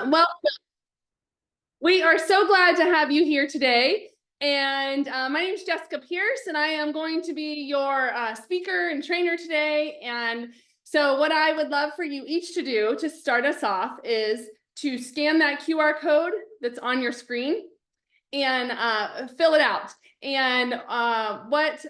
Well, we are so glad to have you here today. And my name is Jessica Pierce, and I am going to be your speaker and trainer today. And so what I would love for you each to do to start us off is to scan that QR code that's on your screen and fill it out. And what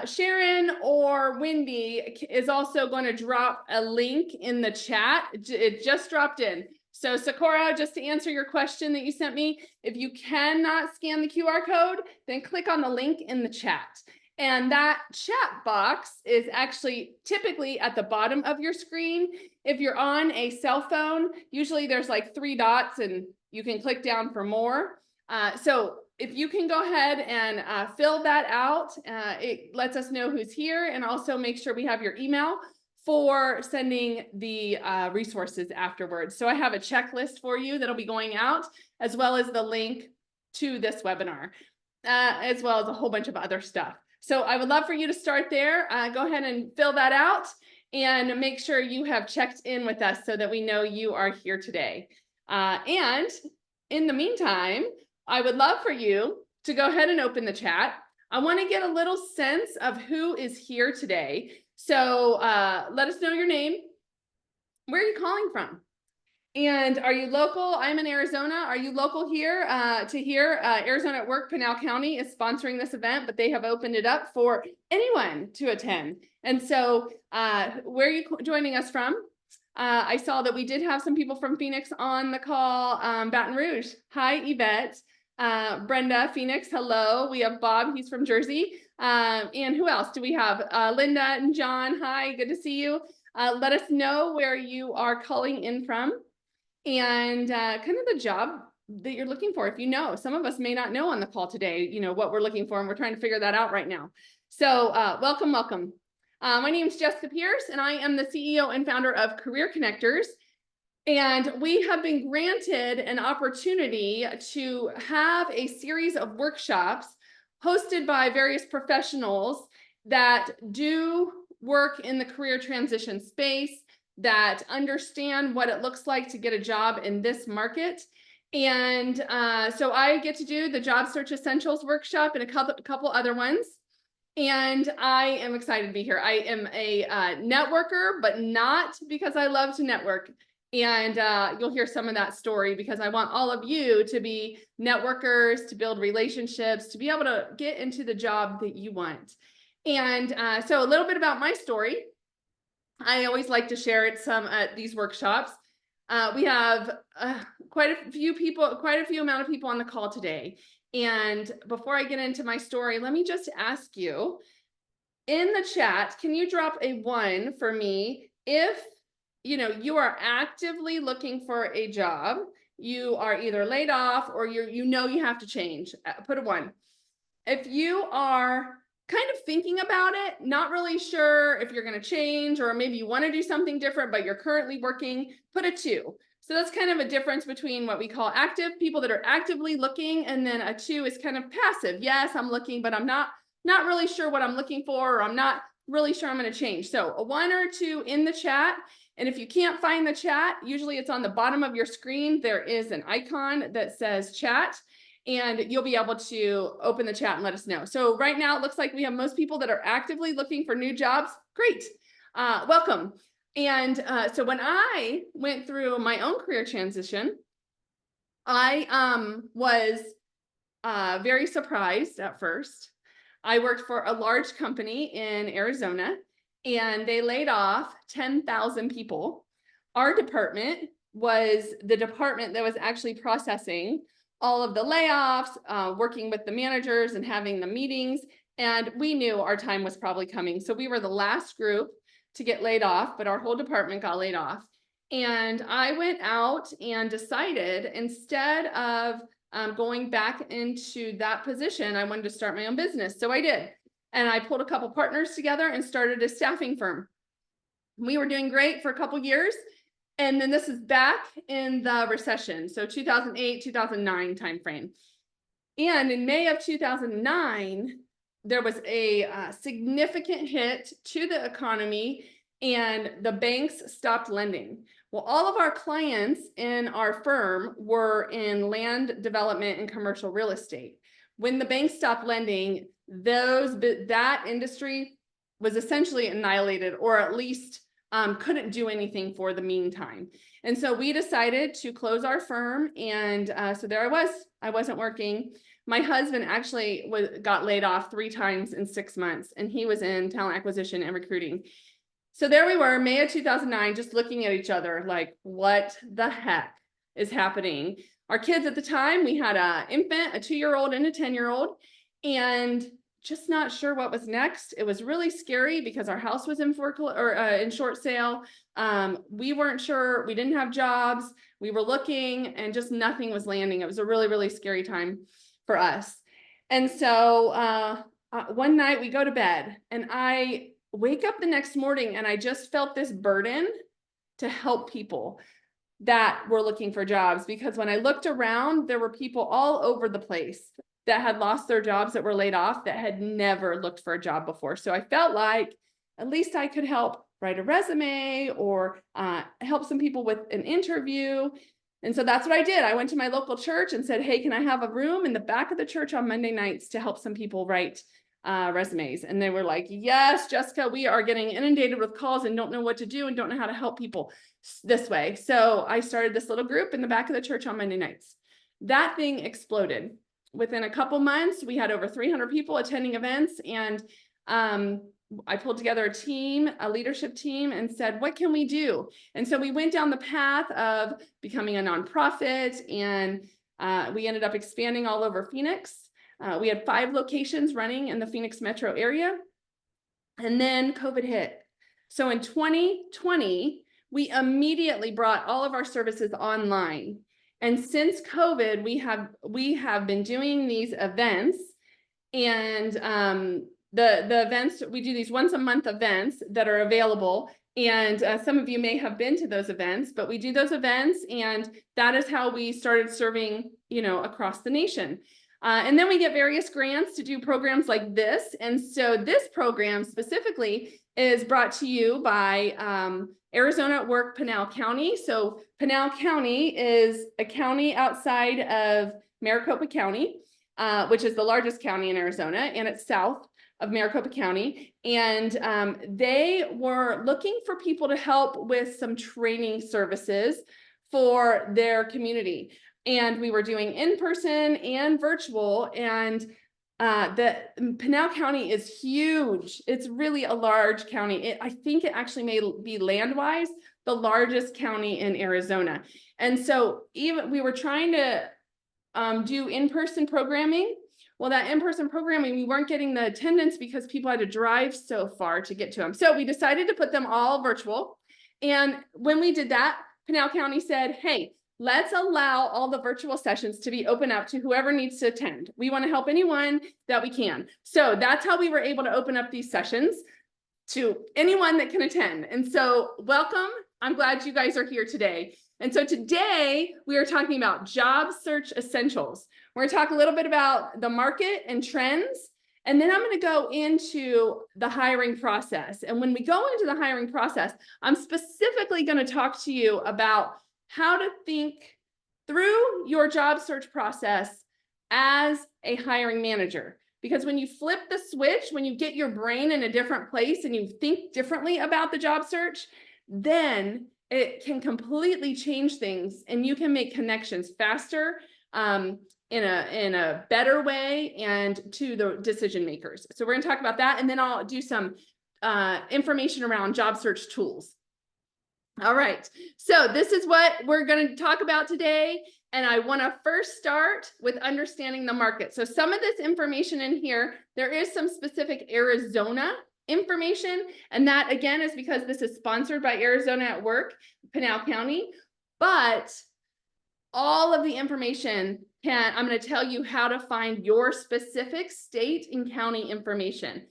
Sharon or Wendy is also going to drop a link in the chat. It just dropped in. So Sakura, just to answer your question that you sent me, if you cannot scan the QR code, then click on the link in the chat. And that chat box is actually typically at the bottom of your screen. If you're on a cell phone, usually there's like 3 dots and you can click down for more. So if you can go ahead and fill that out, it lets us know who's here, and also make sure we have your email for sending the resources afterwards. So I have a checklist for you that'll be going out, as well as the link to this webinar, as well as a whole bunch of other stuff. So I would love for you to start there. Go ahead and fill that out and make sure you have checked in with us so that we know you are here today. And in the meantime, I would love for you to go ahead and open the chat. I want to get a little sense of who is here today. So let us know your name. Where are you calling from? And are you local? I'm in Arizona. Are you local here to here? Arizona at Work, Pinal County is sponsoring this event, but they have opened it up for anyone to attend. And so where are you joining us from? I saw that we did have some people from Phoenix on the call. Baton Rouge. Hi, Yvette. Brenda, Phoenix, hello. We have Bob, he's from Jersey. And who else do we have? Linda and John, hi, good to see you. Let us know where you are calling in from and kind of the job that you're looking for. If you know, some of us may not know on the call today, you know, what we're looking for, and we're trying to figure that out right now. So welcome, welcome. My name is Jessica Pierce, and I am the CEO and founder of Career Connectors. And we have been granted an opportunity to have a series of workshops hosted by various professionals that do work in the career transition space, that understand what it looks like to get a job in this market. And so I get to do the Job Search Essentials workshop and a couple other ones. And I am excited to be here. I am a networker, but not because I love to network. And you'll hear some of that story because I want all of you to be networkers, to build relationships, to be able to get into the job that you want. And so a little bit about my story. I always like to share it some at these workshops. We have quite a few amount of people on the call today. And before I get into my story, let me just ask you, in the chat, can you drop a 1 for me if you are actively looking for a job, you are either laid off or you have to change, put a 1. If you are kind of thinking about it, not really sure if you're going to change, or maybe you want to do something different, but you're currently working, put a 2. So that's kind of a difference between what we call active, people that are actively looking, and then a 2 is kind of passive. Yes, I'm looking, but I'm not really sure what I'm looking for, or I'm not really sure I'm going to change. So a 1 or 2 in the chat. And if you can't find the chat, usually it's on the bottom of your screen. There is an icon that says chat, and you'll be able to open the chat and let us know. So right now, it looks like we have most people that are actively looking for new jobs. Great. Welcome. And so when I went through my own career transition, I was very surprised at first. I worked for a large company in Arizona, and they laid off 10,000 people. Our department was the department that was actually processing all of the layoffs, working with the managers and having the meetings. And we knew our time was probably coming. So we were the last group to get laid off, but our whole department got laid off. And I went out and decided, instead of going back into that position, I wanted to start my own business. So I did. And I pulled a couple partners together and started a staffing firm. We were doing great for a couple years. And then this is back in the recession. So 2008, 2009 timeframe. And in May of 2009, there was a significant hit to the economy, and the banks stopped lending, Well, all of our clients in our firm were in land development and commercial real estate. When the bank stopped lending, that industry was essentially annihilated, or at least couldn't do anything for the meantime. And so we decided to close our firm. And so there I wasn't working. My husband actually got laid off 3 times in 6 months, and he was in talent acquisition and recruiting. So there we were, May of 2009, just looking at each other like, what the heck is happening? Our kids at the time, we had an infant, a 2-year-old and a 10-year-old, and just not sure what was next. It was really scary because our house was in short sale. We weren't sure. We didn't have jobs. We were looking, and just nothing was landing. It was a really, really scary time for us. And so one night we go to bed, and I wake up the next morning, and I just felt this burden to help people that were looking for jobs, because when I looked around, there were people all over the place that had lost their jobs, that were laid off, that had never looked for a job before. So I felt like at least I could help write a resume or help some people with an interview. And so that's what I did. I went to my local church and said, hey, can I have a room in the back of the church on Monday nights to help some people write resumes? And they were like, yes, Jessica, we are getting inundated with calls and don't know what to do and don't know how to help people this way. So I started this little group in the back of the church on Monday nights. That thing exploded. Within a couple months, we had over 300 people attending events, and I pulled together a team, a leadership team, and said, what can we do? And so we went down the path of becoming a nonprofit, and we ended up expanding all over Phoenix. We had 5 locations running in the Phoenix metro area, and then COVID hit. So in 2020, we immediately brought all of our services online. And since COVID, we have been doing these events, and the events, we do these once a month events that are available. And some of you may have been to those events, but we do those events, and that is how we started serving, across the nation. And then we get various grants to do programs like this. And so this program specifically is brought to you by Arizona at Work, Pinal County. So Pinal County is a county outside of Maricopa County, which is the largest county in Arizona, and it's south of Maricopa County. And they were looking for people to help with some training services for their community. And we were doing in-person and virtual, and the Pinal County is huge. It's really a large county. I think it actually may be land-wise the largest county in Arizona. And so even we were trying to do in-person programming. Well, that in-person programming, we weren't getting the attendance because people had to drive so far to get to them. So we decided to put them all virtual. And when we did that, Pinal County said, hey, let's allow all the virtual sessions to be open up to whoever needs to attend. We want to help anyone that we can. So that's how we were able to open up these sessions to anyone that can attend. And so welcome. I'm glad you guys are here today. And so today we are talking about job search essentials. We're going to talk a little bit about the market and trends. And then I'm going to go into the hiring process. And when we go into the hiring process, I'm specifically going to talk to you about how to think through your job search process as a hiring manager. Because when you flip the switch, when you get your brain in a different place and you think differently about the job search, then it can completely change things, and you can make connections faster, in a better way, and to the decision makers. So we're going to talk about that, and then I'll do some information around job search tools. All right, so this is what we're going to talk about today. And I want to first start with understanding the market. So some of this information in here, there is some specific Arizona information. And that again is because this is sponsored by Arizona at Work, Pinal County. But all of the information I'm going to tell you how to find your specific state and county information.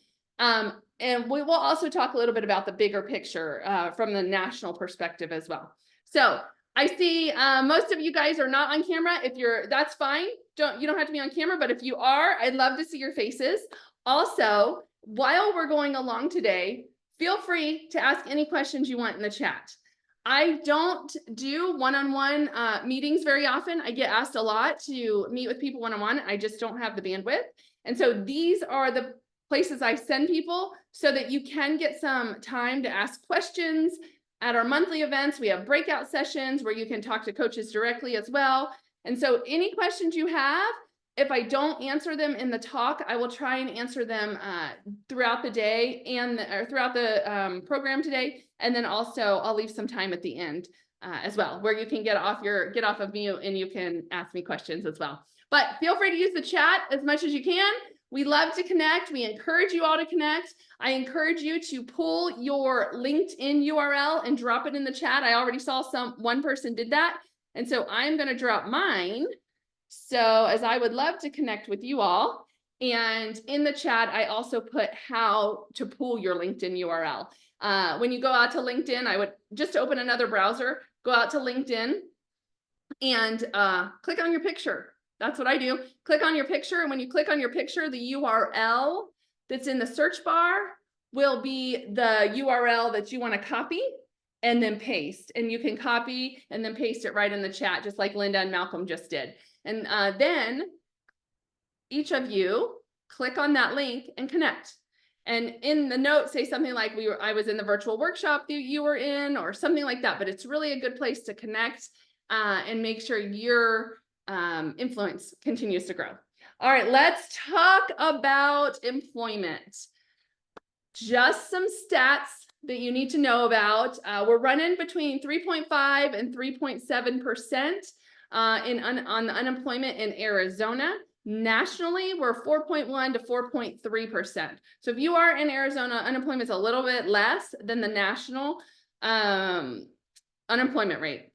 And we will also talk a little bit about the bigger picture from the national perspective as well. So I see most of you guys are not on camera. If that's fine. You don't have to be on camera, but if you are, I'd love to see your faces. Also, while we're going along today, feel free to ask any questions you want in the chat. I don't do one-on-one meetings very often. I get asked a lot to meet with people one-on-one. I just don't have the bandwidth. And so these are the places I send people so that you can get some time to ask questions. At our monthly events, we have breakout sessions where you can talk to coaches directly as well. And so any questions you have, if I don't answer them in the talk, I will try and answer them throughout the day or throughout the program today. And then also I'll leave some time at the end as well, where you can get off of mute and you can ask me questions as well. But feel free to use the chat as much as you can. We love to connect. We encourage you all to connect. I encourage you to pull your LinkedIn URL and drop it in the chat. I already saw one person did that. And so I'm going to drop mine. So as I would love to connect with you all. And in the chat, I also put how to pull your LinkedIn URL. When you go out to LinkedIn, I would just open another browser, go out to LinkedIn and click on your picture. That's what I do. Click on your picture. And when you click on your picture, the URL that's in the search bar will be the URL that you want to copy and then paste. And you can copy and then paste it right in the chat, just like Linda and Malcolm just did. And then each of you click on that link and connect. And in the note, say something like I was in the virtual workshop that you were in, or something like that. But it's really a good place to connect and make sure your influence continues to grow. All right, let's talk about employment. Just some stats that you need to know about. We're running between 3.5 and 3.7% on the unemployment in Arizona. Nationally, we're 4.1 to 4.3%. So if you are in Arizona, unemployment is a little bit less than the national unemployment rate.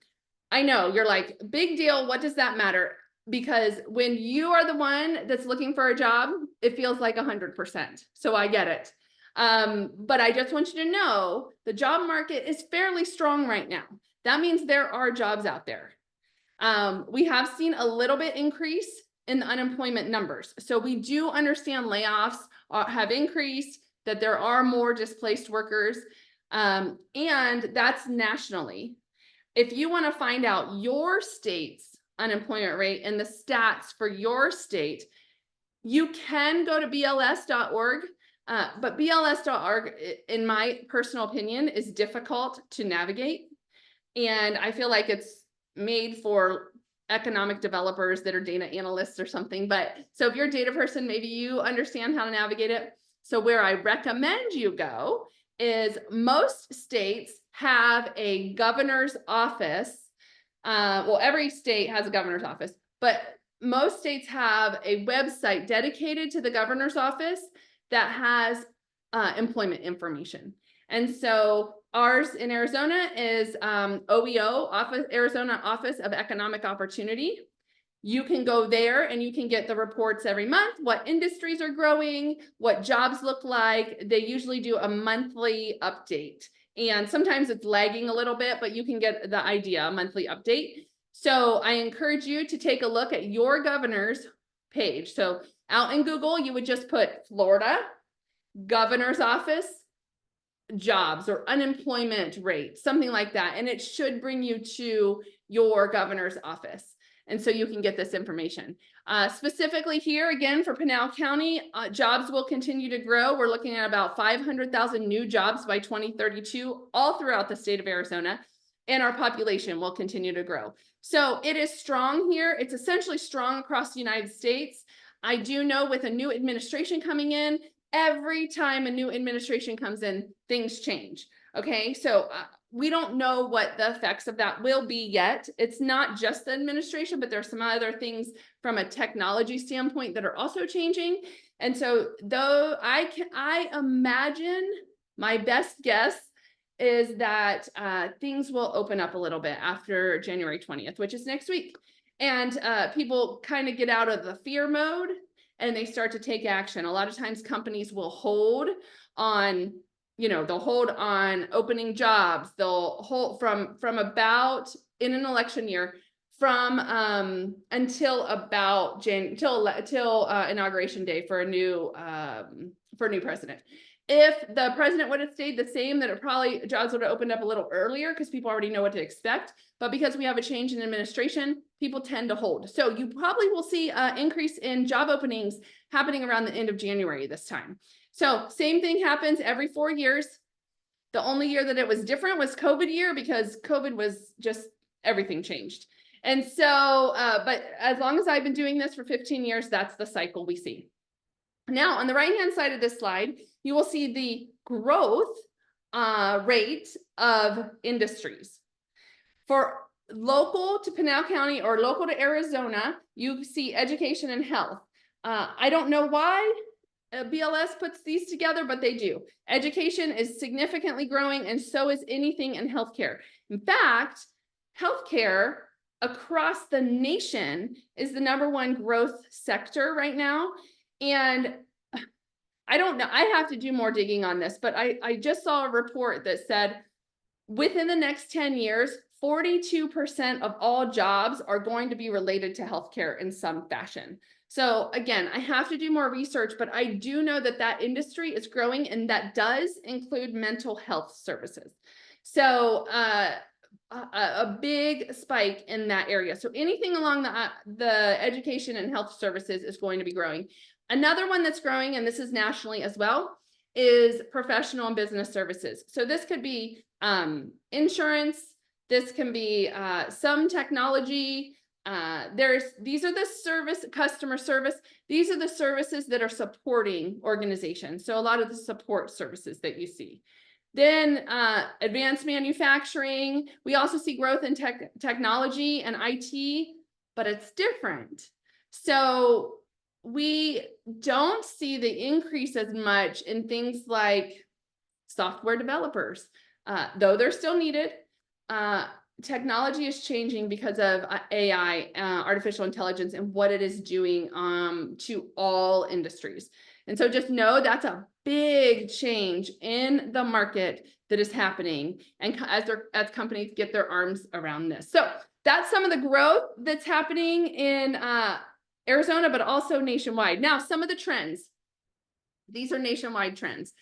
I know you're like, big deal. What does that matter? Because when you are the one that's looking for a job, it feels like 100%. So I get it. But I just want you to know the job market is fairly strong right now. That means there are jobs out there. We have seen a little bit increase in the unemployment numbers. So we do understand layoffs have increased, that there are more displaced workers, and that's nationally. If you want to find out your state's unemployment rate and the stats for your state, you can go to bls.org. But bls.org, in my personal opinion, is difficult to navigate. And I feel like it's made for economic developers that are data analysts or something. But so if you're a data person, maybe you understand how to navigate it. So where I recommend you go is most states have a governor's office. Well, every state has a governor's office, but most states have a website dedicated to the governor's office that has employment information. And so ours in Arizona is OEO, Arizona Office of Economic Opportunity. You can go there and you can get the reports every month, what industries are growing, what jobs look like. They usually do a monthly update. And sometimes it's lagging a little bit, but you can get the idea, a monthly update. So I encourage you to take a look at your governor's page. So out in Google, you would just put Florida, governor's office, jobs or unemployment rate, something like that. And it should bring you to your governor's office. And so you can get this information. Specifically here, again, for Pinal County, jobs will continue to grow. We're looking at about 500,000 new jobs by 2032, all throughout the state of Arizona. And our population will continue to grow. So it is strong here. It's essentially strong across the United States. I do know with a new administration coming in, every time a new administration comes in, things change. Okay, so we don't know what the effects of that will be yet. It's not just the administration, but there's some other things from a technology standpoint that are also changing. And so though I imagine, my best guess is that things will open up a little bit after January 20th, which is next week. And people kind of get out of the fear mode and they start to take action. A lot of times companies will hold on, they'll hold on opening jobs. They'll hold from about in an election year from until about till inauguration day for a new president. If the president would have stayed the same, then jobs would have opened up a little earlier because people already know what to expect. But because we have a change in administration, people tend to hold. So you probably will see an increase in job openings happening around the end of January this time. So same thing happens every 4 years. The only year that it was different was COVID year, because COVID was just, everything changed. And so, but as long as I've been doing this for 15 years, that's the cycle we see. Now, on the right-hand side of this slide, you will see the growth rate of industries. For local to Pinal County or local to Arizona, you see education and health. I don't know why BLS puts these together, but they do. Education is significantly growing, and so is anything in healthcare. In fact, healthcare across the nation is the #1 growth sector right now. And I don't know, I have to do more digging on this, but I just saw a report that said within the next 10 years, 42% of all jobs are going to be related to healthcare in some fashion. So again, I have to do more research, but I do know that that industry is growing, and that does include mental health services. So a big spike in that area. So anything along the education and health services is going to be growing. Another one that's growing, and this is nationally as well, is professional and business services. So this could be insurance. This can be some technology. These are the customer service. These are the services that are supporting organizations. So a lot of the support services that you see. Then advanced manufacturing. We also see growth in technology and IT, but it's different. So we don't see the increase as much in things like software developers, though they're still needed. Technology is changing because of AI, artificial intelligence, and what it is doing to all industries. And so just know that's a big change in the market that is happening, and as companies get their arms around this. So that's some of the growth that's happening in Arizona, but also nationwide. Now, some of the trends, these are nationwide trends.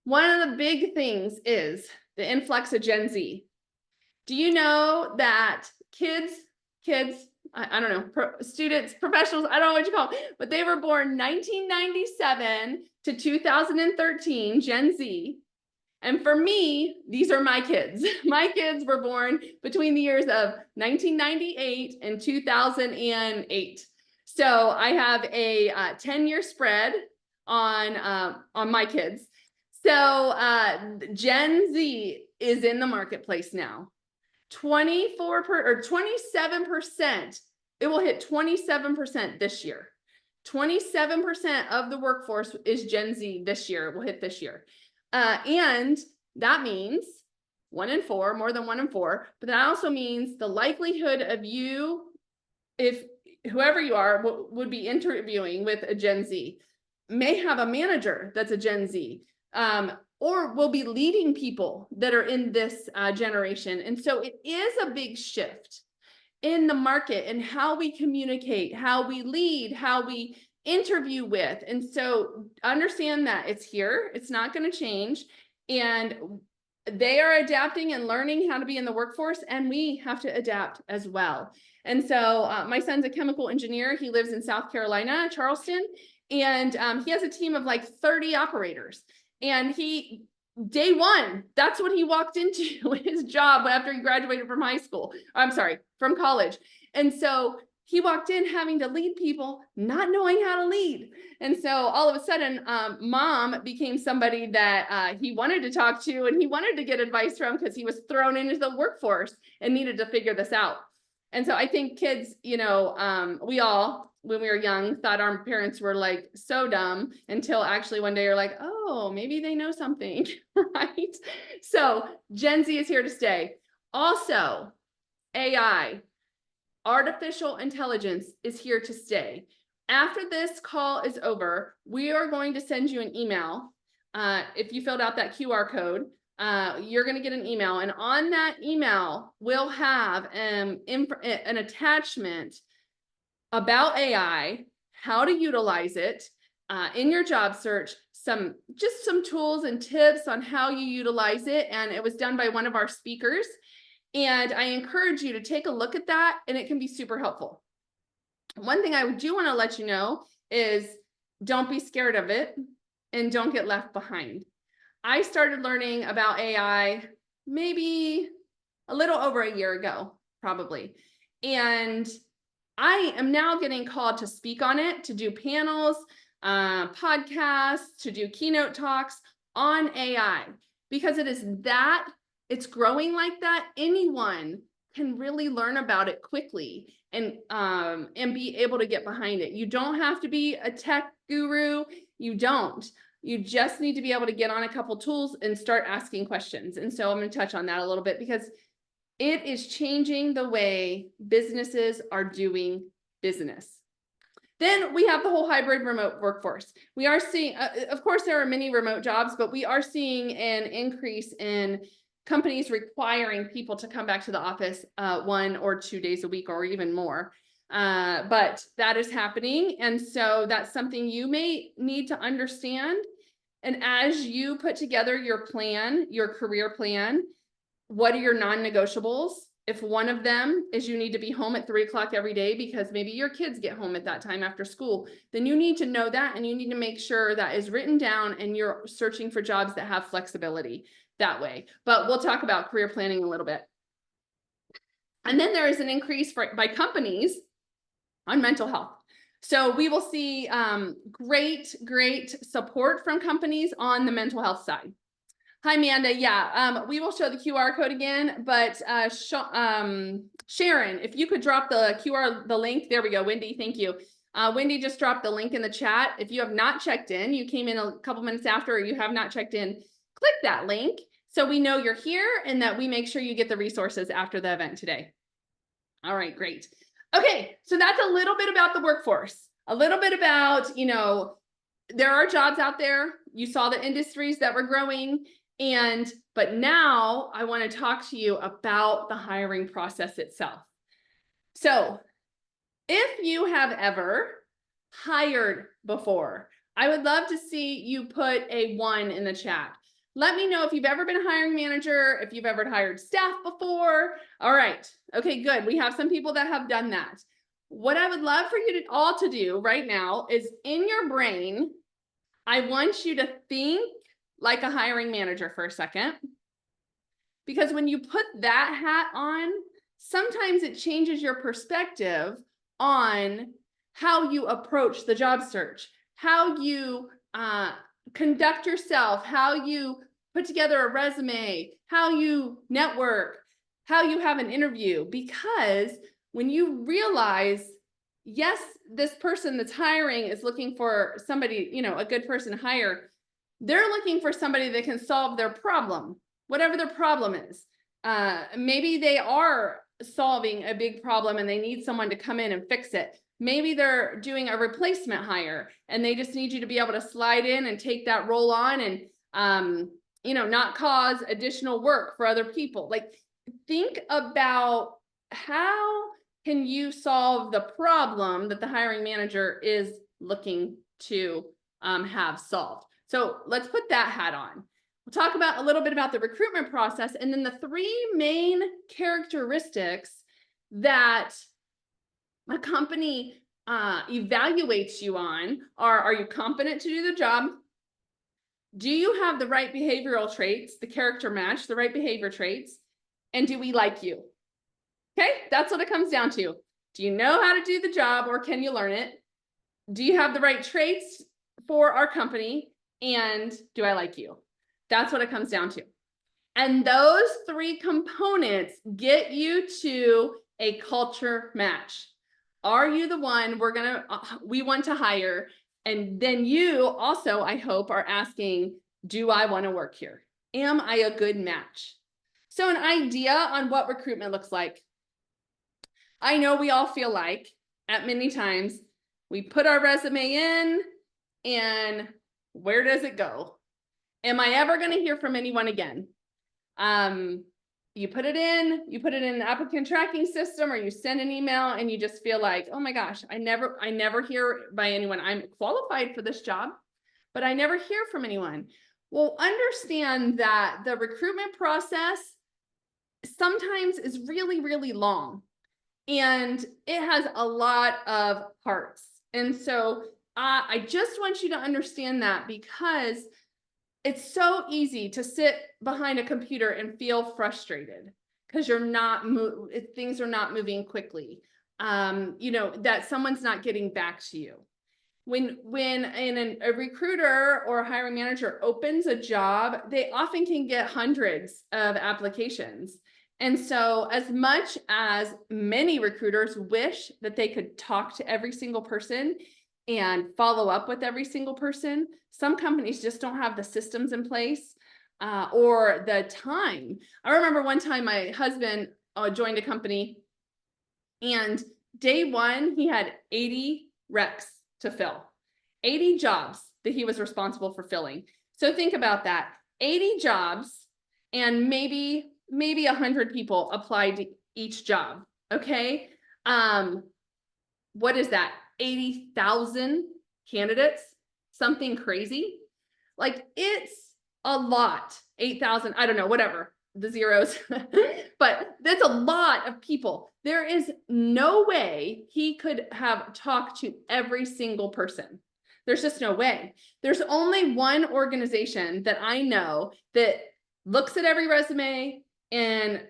One of the big things is the influx of Gen Z. Do you know that kids, I don't know, students, professionals, I don't know what you call them, but they were born 1997 to 2013, Gen Z. And for me, these are my kids. My kids were born between the years of 1998 and 2008. So I have a 10-year spread on my kids. So Gen Z is in the marketplace now. 27%. It will hit 27% this year. 27% of the workforce is Gen Z this year. It will hit this year. And that means 1 in 4, more than 1 in 4. But that also means the likelihood of you, if whoever you are would be interviewing with a Gen Z, may have a manager that's a Gen Z, or will be leading people that are in this generation. And so it is a big shift in the market and how we communicate, how we lead, how we interview with. And so understand that it's here, it's not going to change. And they are adapting and learning how to be in the workforce, and we have to adapt as well. And so my son's a chemical engineer. He lives in South Carolina, Charleston, and he has a team of like 30 operators. And day one, that's what he walked into his job after he graduated from from college. And so he walked in having to lead people, not knowing how to lead. And so all of a sudden, mom became somebody that he wanted to talk to, and he wanted to get advice from, because he was thrown into the workforce and needed to figure this out. And so I think kids, we all, when we were young, thought our parents were like so dumb, until actually one day you're like, oh, maybe they know something, right? So Gen Z is here to stay. Also, AI, artificial intelligence, is here to stay. After this call is over, we are going to send you an email. If you filled out that QR code, you're going to get an email, and on that email we'll have an attachment about AI, how to utilize it in your job search, just some tools and tips on how you utilize it. And it was done by one of our speakers. And I encourage you to take a look at that, and it can be super helpful. One thing I do want to let you know is don't be scared of it and don't get left behind. I started learning about AI maybe a little over a year ago, probably. And I am now getting called to speak on it, to do panels, podcasts, to do keynote talks on AI, because it's growing like that. Anyone can really learn about it quickly and be able to get behind it. You don't have to be a tech guru. You don't. You just need to be able to get on a couple tools and start asking questions. And so I'm going to touch on that a little bit because it is changing the way businesses are doing business. Then we have the whole hybrid remote workforce. We are seeing, of course, there are many remote jobs, but we are seeing an increase in companies requiring people to come back to the office 1 or 2 days a week or even more. But that is happening. And so that's something you may need to understand. And as you put together your plan, your career plan, what are your non-negotiables? If one of them is you need to be home at 3 o'clock every day because maybe your kids get home at that time after school, then you need to know that, and you need to make sure that is written down and you're searching for jobs that have flexibility that way. But we'll talk about career planning a little bit. And then there is an increase by companies on mental health. So we will see great support from companies on the mental health side. Hi, Amanda. Yeah, we will show the QR code again, but Sharon, if you could drop the link. There we go. Wendy, thank you. Wendy just dropped the link in the chat. If you have not checked in, you came in a couple minutes after, or you have not checked in, click that link so we know you're here and that we make sure you get the resources after the event today. All right, great. Okay, so that's a little bit about the workforce, a little bit about, there are jobs out there. You saw the industries that were growing. But now I want to talk to you about the hiring process itself. So if you have ever hired before, I would love to see you put a 1 in the chat. Let me know if you've ever been a hiring manager, if you've ever hired staff before. All right. Okay, good. We have some people that have done that. What I would love for you all to do right now is in your brain, I want you to think like a hiring manager for a second, because when you put that hat on, sometimes it changes your perspective on how you approach the job search, how you conduct yourself, how you put together a resume, how you network, how you have an interview. Because when you realize, yes, this person that's hiring is looking for somebody, a good person to hire, they're looking for somebody that can solve their problem, whatever their problem is. Maybe they are solving a big problem and they need someone to come in and fix it. Maybe they're doing a replacement hire and they just need you to be able to slide in and take that role on and, not cause additional work for other people. Like, think about how can you solve the problem that the hiring manager is looking to have solved. So let's put that hat on. We'll talk about a little bit about the recruitment process, and then the 3 main characteristics that a company evaluates you on are you competent to do the job? Do you have the right behavioral traits, the character match, the right behavior traits? And do we like you? Okay, that's what it comes down to. Do you know how to do the job, or can you learn it? Do you have the right traits for our company? And do I like you? That's what it comes down to. And those 3 components get you to a culture match. Are you the one we want to hire? And then you also, I hope, are asking, do I want to work here? Am I a good match? So an idea on what recruitment looks like. I know we all feel like at many times we put our resume in, and where does it go? Am I ever going to hear from anyone again? You put it in the applicant tracking system, or you send an email and you just feel like, oh my gosh, I never hear by anyone. I'm qualified for this job, but I never hear from anyone. Well, understand that the recruitment process sometimes is really, really long, and it has a lot of parts. And so I just want you to understand that, because it's so easy to sit behind a computer and feel frustrated because you're not things are not moving quickly. That someone's not getting back to you. When a recruiter or a hiring manager opens a job, they often can get hundreds of applications. And so as much as many recruiters wish that they could talk to every single person and follow up with every single person, some companies just don't have the systems in place or the time. I remember one time my husband joined a company, and day one, he had 80 recs to fill, 80 jobs that he was responsible for filling. So think about that, 80 jobs, and maybe 100 people applied to each job. Okay. What is that? 80,000 candidates, something crazy. Like, it's a lot. 8,000, I don't know, whatever the zeros, but that's a lot of people. There is no way he could have talked to every single person. There's just no way. There's only one organization that I know that looks at every resume and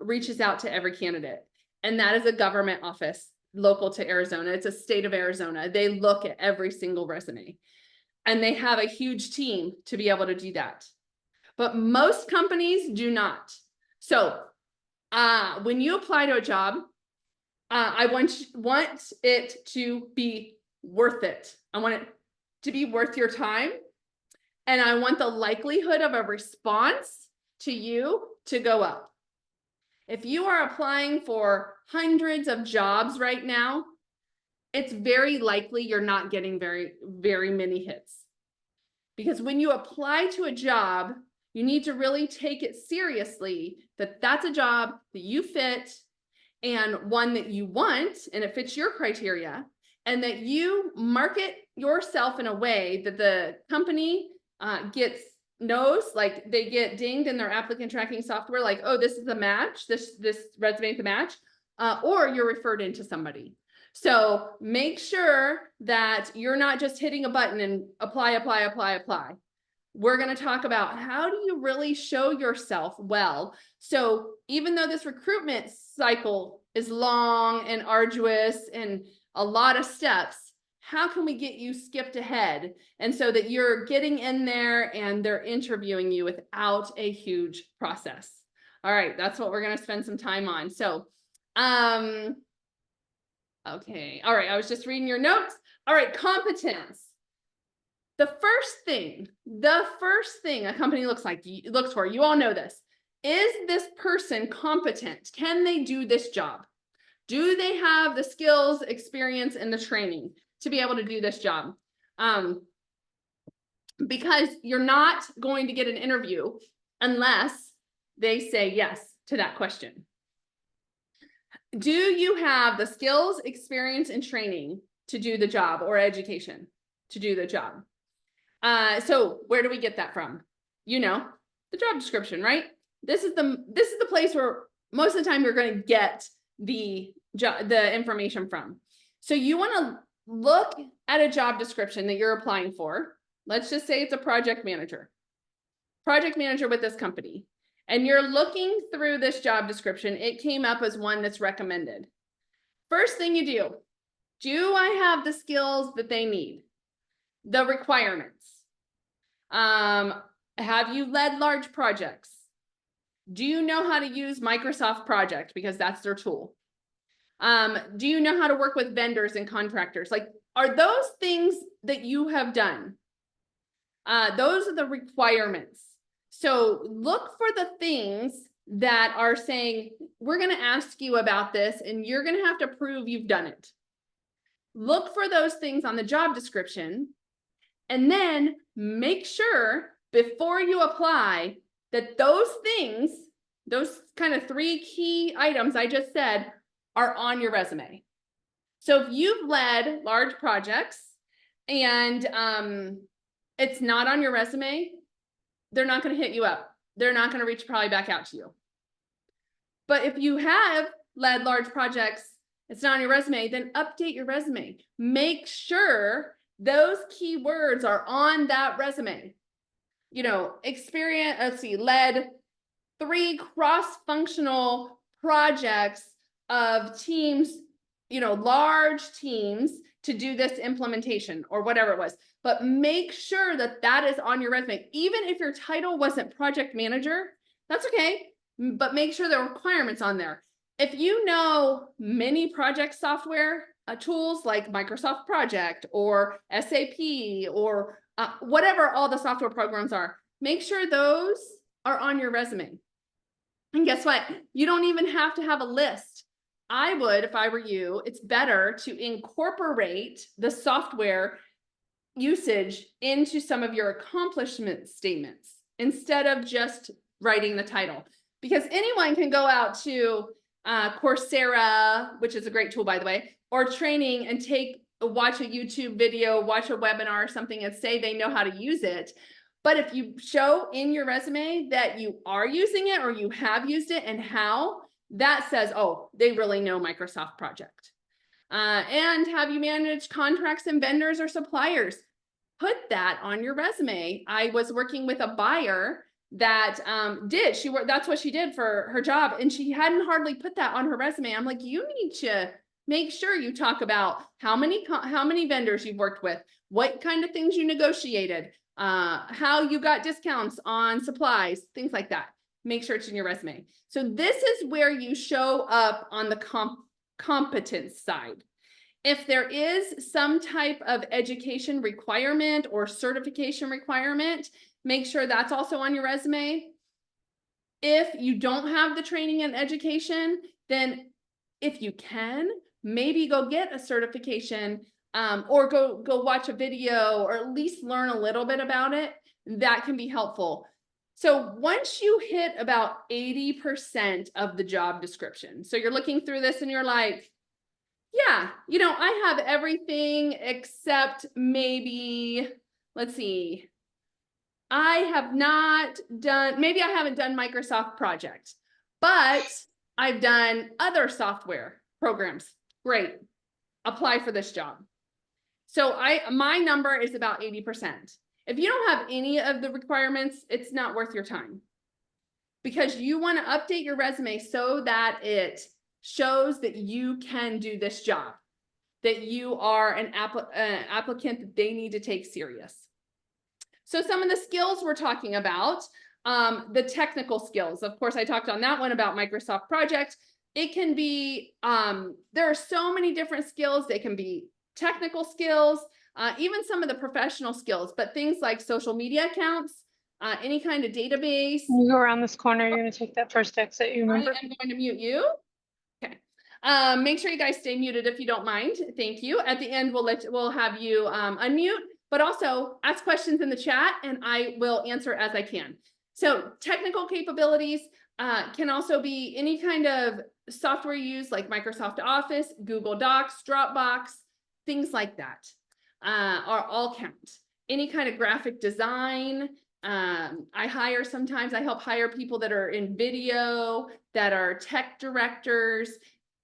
reaches out to every candidate. And that is a government office local to Arizona. It's a state of Arizona. They look at every single resume, and they have a huge team to be able to do that. But most companies do not. So when you apply to a job, I want it to be worth it. I want it to be worth your time. And I want the likelihood of a response to you to go up. If you are applying for hundreds of jobs right now, it's very likely you're not getting very, very many hits. Because when you apply to a job, you need to really take it seriously that that's a job that you fit, and one that you want, and it fits your criteria, and that you market yourself in a way that the company knows, like they get dinged in their applicant tracking software, like, oh, this is a match, this resume is a match, or you're referred into somebody. So make sure that you're not just hitting a button and apply. We're going to talk about how do you really show yourself well. So even though this recruitment cycle is long and arduous and a lot of steps, how can we get you skipped ahead, and so that you're getting in there and they're interviewing you without a huge process? All right, that's what we're going to spend some time on. So, okay. All right. I was just reading your notes. All right. Competence. The first thing a company looks for, you all know this, is this person competent? Can they do this job? Do they have the skills, experience, and the training to be able to do this job? Because you're not going to get an interview unless they say yes to that question. Do you have the skills, experience, and training to do the job, or education to do the job? So where do we get that from? The job description, right? This is the place where most of the time you're going to get the information from. So you want to look at a job description that you're applying for. Let's just say it's a project manager with this company. And you're looking through this job description. It came up as one that's recommended. First thing you do I have the skills that they need? The requirements. Have you led large projects? Do you know how to use Microsoft Project, because that's their tool? Do you know how to work with vendors and contractors? Like, are those things that you have done? Those are the requirements. So look for the things that are saying, we're going to ask you about this, and you're going to have to prove you've done it. Look for those things on the job description, and then make sure before you apply that those things, those kind of 3 key items I just said, are on your resume. So if you've led large projects and it's not on your resume, they're not going to hit you up. They're not going to reach probably back out to you. But if you have led large projects, it's not on your resume, then update your resume. Make sure those keywords are on that resume. You know, experience, led 3 cross-functional projects of teams, you know, large teams to do this implementation or whatever it was. But make sure that that is on your resume. Even if your title wasn't project manager, that's okay, but make sure the requirements on there. If you know many project software tools like Microsoft Project or SAP or whatever all the software programs are, make sure those are on your resume. And guess what? You don't even have to have a list. I would, if I were you, it's better to incorporate the software usage into some of your accomplishment statements instead of just writing the title. Because anyone can go out to Coursera, which is a great tool, by the way, or training and watch a YouTube video, watch a webinar or something and say they know how to use it. But if you show in your resume that you are using it or you have used it and how, that says, oh, they really know Microsoft Project. And have you managed contracts and vendors or suppliers? Put that on your resume. I was working with a buyer that that's what she did for her job, and she hadn't hardly put that on her resume. I'm like, you need to make sure you talk about how many vendors you've worked with, what kind of things you negotiated, how you got discounts on supplies, things like that. Make sure it's in your resume. So this is where you show up on the competence side. If there is some type of education requirement or certification requirement, make sure that's also on your resume. If you don't have the training and education, then if you can, maybe go get a certification or go watch a video or at least learn a little bit about it. That can be helpful. So once you hit about 80% of the job description, so you're looking through this and you're like, yeah, you know, I have everything except maybe, let's see, maybe I haven't done Microsoft Project, but I've done other software programs. Great. Apply for this job. So my number is about 80%. If you don't have any of the requirements, it's not worth your time because you want to update your resume so that it shows that you can do this job, that you are an applicant that they need to take serious. So some of the skills we're talking about, the technical skills. Of course, I talked on that one about Microsoft Project. It can be, there are so many different skills. They can be technical skills, even some of the professional skills, but things like social media accounts, any kind of database. You go around this corner, you're going to take that first exit, you remember? I am going to mute you. Okay. Make sure you guys stay muted if you don't mind. Thank you. At the end, we'll have you unmute, but also ask questions in the chat and I will answer as I can. So technical capabilities can also be any kind of software used like Microsoft Office, Google Docs, Dropbox, things like that are all count. Any kind of graphic design. I help hire people that are in video, that are tech directors,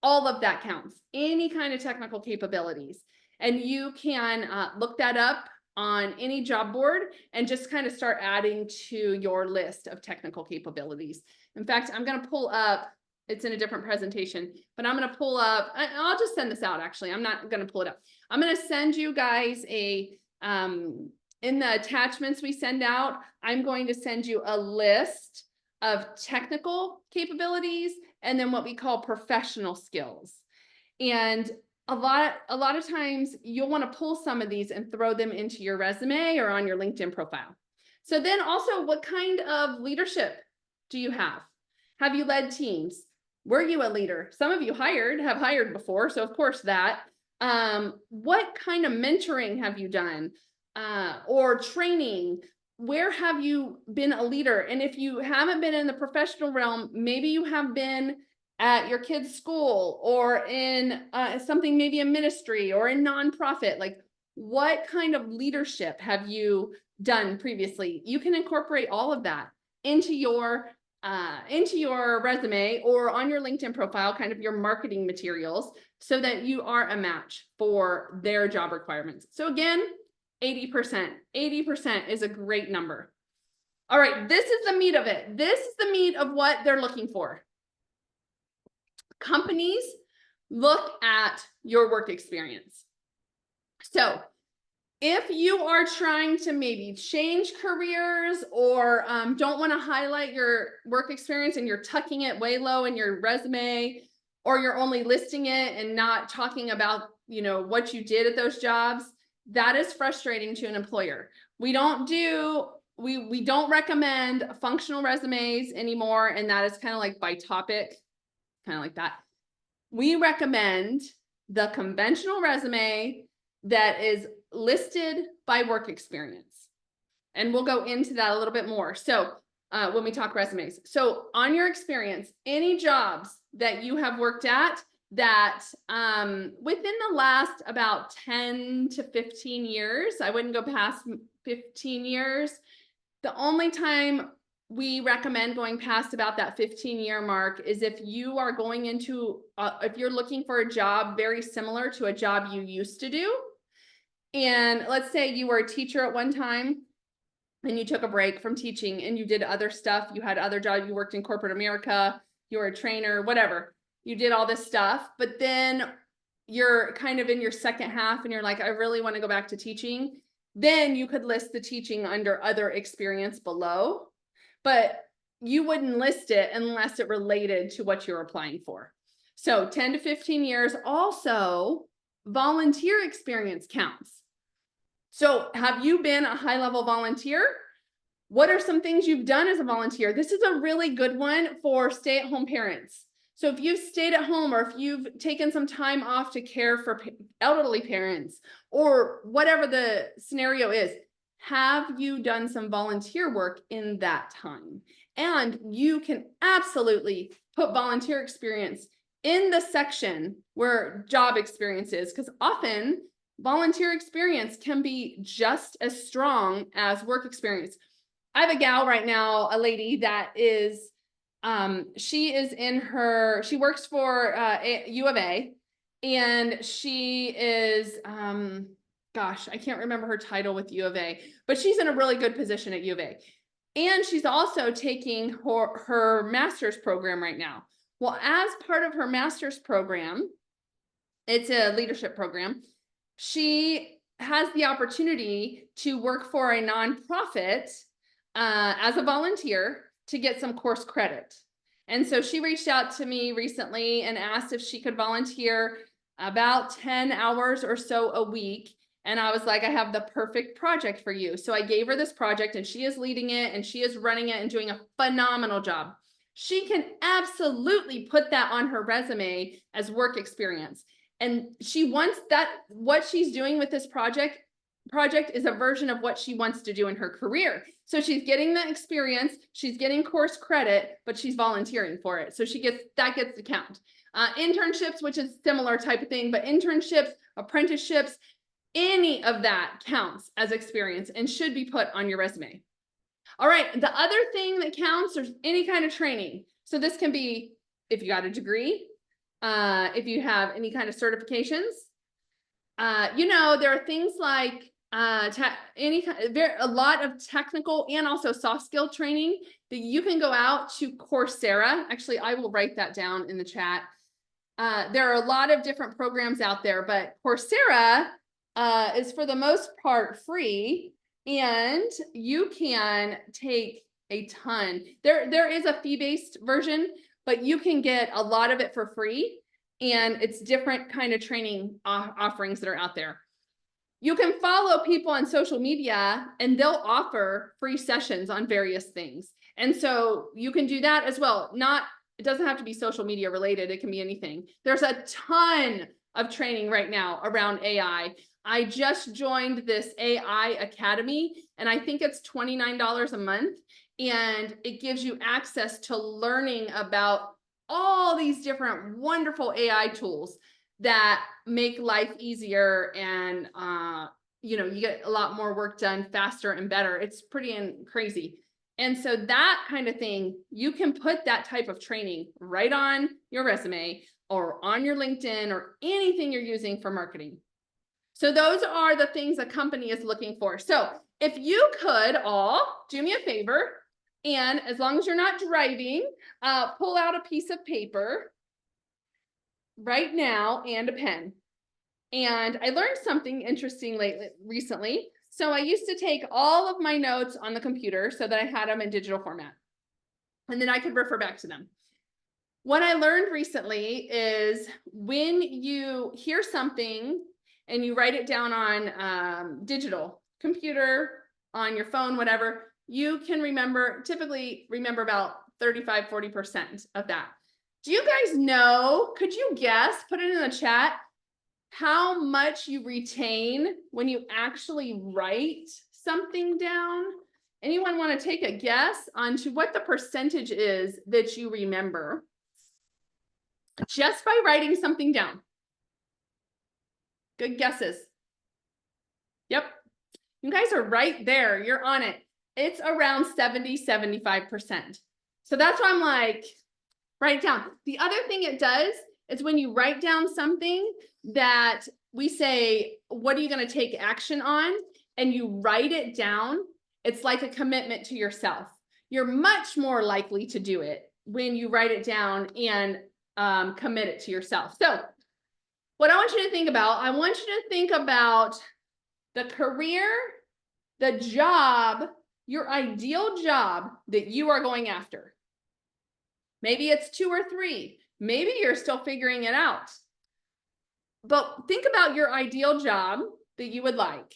all of that counts, any kind of technical capabilities. And you can look that up on any job board and just kind of start adding to your list of technical capabilities. In fact, I'm going to pull up, it's in a different presentation, but I'm going to pull up, I'll just send this out actually. I'm not going to pull it up. I'm going to send you guys in the attachments we send out, I'm going to send you a list of technical capabilities and then what we call professional skills. And a lot of times you'll want to pull some of these and throw them into your resume or on your LinkedIn profile. So then also, what kind of leadership do you have? Have you led teams? Were you a leader? Some of you have hired before, so of course that. What kind of mentoring have you done? Or training? Where have you been a leader? And if you haven't been in the professional realm, maybe you have been at your kid's school or in something, maybe a ministry or a nonprofit. Like, what kind of leadership have you done previously. You can incorporate all of that into your resume or on your LinkedIn profile, kind of your marketing materials, so that you are a match for their job requirements. So again, 80%. 80% is a great number. All right, this is the meat of it. This is the meat of what they're looking for. Companies look at your work experience. So if you are trying to maybe change careers or don't want to highlight your work experience and you're tucking it way low in your resume, or you're only listing it and not talking about, what you did at those jobs, that is frustrating to an employer. We don't recommend functional resumes anymore, and that is kind of like by topic, kind of like that. We recommend the conventional resume that is listed by work experience. And we'll go into that a little bit more. So when we talk resumes. So on your experience, any jobs that you have worked at that within the last about 10 to 15 years, I wouldn't go past 15 years. The only time we recommend going past about that 15-year mark is if you are going into, if you're looking for a job very similar to a job you used to do. And let's say you were a teacher at one time and you took a break from teaching and you did other stuff. You had other jobs. You worked in corporate America. You were a trainer, whatever. You did all this stuff, but then you're kind of in your second half and you're like, I really want to go back to teaching. Then you could list the teaching under other experience below, but you wouldn't list it unless it related to what you're applying for. So 10 to 15 years. Also, volunteer experience counts. So have you been a high-level volunteer? What are some things you've done as a volunteer? This is a really good one for stay-at-home parents. So if you've stayed at home, or if you've taken some time off to care for elderly parents, or whatever the scenario is, have you done some volunteer work in that time? And you can absolutely put volunteer experience in the section where job experience is, because often volunteer experience can be just as strong as work experience. I have a gal right now, a lady that is, she works for U of A, and she is, gosh, I can't remember her title with U of A, but she's in a really good position at U of A. And she's also taking her master's program right now. Well, as part of her master's program, it's a leadership program, she has the opportunity to work for a nonprofit as a volunteer to get some course credit. And so she reached out to me recently and asked if she could volunteer about 10 hours or so a week. And I was like, I have the perfect project for you. So I gave her this project, and she is leading it and she is running it and doing a phenomenal job. She can absolutely put that on her resume as work experience. And she wants that, what she's doing with this project is a version of what she wants to do in her career. So she's getting the experience, she's getting course credit, but she's volunteering for it. So that gets to count. Internships, which is similar type of thing, but internships, apprenticeships, any of that counts as experience and should be put on your resume. All right, the other thing that counts is any kind of training. So this can be if you got a degree, if you have any kind of certifications. There are things like a lot of technical and also soft skill training that you can go out to Coursera. Actually, I will write that down in the chat. There are a lot of different programs out there, but Coursera is for the most part free, and you can take a ton. There is a fee-based version, but you can get a lot of it for free, and it's different kind of training offerings that are out there. You can follow people on social media, and they'll offer free sessions on various things. And so you can do that as well. It doesn't have to be social media related. It can be anything. There's a ton of training right now around AI. I just joined this AI Academy, and I think it's $29 a month. And it gives you access to learning about all these different wonderful AI tools that make life easier and you get a lot more work done faster and better. It's pretty crazy. And so that kind of thing, you can put that type of training right on your resume or on your LinkedIn or anything you're using for marketing. So those are the things a company is looking for. So if you could all do me a favor, and as long as you're not driving, pull out a piece of paper right now and a pen. And I learned something interesting recently. So I used to take all of my notes on the computer so that I had them in digital format, and then I could refer back to them. What I learned recently is when you hear something and you write it down on digital, computer, on your phone, whatever, you can typically remember about 35, 40% of that. Do you guys know, could you guess, put it in the chat, how much you retain when you actually write something down? Anyone want to take a guess onto what the percentage is that you remember just by writing something down? Good guesses. Yep. You guys are right there. You're on it. It's around 70, 75%. So that's why I'm like, write it down. The other thing it does is when you write down something that we say, what are you going to take action on? And you write it down, it's like a commitment to yourself. You're much more likely to do it when you write it down and commit it to yourself. So what I want you to think about, I want you to think about the career, the job, your ideal job that you are going after. Maybe it's 2 or 3. Maybe you're still figuring it out. But think about your ideal job that you would like.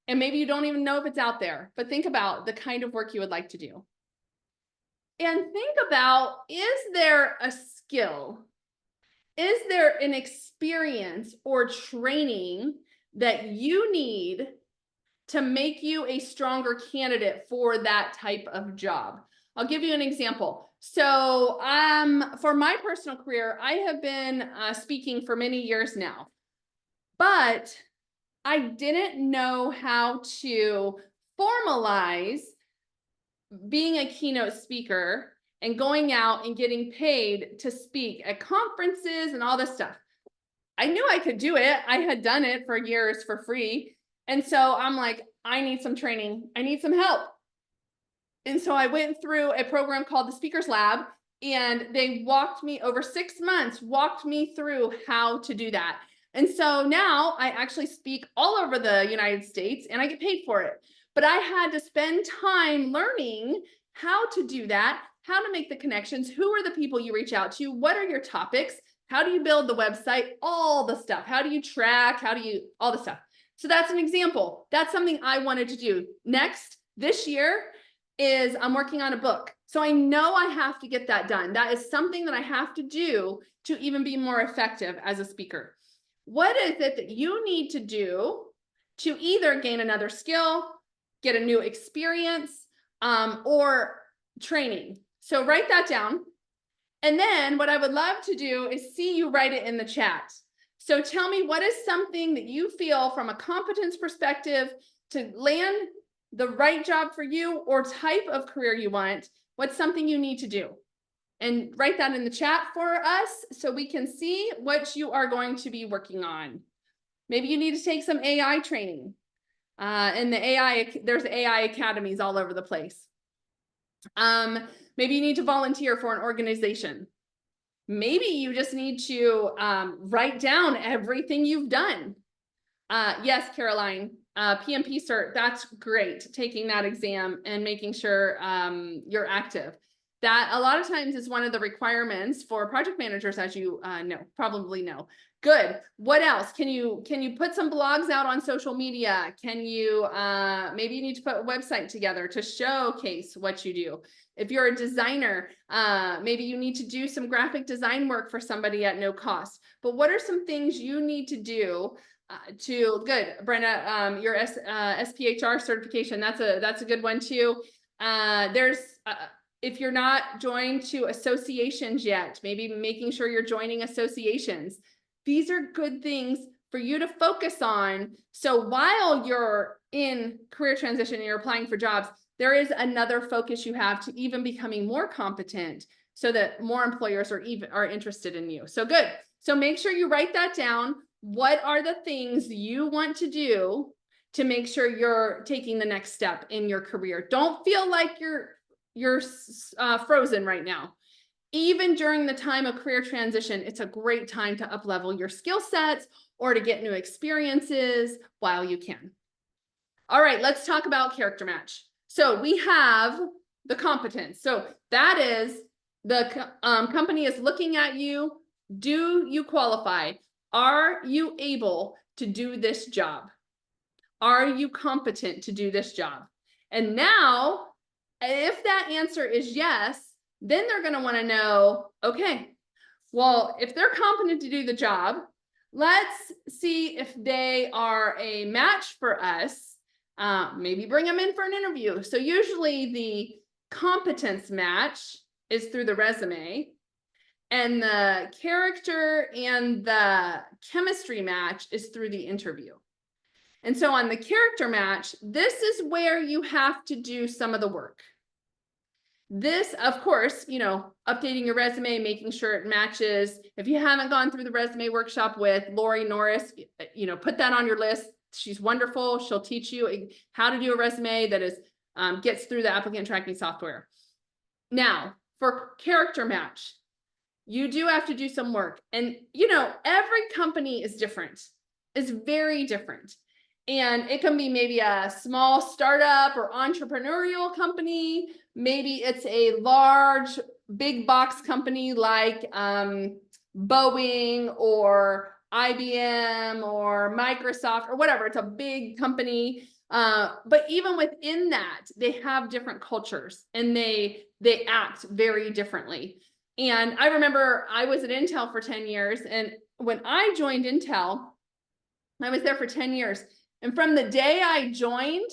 And maybe you don't even know if it's out there, but think about the kind of work you would like to do. And think about, is there a skill? Is there an experience or training that you need to make you a stronger candidate for that type of job? I'll give you an example. So for my personal career, I have been speaking for many years now, but I didn't know how to formalize being a keynote speaker and going out and getting paid to speak at conferences and all this stuff. I knew I could do it. I had done it for years for free. And so I'm like, I need some training. I need some help. And so I went through a program called the Speakers Lab, and they walked me over 6 months, walked me through how to do that. And so now I actually speak all over the United States and I get paid for it. But I had to spend time learning how to do that, how to make the connections, who are the people you reach out to, what are your topics, how do you build the website, all the stuff, how do you track, all the stuff. So that's an example. That's something I wanted to do. Next, this year is I'm working on a book. So I know I have to get that done. That is something that I have to do to even be more effective as a speaker. What is it that you need to do to either gain another skill, get a new experience, or training? So write that down. And then what I would love to do is see you write it in the chat. So tell me, what is something that you feel from a competence perspective to land the right job for you or type of career you want? What's something you need to do? And write that in the chat for us so we can see what you are going to be working on. Maybe you need to take some AI training. And there's AI academies all over the place. Maybe you need to volunteer for an organization. Maybe you just need to write down everything you've done. Yes, Caroline, PMP cert, that's great, taking that exam and making sure you're active. That a lot of times is one of the requirements for project managers, as you probably know. Good. What else? Can you put some blogs out on social media? Can you maybe you need to put a website together to showcase what you do. If you're a designer, maybe you need to do some graphic design work for somebody at no cost. But what are some things you need to do good, Brenda, your SPHR certification, that's a good one too. If you're not joined to associations yet, maybe making sure you're joining associations. These are good things for you to focus on. So while you're in career transition and you're applying for jobs, there is another focus you have to even becoming more competent so that more employers are interested in you. So good. So make sure you write that down. What are the things you want to do to make sure you're taking the next step in your career? Don't feel like you're frozen right now. Even during the time of career transition, it's a great time to up-level your skill sets or to get new experiences while you can. All right, let's talk about character match. So we have the competence. So that is the company is looking at you. Do you qualify? Are you able to do this job? Are you competent to do this job? And now, if that answer is yes, then they're going to want to know, okay, well, if they're competent to do the job, let's see if they are a match for us. Maybe bring them in for an interview. So usually the competence match is through the resume, and the character and the chemistry match is through the interview. And so on the character match, this is where you have to do some of the work. This, of course, updating your resume, making sure it matches. If you haven't gone through the resume workshop with Lori Norris, put that on your list. She's wonderful. She'll teach you how to do a resume that is gets through the applicant tracking software. Now, for character match, you do have to do some work. And, every company is different. It's very different. And it can be maybe a small startup or entrepreneurial company. Maybe it's a large, big box company like Boeing or IBM or Microsoft or whatever. It's a big company. But even within that, they have different cultures and they act very differently. And I remember I was at Intel for 10 years. And when I joined Intel, I was there for 10 years. And from the day I joined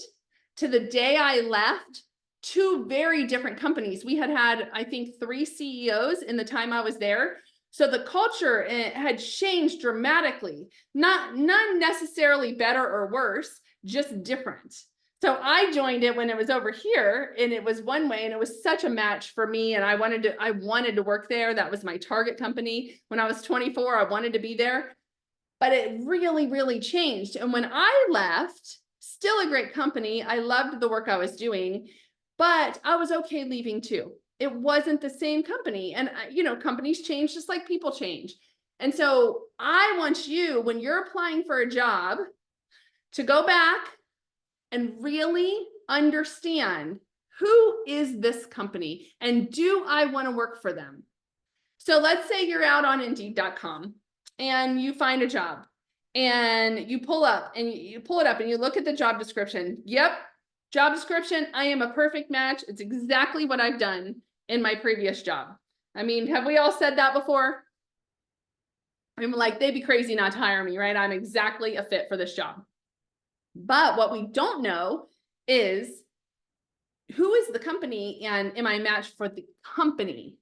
to the day I left, two very different companies. We had, I think, 3 CEOs in the time I was there. So the culture had changed dramatically, none necessarily better or worse, just different. So I joined it when it was over here and it was one way and it was such a match for me. And I wanted to work there. That was my target company. When I was 24, I wanted to be there. But it really, really changed. And when I left, still a great company. I loved the work I was doing, but I was okay leaving too. It wasn't the same company. And, companies change just like people change. And so I want you, when you're applying for a job, to go back and really understand, who is this company and do I want to work for them? So let's say you're out on Indeed.com. and you find a job and you pull it up and you look at the job description. Yep. Job description. I am a perfect match. It's exactly what I've done in my previous job. I mean, have we all said that before? I'm like, they'd be crazy not to hire me, right? I'm exactly a fit for this job. But what we don't know is, who is the company and am I a match for the company?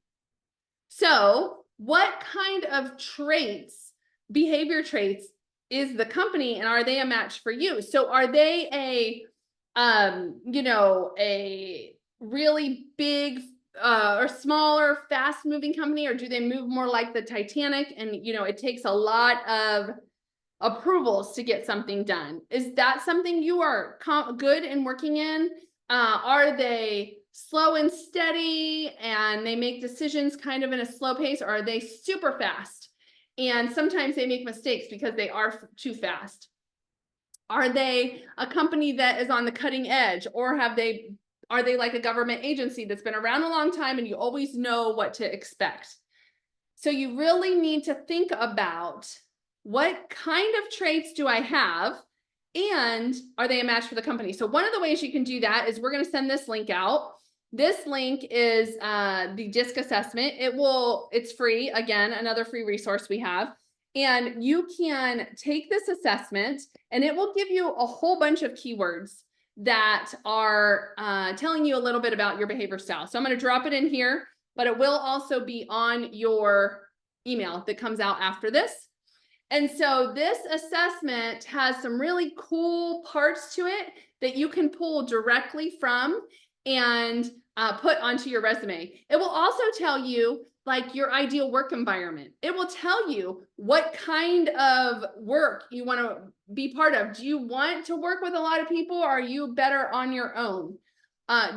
So what kind of traits, behavior traits, is the company and are they a match for you? So are they a really big or smaller, fast moving company, or do they move more like the Titanic and, it takes a lot of approvals to get something done? Is that something you are good in working in? Are they slow and steady and they make decisions kind of in a slow pace, or are they super fast? And sometimes they make mistakes because they are too fast. Are they a company that is on the cutting edge, or are they like a government agency that's been around a long time and you always know what to expect? So you really need to think about, what kind of traits do I have? And are they a match for the company? So one of the ways you can do that is we're going to send this link out. This link is the DISC assessment. It's free. Again, another free resource we have. And you can take this assessment and it will give you a whole bunch of keywords that are telling you a little bit about your behavior style. So I'm going to drop it in here, but it will also be on your email that comes out after this. And so this assessment has some really cool parts to it that you can pull directly from and put onto your resume. It will also tell you like your ideal work environment. It will tell you what kind of work you want to be part of. Do you want to work with a lot of people, or are you better on your own?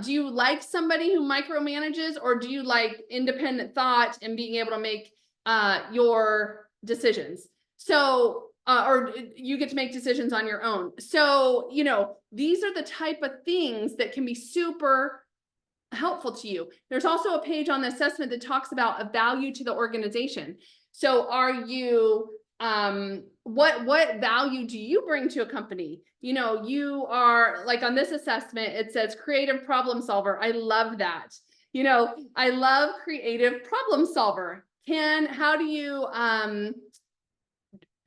Do you like somebody who micromanages, or do you like independent thought and being able to make your decisions? So, or you get to make decisions on your own. So, you know, these are the type of things that can be super helpful to you. There's also a page on the assessment that talks about a value to the organization. So are you, what value do you bring to a company? You know, you are like on this assessment, it says creative problem solver. I love that. You know, I love creative problem solver. How do you,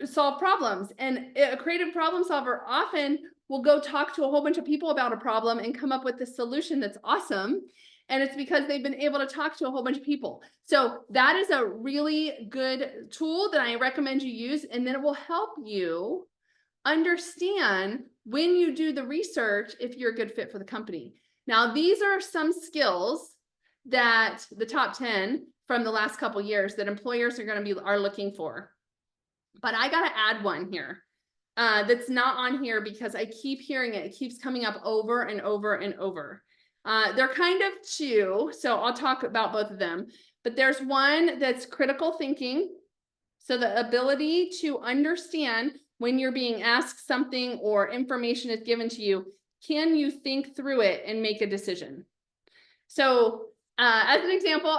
solve problems? And a creative problem solver often will go talk to a whole bunch of people about a problem and come up with a solution that's awesome. And it's because they've been able to talk to a whole bunch of people. So that is a really good tool that I recommend you use. And then it will help you understand when you do the research if you're a good fit for the company. Now, these are some skills that the top 10 from the last couple of years that employers are looking for. But I got to add one here that's not on here because I keep hearing it. It keeps coming up over and over and over. They're kind of two, so I'll talk about both of them. But there's one that's critical thinking. So the ability to understand when you're being asked something or information is given to you, can you think through it and make a decision? So as an example,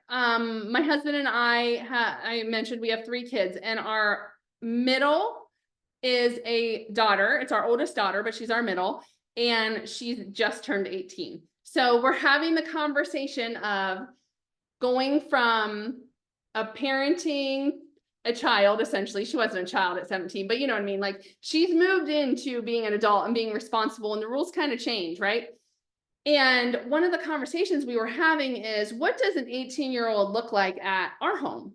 my husband and I mentioned we have 3 kids, and our middle is a daughter. It's our oldest daughter, but she's our middle, and she's just turned 18. So we're having the conversation of going from parenting a child, essentially. She wasn't a child at 17, but you know what I mean? Like she's moved into being an adult and being responsible, and the rules kind of change, right? And one of the conversations we were having is, what does an 18-year-old look like at our home?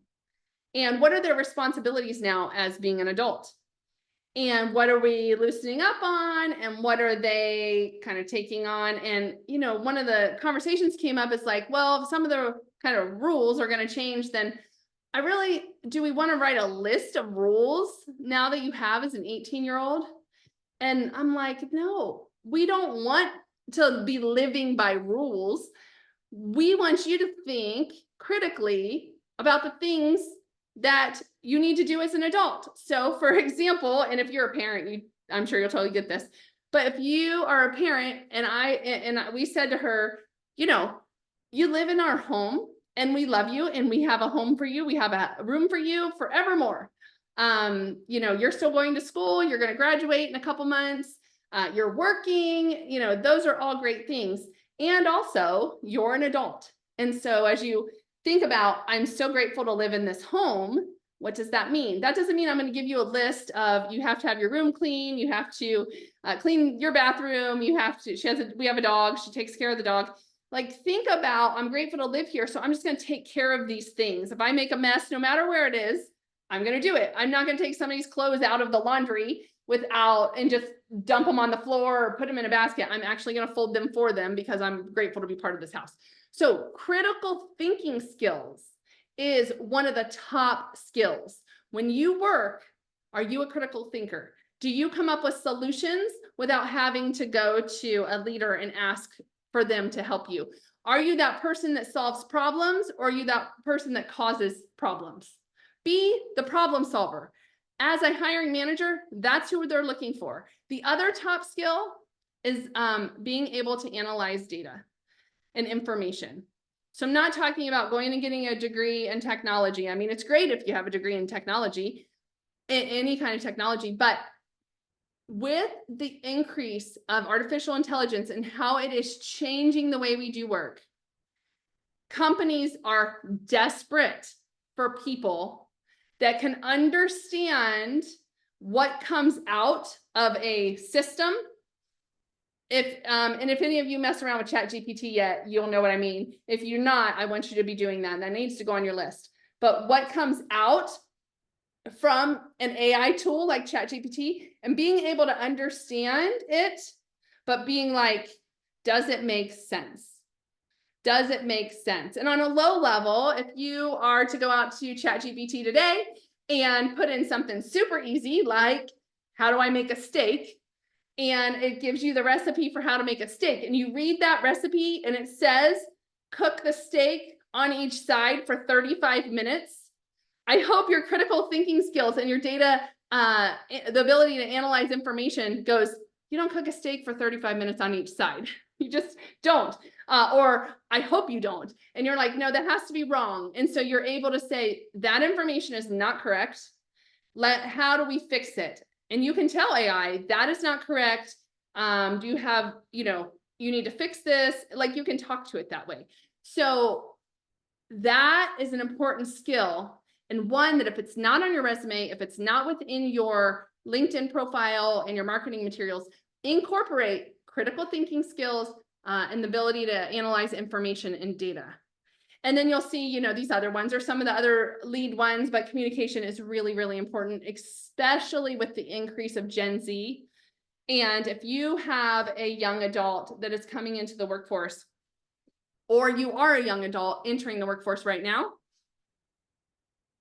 And what are their responsibilities now as being an adult? And what are we loosening up on? And what are they kind of taking on? And, you know, one of the conversations came up is like, well, if some of the kind of rules are going to change, then do we want to write a list of rules now that you have as an 18-year-old? And I'm like, no, we don't want to be living by rules. We want you to think critically about the things that you need to do as an adult. So for example, and if you're a parent, I'm sure you'll totally get this, but if you are a parent and we said to her, you know, you live in our home and we love you and we have a home for you. We have a room for you forevermore. You know, you're still going to school, you're going to graduate in a couple months, you're working, you know, those are all great things. And also you're an adult. And so as you think about, I'm so grateful to live in this home, what does that mean? That doesn't mean I'm going to give you a list of, you have to have your room clean, you have to clean your bathroom, we have a dog, she takes care of the dog. Like think about, I'm grateful to live here, so I'm just going to take care of these things. If I make a mess, no matter where it is, I'm going to do it. I'm not going to take somebody's clothes out of the laundry and just dump them on the floor or put them in a basket. I'm actually going to fold them for them because I'm grateful to be part of this house. So critical thinking skills is one of the top skills. When you work, are you a critical thinker? Do you come up with solutions without having to go to a leader and ask for them to help you? Are you that person that solves problems, or are you that person that causes problems? Be the problem solver. As a hiring manager, that's who they're looking for. The other top skill is being able to analyze data and information. So I'm not talking about going and getting a degree in technology. I mean, it's great if you have a degree in technology, any kind of technology, but with the increase of artificial intelligence and how it is changing the way we do work, companies are desperate for people that can understand what comes out of a system. If any of you mess around with ChatGPT yet, you'll know what I mean. If you're not, I want you to be doing that. That needs to go on your list. But what comes out from an AI tool like ChatGPT and being able to understand it, but being like, does it make sense? Does it make sense? And on a low level, if you are to go out to ChatGPT today and put in something super easy, like how do I make a steak? And it gives you the recipe for how to make a steak. And you read that recipe and it says, cook the steak on each side for 35 minutes. I hope your critical thinking skills and your data, the ability to analyze information goes, you don't cook a steak for 35 minutes on each side. You just don't. Or I hope you don't. And you're like, no, that has to be wrong. And so you're able to say that information is not correct. How do we fix it? And you can tell AI that is not correct. Do you have, you need to fix this. Like you can talk to it that way. So that is an important skill. And one that if it's not on your resume, if it's not within your LinkedIn profile and your marketing materials, incorporate critical thinking skills and the ability to analyze information and data. And then you'll see, these other ones are some of the other lead ones, but communication is really, really important, especially with the increase of Gen Z. And if you have a young adult that is coming into the workforce, or you are a young adult entering the workforce right now,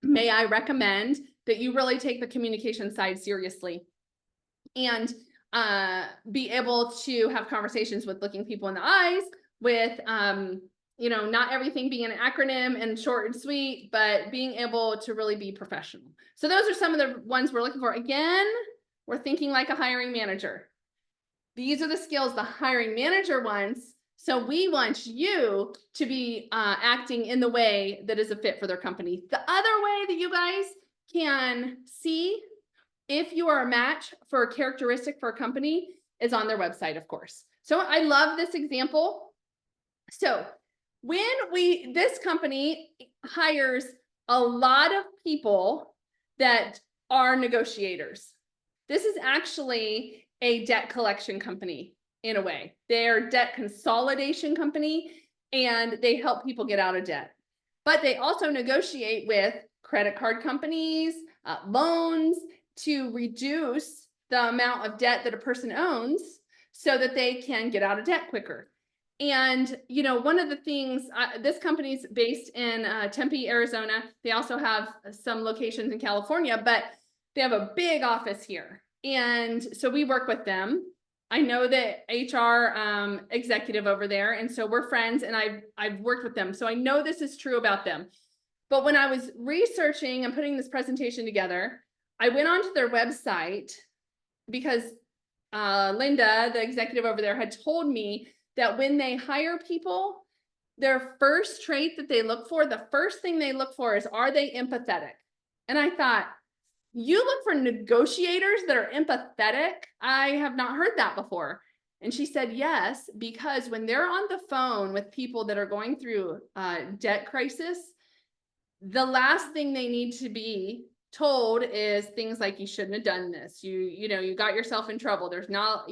may I recommend that you really take the communication side seriously and be able to have conversations with looking people in the eyes, with not everything being an acronym and short and sweet, but being able to really be professional. So those are some of the ones we're looking for. Again, we're thinking like a hiring manager. These are the skills the hiring manager wants. So we want you to be acting in the way that is a fit for their company. The other way that you guys can see if you are a match for a characteristic for a company is on their website, of course. So I love this example. So when this company hires a lot of people that are negotiators, this is actually a debt collection company in a way. They're a debt consolidation company and they help people get out of debt. But they also negotiate with credit card companies, loans to reduce the amount of debt that a person owns so that they can get out of debt quicker. And, one of the things, this company's based in Tempe, Arizona. They also have some locations in California, but they have a big office here. And so we work with them. I know the HR executive over there. And so we're friends and I've worked with them. So I know this is true about them. But when I was researching and putting this presentation together, I went onto their website because Linda, the executive over there, had told me that when they hire people, their first trait that they look for, the first thing they look for is, are they empathetic? And I thought, you look for negotiators that are empathetic? I have not heard that before. And she said, yes, because when they're on the phone with people that are going through debt crisis, the last thing they need to be told is things like, you shouldn't have done this. You got yourself in trouble. There's not,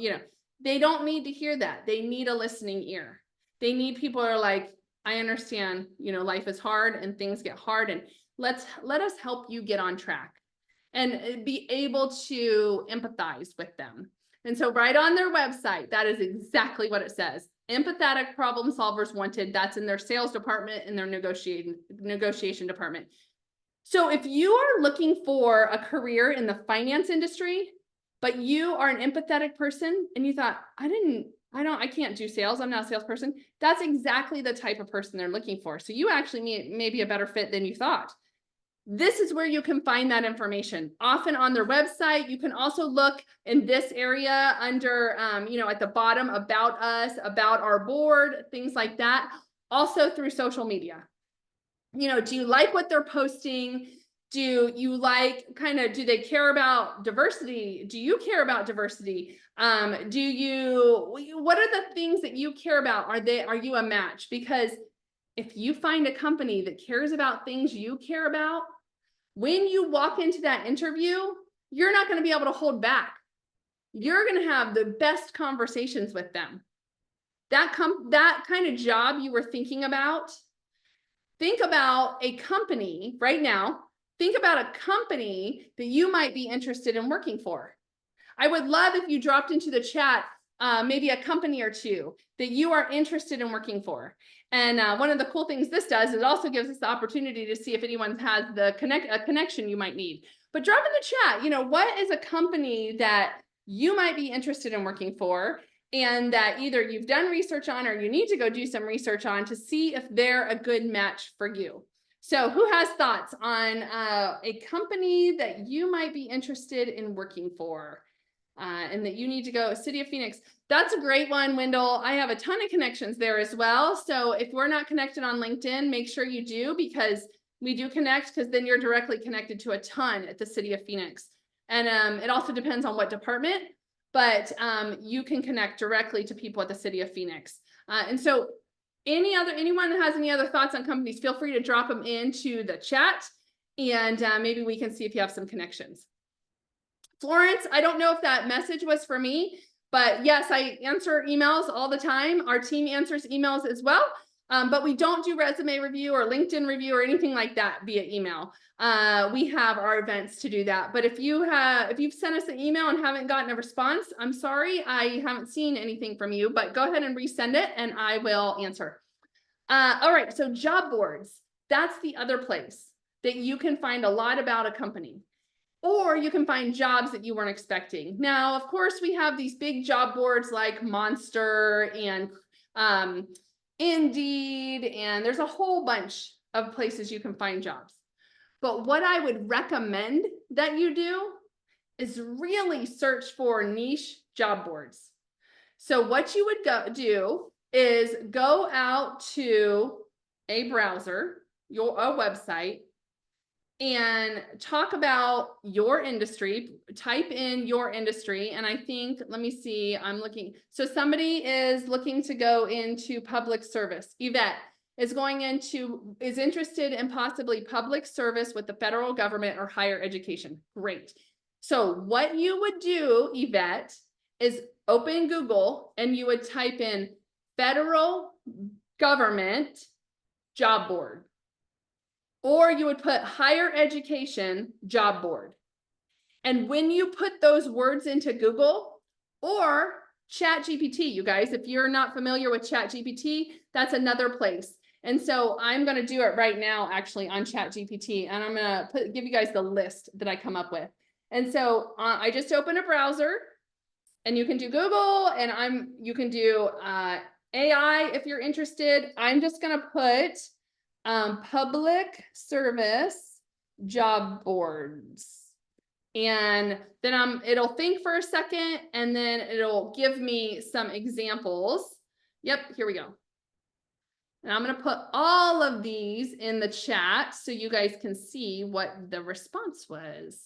they don't need to hear that. They need a listening ear. They need people who are like, I understand, life is hard and things get hard, and let us help you get on track and be able to empathize with them. And so right on their website, that is exactly what it says. Empathetic problem solvers wanted. That's in their sales department and their negotiation department. So if you are looking for a career in the finance industry, but you are an empathetic person and you thought, I can't do sales, I'm not a salesperson, that's exactly the type of person they're looking for. So you actually may be a better fit than you thought. This is where you can find that information, often on their website. You can also look in this area under, at the bottom, about us, about our board, things like that. Also through social media. Do you like what they're posting? Do you like do they care about diversity? Do you care about diversity? What are the things that you care about? Are you a match? Because if you find a company that cares about things you care about, when you walk into that interview, you're not going to be able to hold back. You're going to have the best conversations with them. That kind of job you were thinking about, think about a company right now. think about a company that you might be interested in working for. I would love if you dropped into the chat maybe a company or two that you are interested in working for. And one of the cool things this does is it also gives us the opportunity to see if anyone has a connection you might need. But drop in the chat, you know, what is a company that you might be interested in working for and that either you've done research on or you need to go do some research on to see if they're a good match for you. So who has thoughts on a company that you might be interested in working for? And that you need to go, City of Phoenix. That's a great one, Wendell. I have a ton of connections there as well. So if we're not connected on LinkedIn, make sure you do, because we do connect, because then you're directly connected to a ton at the City of Phoenix. And it also depends on what department, but you can connect directly to people at the City of Phoenix. And so anyone that has any other thoughts on companies, feel free to drop them into the chat, and maybe we can see if you have some connections. Florence, I don't know if that message was for me, but yes, I answer emails all the time. Our team answers emails as well, but we don't do resume review or LinkedIn review or anything like that via email. We have our events to do that. But if you've sent us an email and haven't gotten a response, I'm sorry, I haven't seen anything from you, but go ahead and resend it and I will answer. All right, so job boards, that's the other place that you can find a lot about a company. Or you can find jobs that you weren't expecting. Now, of course, we have these big job boards like Monster and Indeed, and there's a whole bunch of places you can find jobs. But what I would recommend that you do is really search for niche job boards. So what you would do is go out to a browser, a website, and talk about your industry, type in your industry. And I think, let me see, I'm looking. So somebody is looking to go into public service. Yvette is interested in possibly public service with the federal government or higher education. Great. So what you would do, Yvette, is open Google and you would type in federal government job board. Or you would put higher education job board. And when you put those words into Google or ChatGPT, you guys, if you're not familiar with ChatGPT, that's another place. And so I'm going to do it right now, actually, on ChatGPT, and I'm going to give you guys the list that I come up with. And so I just open a browser, and you can do Google, and you can do AI if you're interested. I'm just going to put public service job boards. And then it'll think for a second and then it'll give me some examples. Yep, here we go. And I'm going to put all of these in the chat so you guys can see what the response was.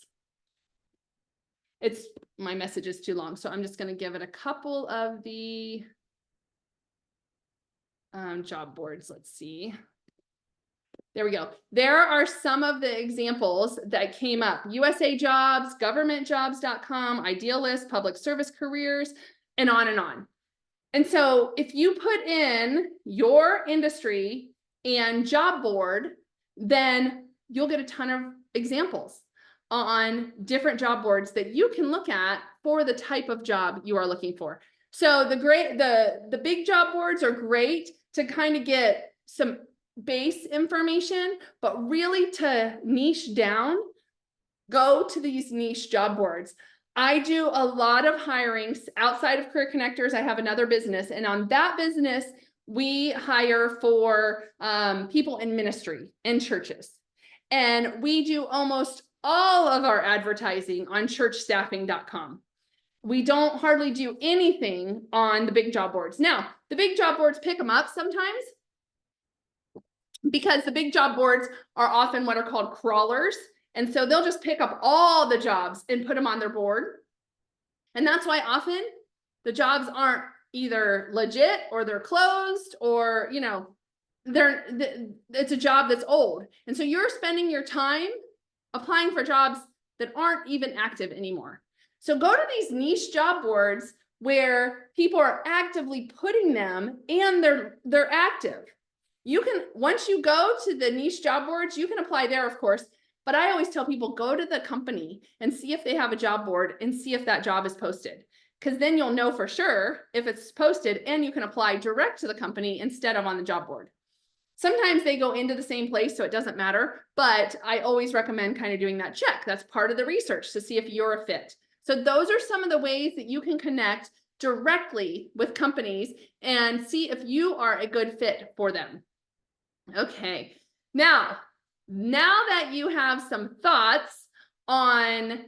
My message is too long, so I'm just going to give it a couple of the job boards. Let's see. There we go. There are some of the examples that came up. USA Jobs, governmentjobs.com, Idealist, public service careers, and on and on. And so if you put in your industry and job board, then you'll get a ton of examples on different job boards that you can look at for the type of job you are looking for. So the big job boards are great to kind of get some base information, but really to niche down, go to these niche job boards. I do a lot of hirings outside of Career Connectors. I have another business, and on that business, we hire for people in ministry in churches. And we do almost all of our advertising on churchstaffing.com. We don't hardly do anything on the big job boards. Now, the big job boards pick them up sometimes, because the big job boards are often what are called crawlers. And so they'll just pick up all the jobs and put them on their board. And that's why often the jobs aren't either legit or they're closed, or, you know, it's a job that's old. And so you're spending your time applying for jobs that aren't even active anymore. So go to these niche job boards where people are actively putting them and they're active. You can, once you go to the niche job boards, you can apply there, of course, But I always tell people, go to the company and see if they have a job board and see if that job is posted. Because then you'll know for sure if it's posted and you can apply direct to the company instead of on the job board. Sometimes they go into the same place, so it doesn't matter, but I always recommend kind of doing that check. That's part of the research to see if you're a fit. So those are some of the ways that you can connect directly with companies and see if you are a good fit for them. Okay, now that you have some thoughts on,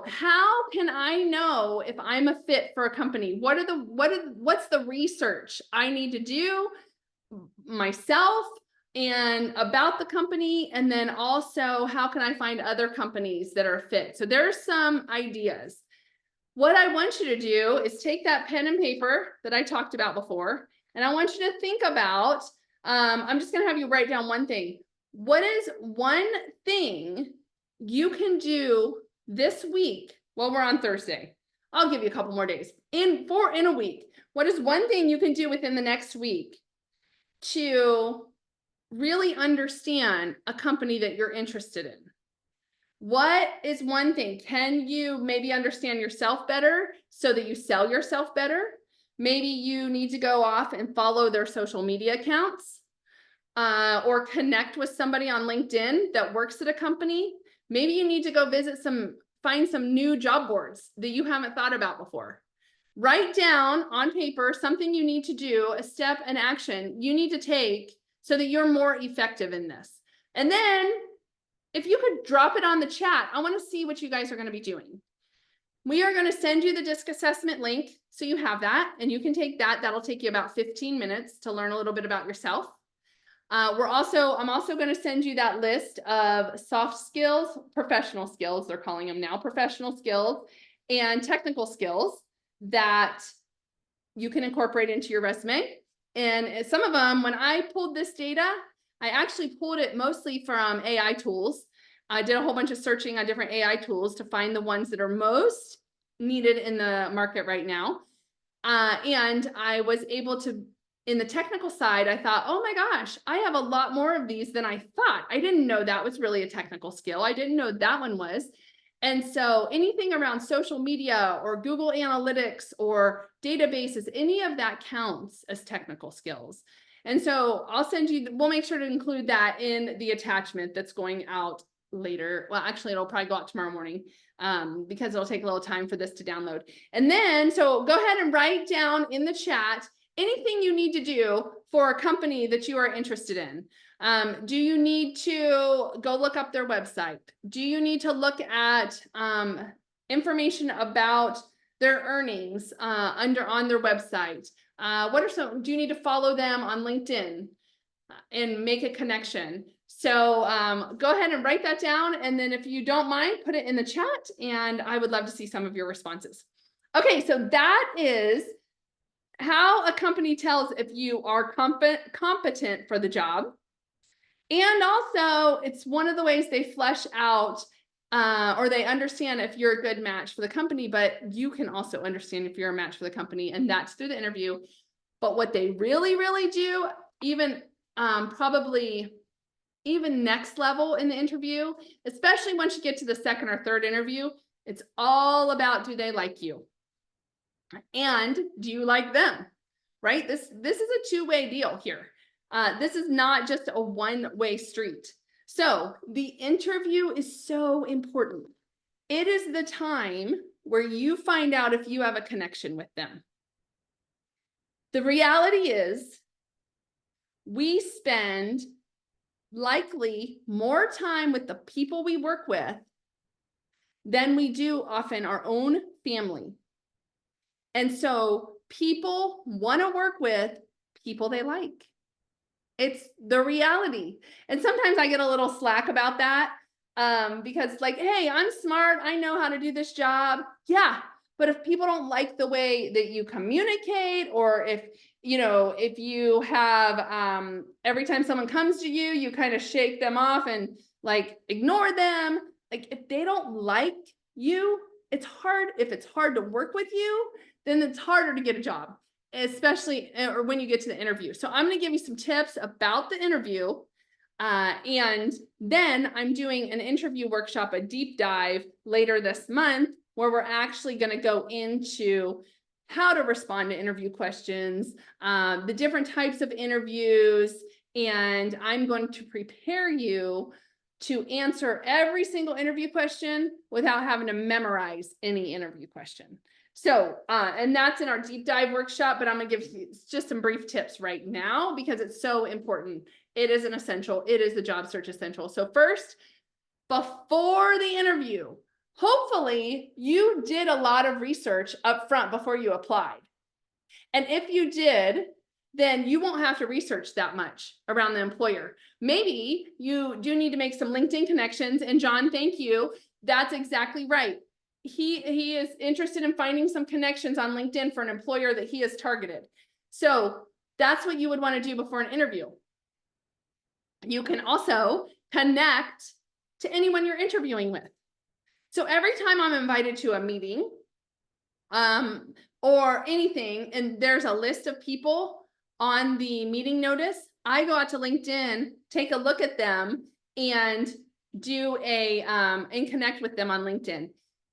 how can I know if I'm a fit for a company? What's the research I need to do myself and about the company? And then also, how can I find other companies that are fit? So there's some ideas. What I want you to do is take that pen and paper that I talked about before, and I want you to think about, I'm just going to have you write down one thing. What is one thing you can do this week? Well, we're on Thursday. I'll give you a couple more days. In a week, what is one thing you can do within the next week to really understand a company that you're interested in? What is one thing? Can you maybe understand yourself better so that you sell yourself better? Maybe you need to go off and follow their social media accounts, or connect with somebody on LinkedIn that works at a company. Maybe you need to go find some new job boards that you haven't thought about before. Write down on paper something you need to do, a step, an action you need to take so that you're more effective in this. And then if you could drop it on the chat, I want to see what you guys are going to be doing. We are going to send you the DISC assessment link so you have that and you can take that. That'll take you about 15 minutes to learn a little bit about yourself. I'm also going to send you that list of soft skills, professional skills, they're calling them now, professional skills and technical skills that you can incorporate into your resume. And some of them, when I pulled this data, I actually pulled it mostly from AI tools. I did a whole bunch of searching on different AI tools to find the ones that are most needed in the market right now. And I was able to, in the technical side, I thought, oh my gosh, I have a lot more of these than I thought. I didn't know that was really a technical skill. I didn't know that one was. And so anything around social media or Google Analytics or databases, any of that counts as technical skills. And so we'll make sure to include that in the attachment that's going out later. Well, actually, it'll probably go out tomorrow morning because it'll take a little time for this to download. And then, so go ahead and write down in the chat anything you need to do for a company that you are interested in. Do you need to go look up their website? Do you need to look at information about their earnings on their website? Do you need to follow them on LinkedIn and make a connection? So go ahead and write that down. And then if you don't mind, put it in the chat and I would love to see some of your responses. Okay, so that is how a company tells if you are competent for the job. And also it's one of the ways they flesh out or they understand if you're a good match for the company, but you can also understand if you're a match for the company, and that's through the interview. But what they really, really do, even probably even next level in the interview, especially once you get to the second or third interview, it's all about, do they like you? And do you like them? Right? This is a two-way deal here. This is not just a one-way street. So the interview is so important. It is the time where you find out if you have a connection with them. The reality is we spend likely more time with the people we work with than we do often our own family. And so people want to work with people they like. It's the reality. And sometimes I get a little slack about that because like, hey, I'm smart. I know how to do this job. Yeah. But if people don't like the way that you communicate, or if you have, every time someone comes to you, you kind of shake them off and like ignore them. Like if they don't like you, it's hard. If it's hard to work with you, then it's harder to get a job, especially or when you get to the interview. So I'm going to give you some tips about the interview And then I'm doing an interview workshop, a deep dive later this month, where we're actually going to go into how to respond to interview questions, the different types of interviews, and I'm going to prepare you to answer every single interview question without having to memorize any interview question. So, and that's in our deep dive workshop, but I'm gonna give you just some brief tips right now because it's so important. It is an essential. It is the job search essential. So first, before the interview, hopefully you did a lot of research up front before you applied. And if you did, then you won't have to research that much around the employer. Maybe you do need to make some LinkedIn connections. And John, thank you. That's exactly right. He is interested in finding some connections on LinkedIn for an employer that he has targeted. So that's what you would want to do before an interview. You can also connect to anyone you're interviewing with. So every time I'm invited to a meeting, or anything, and there's a list of people on the meeting notice, I go out to LinkedIn, take a look at them, and do a and connect with them on LinkedIn.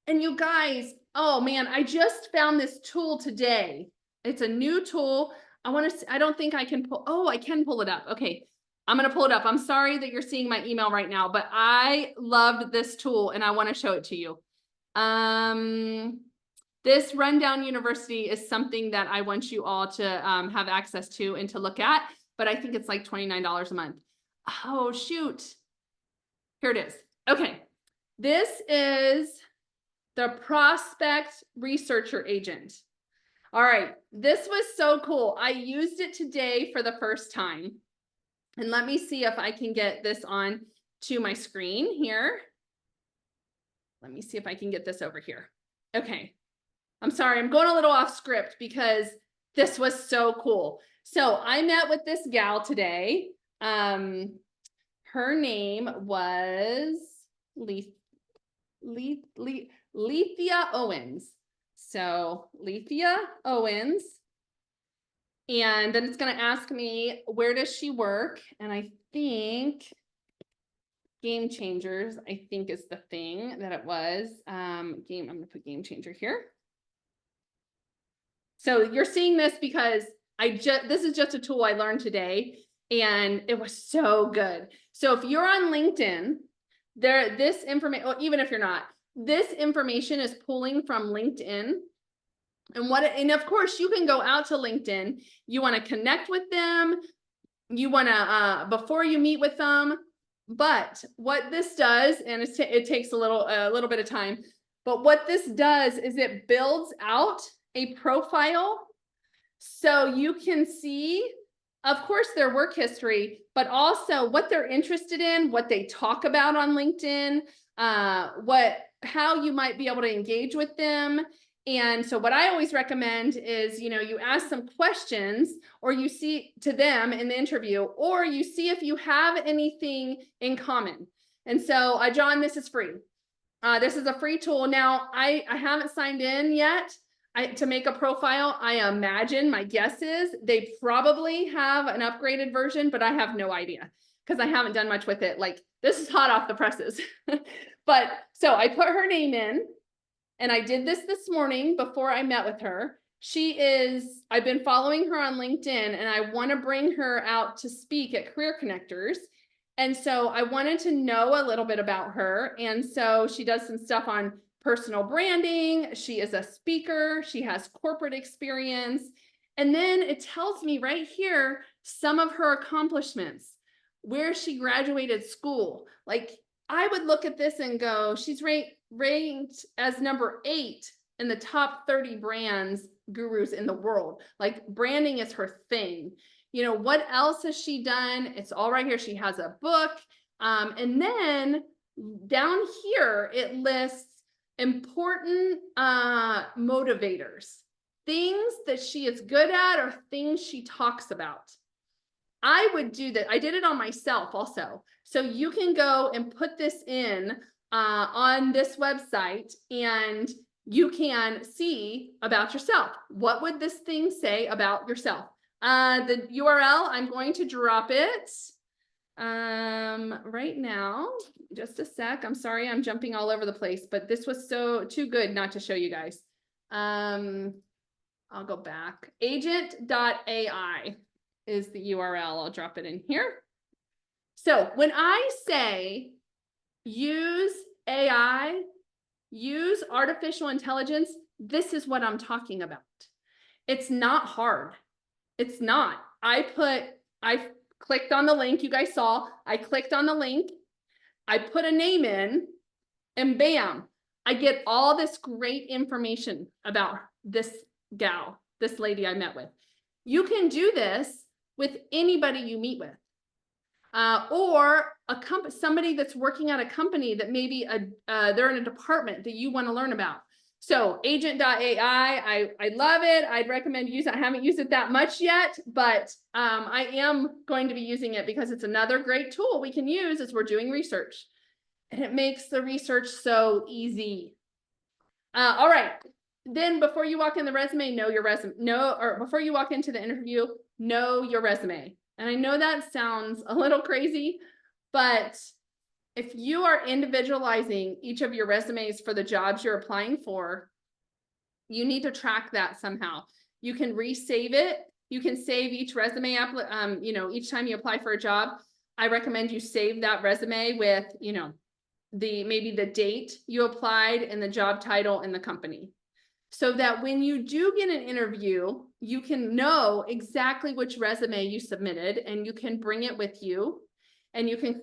And you guys, oh man, I just found this tool today. It's a new tool. I don't think I can pull, oh, I can pull it up. Okay, I'm gonna pull it up. I'm sorry that you're seeing my email right now, but I loved this tool and I want to show it to you. This Rundown University is something that I want you all to have access to and to look at, but I think it's like $29 a month. Oh, shoot. Here it is. Okay. This is the Prospect Researcher Agent. All right. This was so cool. I used it today for the first time. And let me see if I can get this on to my screen here. Let me see if I can get this over here. Okay. I'm sorry, I'm going a little off script because this was so cool. So I met with this gal today. Her name was Lethea Owens. So Lethea Owens. And then it's going to ask me, where does she work? And I think Game Changers, I think is the thing that it was. I'm going to put Game Changer here. So you're seeing this because this is just a tool I learned today and it was so good. So if you're on LinkedIn, this information, well, even if you're not, this information is pulling from LinkedIn. And of course you can go out to LinkedIn. You want to connect with them. You want to, before you meet with them. But what this does, and it takes a little bit of time, but what this does is it builds out a profile so you can see, of course, their work history, but also what they're interested in, what they talk about on LinkedIn, how you might be able to engage with them. And so what I always recommend is, you ask some questions or you see to them in the interview, or you see if you have anything in common. And so, John, this is free. This is a free tool. Now, I haven't signed in yet. To make a profile. I imagine, my guess is they probably have an upgraded version, but I have no idea because I haven't done much with it. Like, this is hot off the presses. But so I put her name in and I did this morning before I met with her. I've been following her on LinkedIn and I want to bring her out to speak at Career Connectors. And so I wanted to know a little bit about her. And so she does some stuff on personal branding. She is a speaker. She has corporate experience. And then it tells me right here some of her accomplishments, where she graduated school. Like, I would look at this and go, she's ranked as number 8 in the top 30 brands gurus in the world. Like, branding is her thing. What else has she done? It's all right here. She has a book. And then down here, it lists important motivators, things that she is good at or things she talks about. I would do that. I did it on myself also. So you can go and put this in on this website and you can see about yourself. What would this thing say about yourself? The URL, I'm going to drop it Right now, just a sec. I'm sorry, I'm jumping all over the place, but this was too good not to show you guys. I'll go back. Agent.ai is the URL. I'll drop it in here. So when I say use AI, use artificial intelligence, this is what I'm talking about. It's not hard. It's not. I clicked on the link you guys saw. I clicked on the link. I put a name in and bam, I get all this great information about this gal, this lady I met with. You can do this with anybody you meet with. Or somebody that's working at a company that maybe they're in a department that you want to learn about. So agent.ai, I love it. I'd recommend use it. I haven't used it that much yet, but I am going to be using it because it's another great tool we can use as we're doing research. And it makes the research so easy. All right. Then before you walk in the resume, know your resume. Before you walk into the interview, know your resume. And I know that sounds a little crazy, but if you are individualizing each of your resumes for the jobs you're applying for, you need to track that somehow. You can resave it. You can save each resume each time you apply for a job. I recommend you save that resume with, maybe the date you applied and the job title and the company. So that when you do get an interview, you can know exactly which resume you submitted and you can bring it with you and you can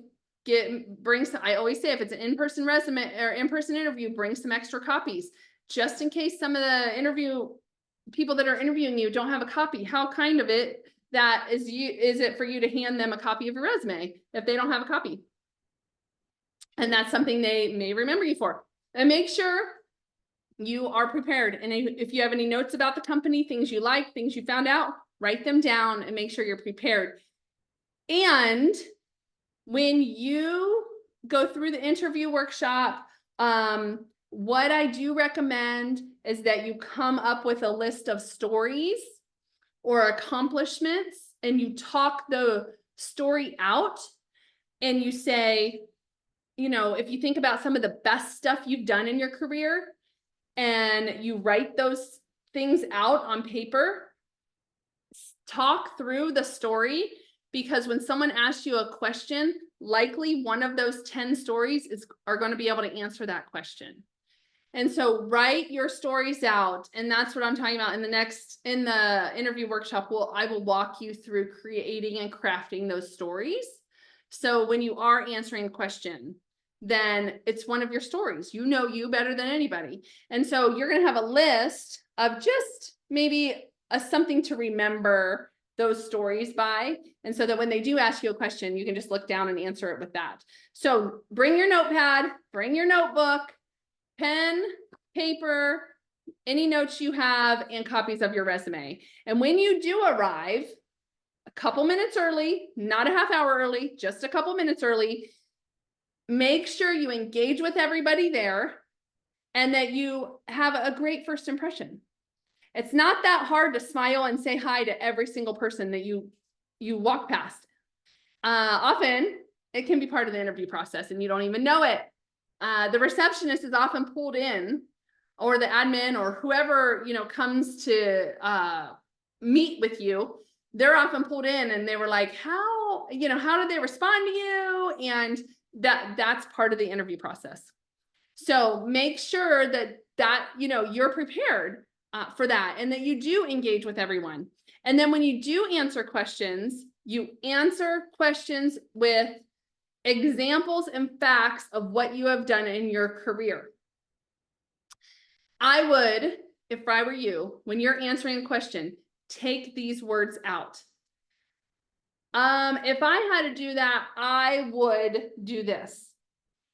bring some. I always say if it's an in-person resume or in-person interview, bring some extra copies just in case some of the people that are interviewing you don't have a copy. How kind of it that is it for you to hand them a copy of your resume if they don't have a copy? And that's something they may remember you for. And make sure you are prepared. And if you have any notes about the company, things you like, things you found out, write them down and make sure you're prepared. And when you go through the interview workshop, what I do recommend is that you come up with a list of stories or accomplishments and you talk the story out and you say, if you think about some of the best stuff you've done in your career, and you write those things out on paper, talk through the story, because when someone asks you a question, likely one of those 10 stories are going to be able to answer that question. And so write your stories out. And that's what I'm talking about in the interview workshop. I will walk you through creating and crafting those stories. So when you are answering a question, then it's one of your stories. You know you better than anybody. And so you're going to have a list of just maybe something to remember those stories by. And so that when they do ask you a question, you can just look down and answer it with that. So bring your notepad, bring your notebook, pen, paper, any notes you have, and copies of your resume. And when you do arrive, a couple minutes early, not a half hour early, just a couple minutes early, make sure you engage with everybody there and that you have a great first impression. It's not that hard to smile and say hi to every single person that you walk past. Often it can be part of the interview process and you don't even know it. The receptionist is often pulled in, or the admin or whoever, comes to meet with you. They're often pulled in and they were like, how did they respond to you? And that's part of the interview process. So make sure that you're prepared for that and that you do engage with everyone. And then when you do answer questions, you answer questions with examples and facts of what you have done in your career. I would, if I were you, when you're answering a question, take these words out. If I had to do that, I would do this.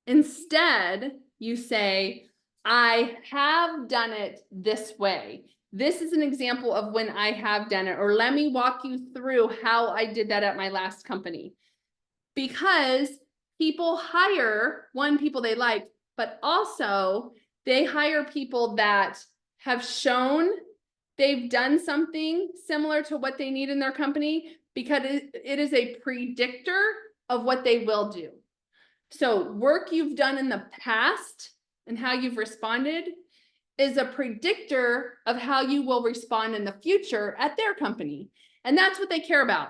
Instead, you say, I have done it this way. This is an example of when I have done it, or let me walk you through how I did that at my last company. Because people hire people they like, but also they hire people that have shown they've done something similar to what they need in their company, because it is a predictor of what they will do. So work you've done in the past and how you've responded is a predictor of how you will respond in the future at their company. And that's what they care about.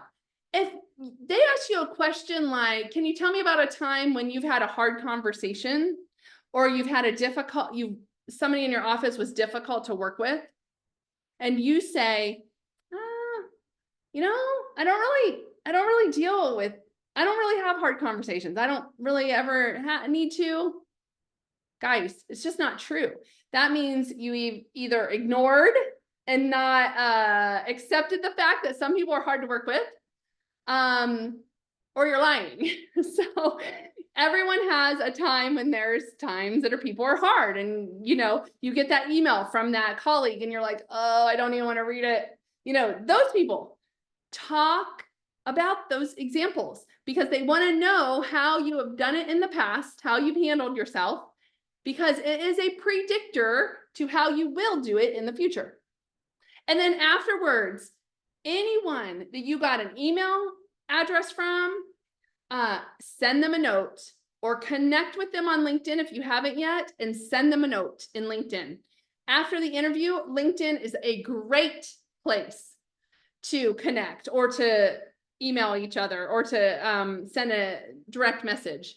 If they ask you a question like, can you tell me about a time when you've had a hard conversation or you've had somebody in your office was difficult to work with, and you say, I don't really have hard conversations. I don't really ever need to. Guys, it's just not true. That means you either ignored and not accepted the fact that some people are hard to work with, or you're lying. So everyone has a time when there's times that people are hard, and you get that email from that colleague and you're like, oh, I don't even want to read it. Those people, talk about those examples because they want to know how you have done it in the past, how you've handled yourself, because it is a predictor to how you will do it in the future. And then afterwards, anyone that you got an email address from, send them a note or connect with them on LinkedIn if you haven't yet, and send them a note in LinkedIn. After the interview, LinkedIn is a great place to connect or to email each other or to send a direct message.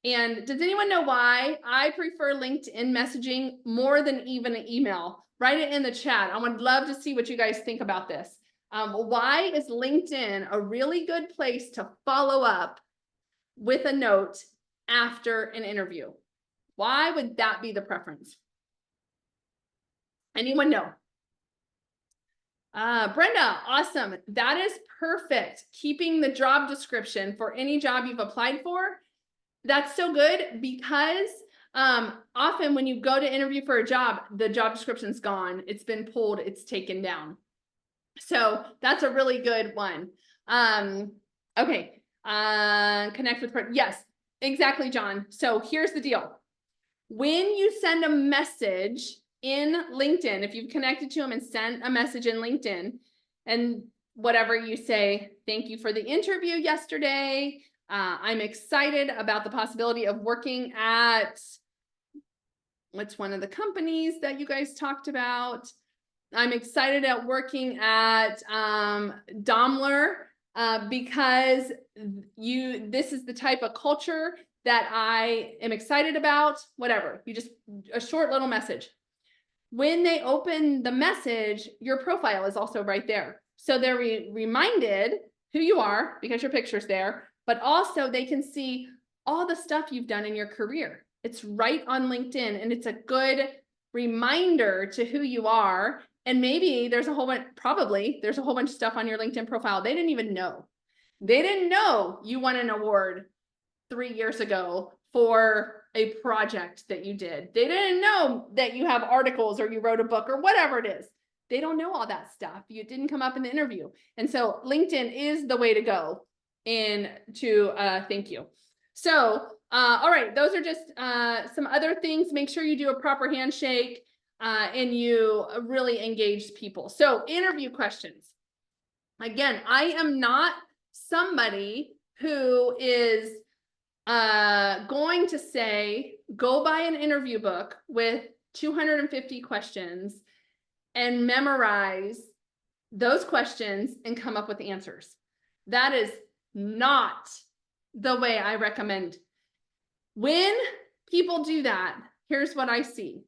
And does anyone know why I prefer LinkedIn messaging more than even an email? Write it in the chat. I would love to see what you guys think about this. Why is LinkedIn a really good place to follow up with a note after an interview? Why would that be the preference? Anyone know? Brenda, awesome. That is perfect. Keeping the job description for any job you've applied for. That's so good because often when you go to interview for a job, the job description's gone. It's been pulled, it's taken down. So that's a really good one. Okay. Connect with, yes, exactly, John. So here's the deal. When you send a message in LinkedIn, if you've connected to them and sent a message in LinkedIn, and whatever you say, thank you for the interview yesterday. I'm excited about the possibility of working at, what's one of the companies that you guys talked about? I'm excited at working at Daimler because this is the type of culture that I am excited about, whatever. You just, a short little message. When they open the message, your profile is also right there. So they're reminded who you are because your picture's there, but also they can see all the stuff you've done in your career. It's right on LinkedIn, and it's a good reminder to who you are. And maybe there's a whole bunch, probably there's a whole bunch of stuff on your LinkedIn profile they didn't even know. They didn't know you won an award 3 years ago for a project that you did. They didn't know that you have articles or you wrote a book or whatever it is. They don't know all that stuff. You didn't come up in the interview. And so LinkedIn is the way to go to thank you. So, all right, those are just some other things. Make sure you do a proper handshake and you really engage people. So interview questions. Again, I am not somebody who is going to say, go buy an interview book with 250 questions and memorize those questions and come up with answers. That is not the way I recommend. When people do that, here's what I see.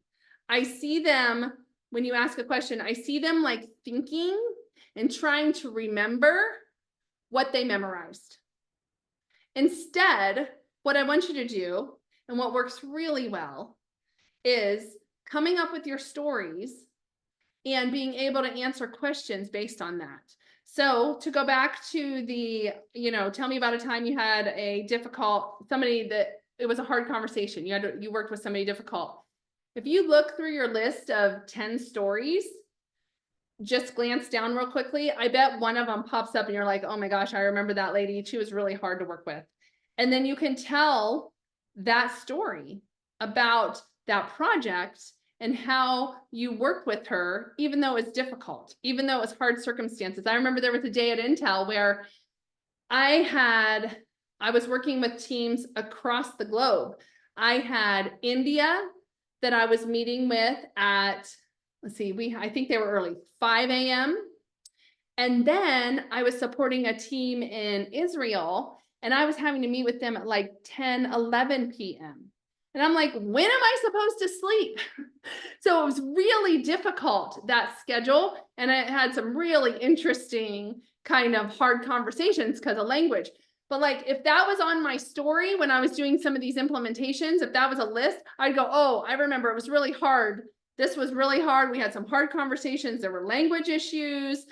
I see them, when you ask a question, I see them like thinking and trying to remember what they memorized. Instead, what I want you to do, and what works really well, is coming up with your stories and being able to answer questions based on that. So to go back to the, tell me about a time you had a difficult, somebody that it was a hard conversation. You worked with somebody difficult. If you look through your list of 10 stories, just glance down real quickly, I bet one of them pops up and you're like, oh my gosh, I remember that lady. She was really hard to work with. And then you can tell that story about that project and how you work with her, even though it's difficult, even though it's hard circumstances. I remember there was a day at Intel where I had I was working with teams across the globe. I had India that I was meeting with at, let's see, I think they were early, 5 a.m. And then I was supporting a team in Israel, and I was having to meet with them at like 10, 11 p.m. And I'm like, when am I supposed to sleep? So it was really difficult, that schedule. And I had some really interesting kind of hard conversations because of language. But like, if that was on my story when I was doing some of these implementations, if that was a list, I'd go, oh, I remember it was really hard. This was really hard. We had some hard conversations. There were language issues.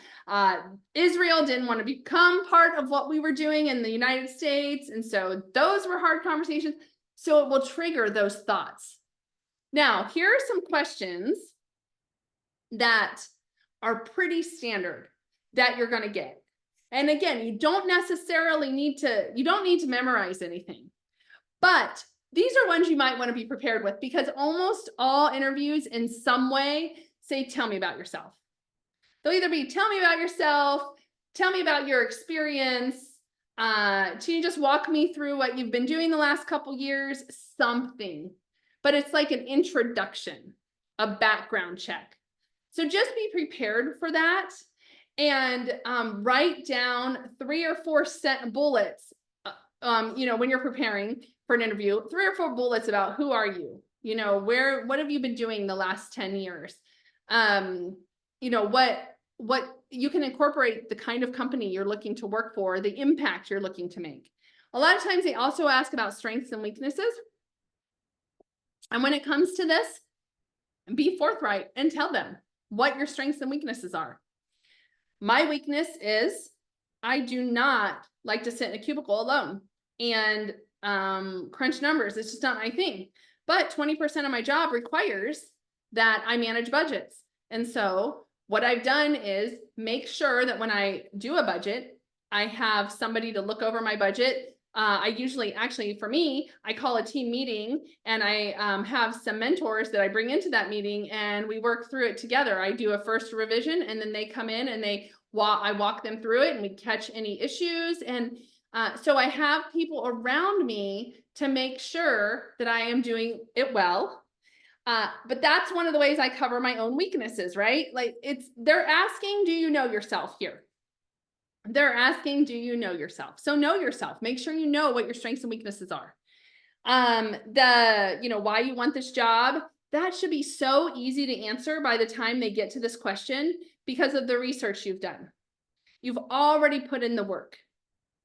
Israel didn't want to become part of what we were doing in the United States. And so those were hard conversations. So it will trigger those thoughts. Now, here are some questions that are pretty standard that you're going to get. And again, you don't need to memorize anything, but these are ones you might want to be prepared with, because almost all interviews in some way say, tell me about yourself. They'll either be, tell me about yourself, tell me about your experience, can you just walk me through what you've been doing the last couple years, something. But it's like an introduction, a background check. So just be prepared for that, and write down 3 or 4 bullets, when you're preparing for an interview, 3 or 4 bullets about who are you, what have you been doing the last 10 years? What you can incorporate, the kind of company you're looking to work for, the impact you're looking to make. A lot of times they also ask about strengths and weaknesses. And when it comes to this, be forthright and tell them what your strengths and weaknesses are. My weakness is I do not like to sit in a cubicle alone and crunch numbers. It's just not my thing. But 20% of my job requires that I manage budgets. And so what I've done is make sure that when I do a budget, I have somebody to look over my budget. I usually, actually for me, I call a team meeting, and I have some mentors that I bring into that meeting, and we work through it together. I do a first revision, and then they come in and I walk them through it, and we catch any issues. And so I have people around me to make sure that I am doing it well. But that's one of the ways I cover my own weaknesses, right? Like they're asking, do you know yourself here? They're asking, do you know yourself? So know yourself. Make sure you know what your strengths and weaknesses are. Why you want this job, that should be so easy to answer by the time they get to this question, because of the research you've done. You've already put in the work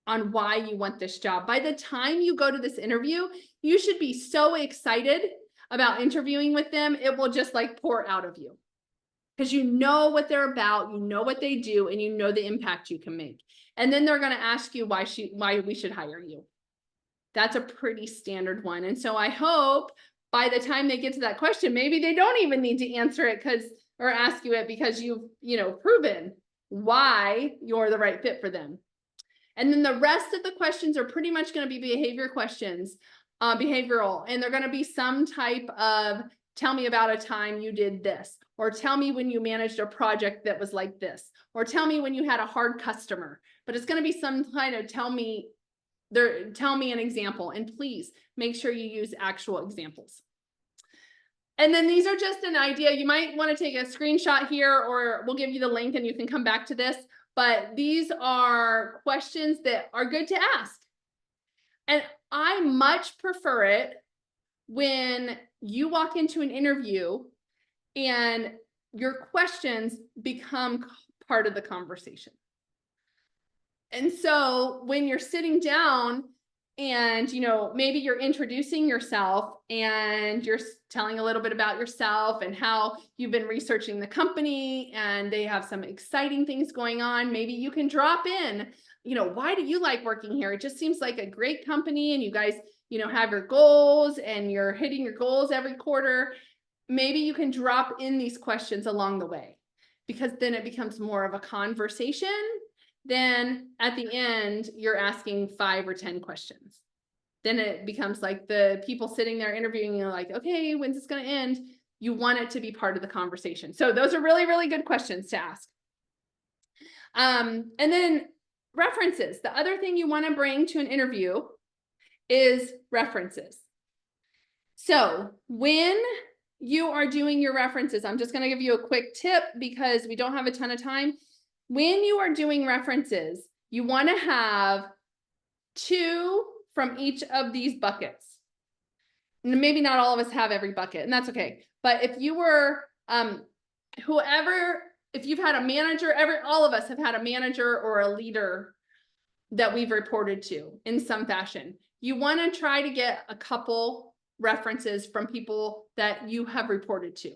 on why you want this job. By the time you go to this interview, you should be so excited about interviewing with them. It will just like pour out of you, because you know what they're about, you know what they do, and you know the impact you can make. And then they're going to ask you why we should hire you. That's a pretty standard one. And so I hope by the time they get to that question, maybe they don't even need to answer it or ask you it, because you've, proven why you're the right fit for them. And then the rest of the questions are pretty much going to be behavior questions, behavioral, and they're going to be some type of, tell me about a time you did this, or tell me when you managed a project that was like this, or tell me when you had a hard customer. But it's going to be some kind of tell me an example, and please make sure you use actual examples. And then these are just an idea. You might want to take a screenshot here, or we'll give you the link and you can come back to this. But these are questions that are good to ask. And I much prefer it when you walk into an interview and your questions become part of the conversation. And so when you're sitting down and, maybe you're introducing yourself and you're telling a little bit about yourself and how you've been researching the company and they have some exciting things going on, maybe you can drop in, why do you like working here? It just seems like a great company, and you guys, have your goals and you're hitting your goals every quarter. Maybe you can drop in these questions along the way, because then it becomes more of a conversation. Then at the end, you're asking 5 or 10 questions. Then it becomes like the people sitting there interviewing you, like, okay, when's this going to end? You want it to be part of the conversation. So those are really, really good questions to ask. And then references. The other thing you want to bring to an interview is references. So when you are doing your references, I'm just going to give you a quick tip because we don't have a ton of time. When you are doing references, you want to have 2 from each of these buckets. Maybe not all of us have every bucket, and that's okay. But if you were, if you've had a manager, all of us have had a manager or a leader that we've reported to in some fashion. You want to try to get a couple references from people that you have reported to.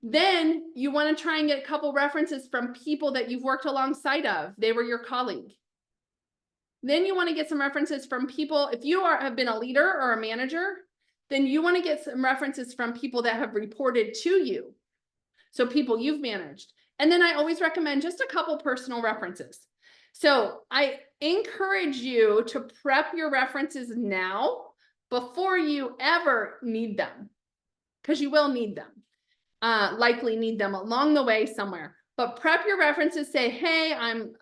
Then you want to try and get a couple references from people that you've worked alongside of. They were your colleague. Then you want to get some references from people, if you have been a leader or a manager, then you want to get some references from people that have reported to you. So people you've managed. And then I always recommend just a couple personal references. So I encourage you to prep your references now before you ever need them, because you will need them, likely need them along the way somewhere. But prep your references, say, hey, I'm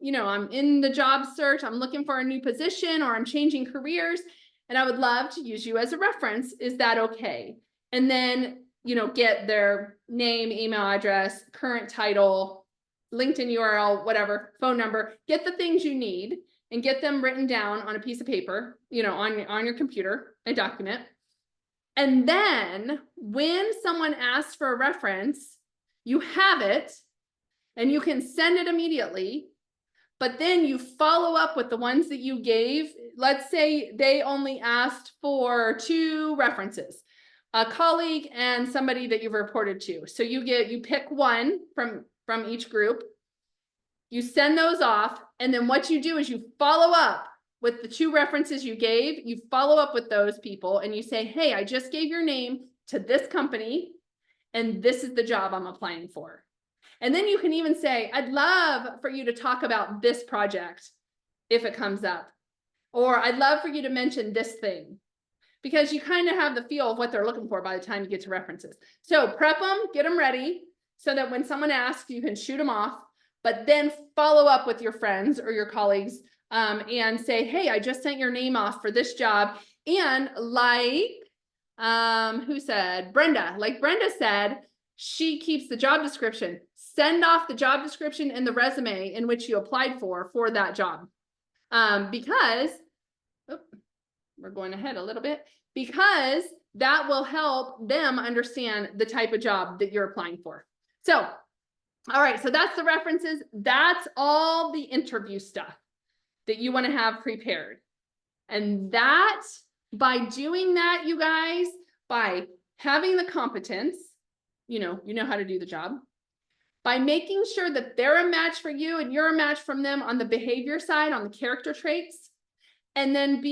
in the job search, I'm looking for a new position, or I'm changing careers, and I would love to use you as a reference. Is that okay? And then, get their name, email address, current title, LinkedIn URL, whatever, phone number, get the things you need and get them written down on a piece of paper, on your computer, a document. And then when someone asks for a reference, you have it and you can send it immediately, but then you follow up with the ones that you gave. Let's say they only asked for 2 references, a colleague and somebody that you've reported to. So you pick one from each group, you send those off, and then what you do is you follow up with the 2 references you gave. You follow up with those people and you say, hey, I just gave your name to this company and this is the job I'm applying for. And then you can even say, I'd love for you to talk about this project if it comes up, or I'd love for you to mention this thing, because you kind of have the feel of what they're looking for by the time you get to references. So prep them, get them ready so that when someone asks, you can shoot them off, but then follow up with your friends or your colleagues and say, hey, I just sent your name off for this job. And who said? Brenda, like Brenda said, she keeps the job description. Send off the job description and the resume in which you applied for that job. Because, we're going ahead a little bit, because that will help them understand the type of job that you're applying for. So, all right, so that's the references. That's all the interview stuff that you want to have prepared. And that, by doing that, you guys, by having the competence, you know how to do the job, by making sure that they're a match for you and you're a match from them on the behavior side, on the character traits, and then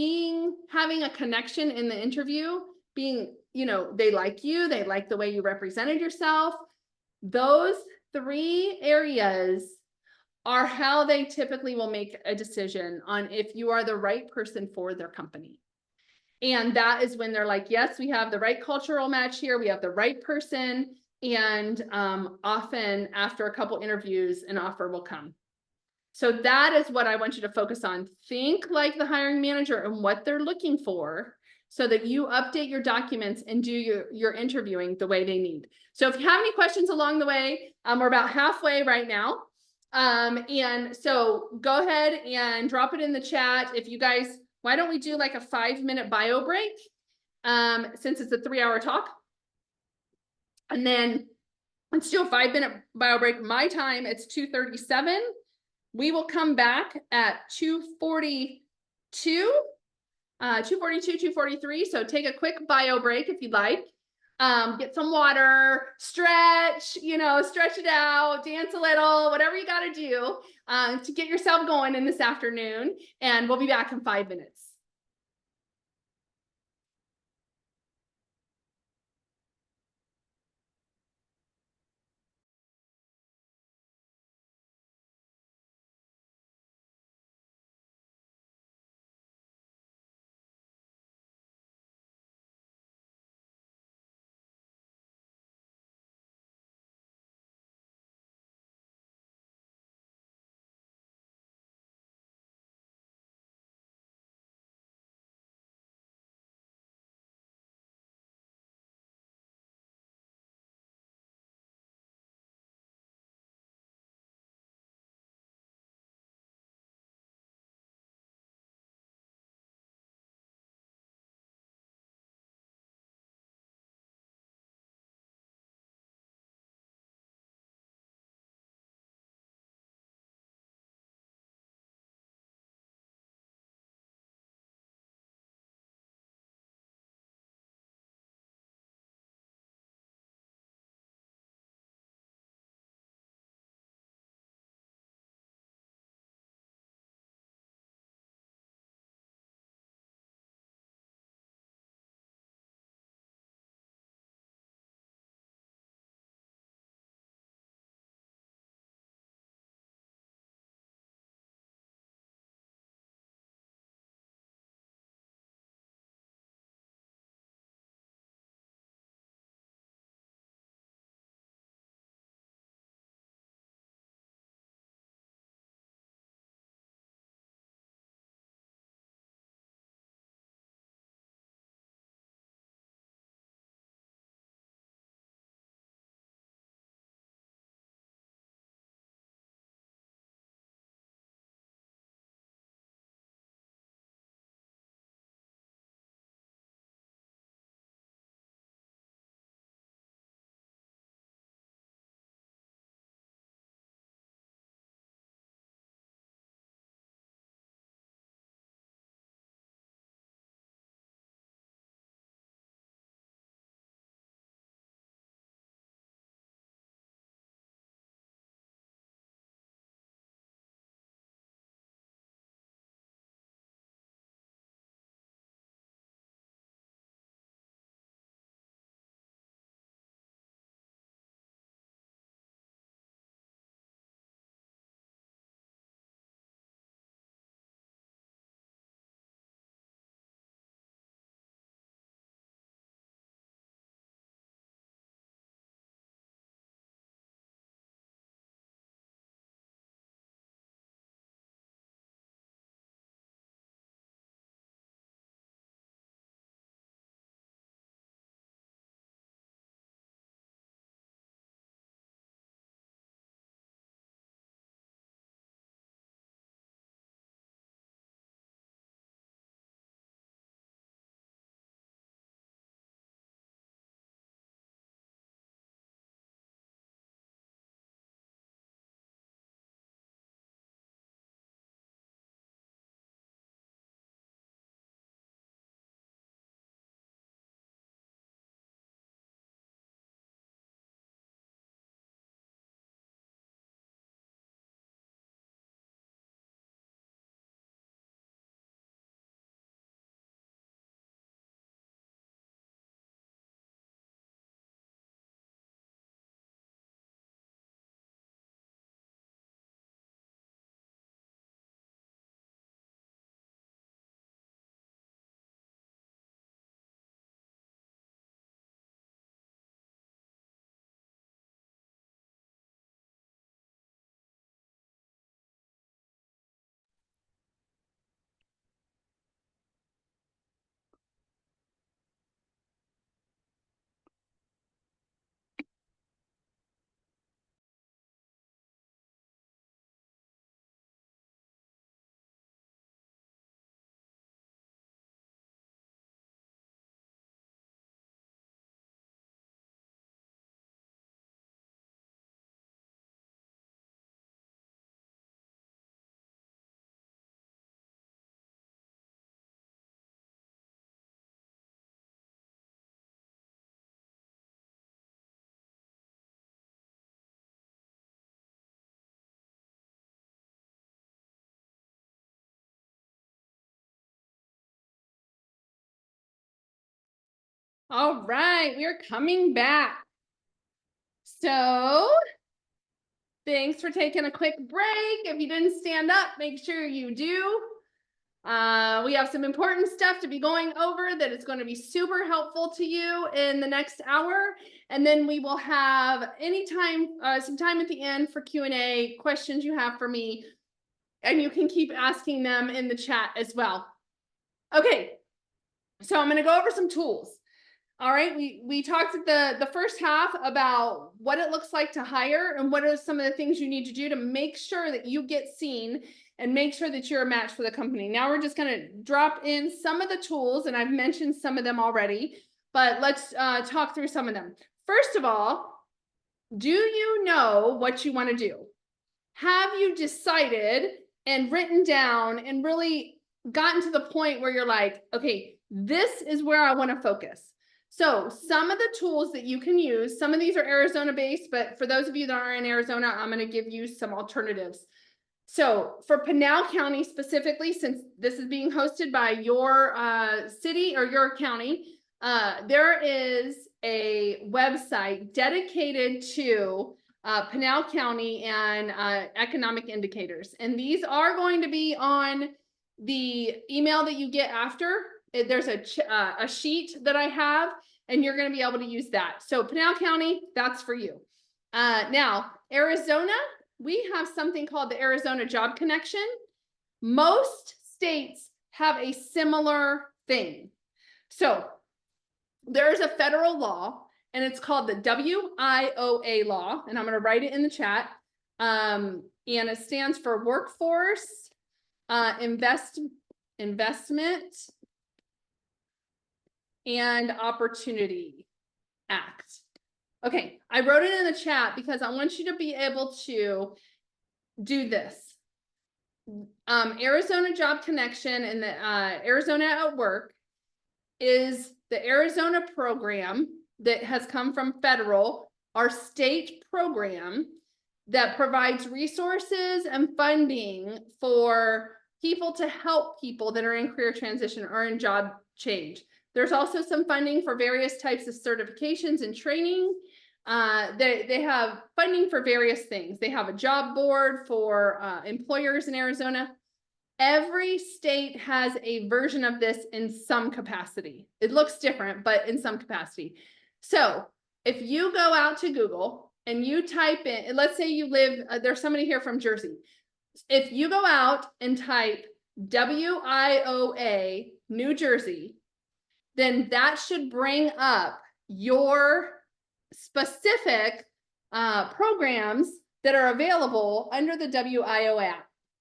having a connection in the interview, they like you, they like the way you represented yourself. Those 3 areas are how they typically will make a decision on if you are the right person for their company. And that is when they're like, yes, we have the right cultural match here, we have the right person. And often after a couple interviews, an offer will come. So that is what I want you to focus on. Think like the hiring manager and what they're looking for so that you update your documents and do your interviewing the way they need. So if you have any questions along the way, we're about halfway right now. And so go ahead and drop it in the chat. If you guys, why don't we do like a 5-minute bio break? Since it's a 3-hour talk. And then let's do a 5-minute bio break. My time, it's 2:37. We will come back at 2:42, 2:43. So take a quick bio break if you'd like. Get some water, stretch, stretch it out, dance a little, whatever you got to do to get yourself going in this afternoon. And we'll be back in 5 minutes. All right, we are coming back. So thanks for taking a quick break. If you didn't stand up, make sure you do. We have some important stuff to be going over that is going to be super helpful to you in the next hour. And then we will have some time at the end for Q&A, questions you have for me. And you can keep asking them in the chat as well. Okay, so I'm going to go over some tools. All right, we talked at the first half about what it looks like to hire and what are some of the things you need to do to make sure that you get seen and make sure that you're a match for the company. Now we're just going to drop in some of the tools, and I've mentioned some of them already, but let's talk through some of them. First of all, do you know what you want to do? Have you decided and written down and really gotten to the point where you're like, okay, this is where I want to focus? So some of the tools that you can use, some of these are Arizona based, but for those of you that are in Arizona, I'm going to give you some alternatives. So for Pinal County specifically, since this is being hosted by your city or your county, there is a website dedicated to Pinal County and economic indicators. And these are going to be on the email that you get after. There's a sheet that I have, and you're going to be able to use that. So Pinal County, that's for you. Now, Arizona, we have something called the Arizona Job Connection. Most states have a similar thing. So there's a federal law, and it's called the WIOA law, and I'm going to write it in the chat. And it stands for Workforce Investment and Opportunity Act. Okay, I wrote it in the chat because I want you to be able to do this. Arizona Job Connection and the Arizona at Work is the Arizona program that has come from federal, our state program that provides resources and funding for people to help people that are in career transition or in job change. There's also some funding for various types of certifications and training. They have funding for various things. They have a job board for employers in Arizona. Every state has a version of this in some capacity. It looks different, but in some capacity. So if you go out to Google and you type in, let's say you live, there's somebody here from Jersey. If you go out and type WIOA New Jersey, then that should bring up your specific programs that are available under the WIOA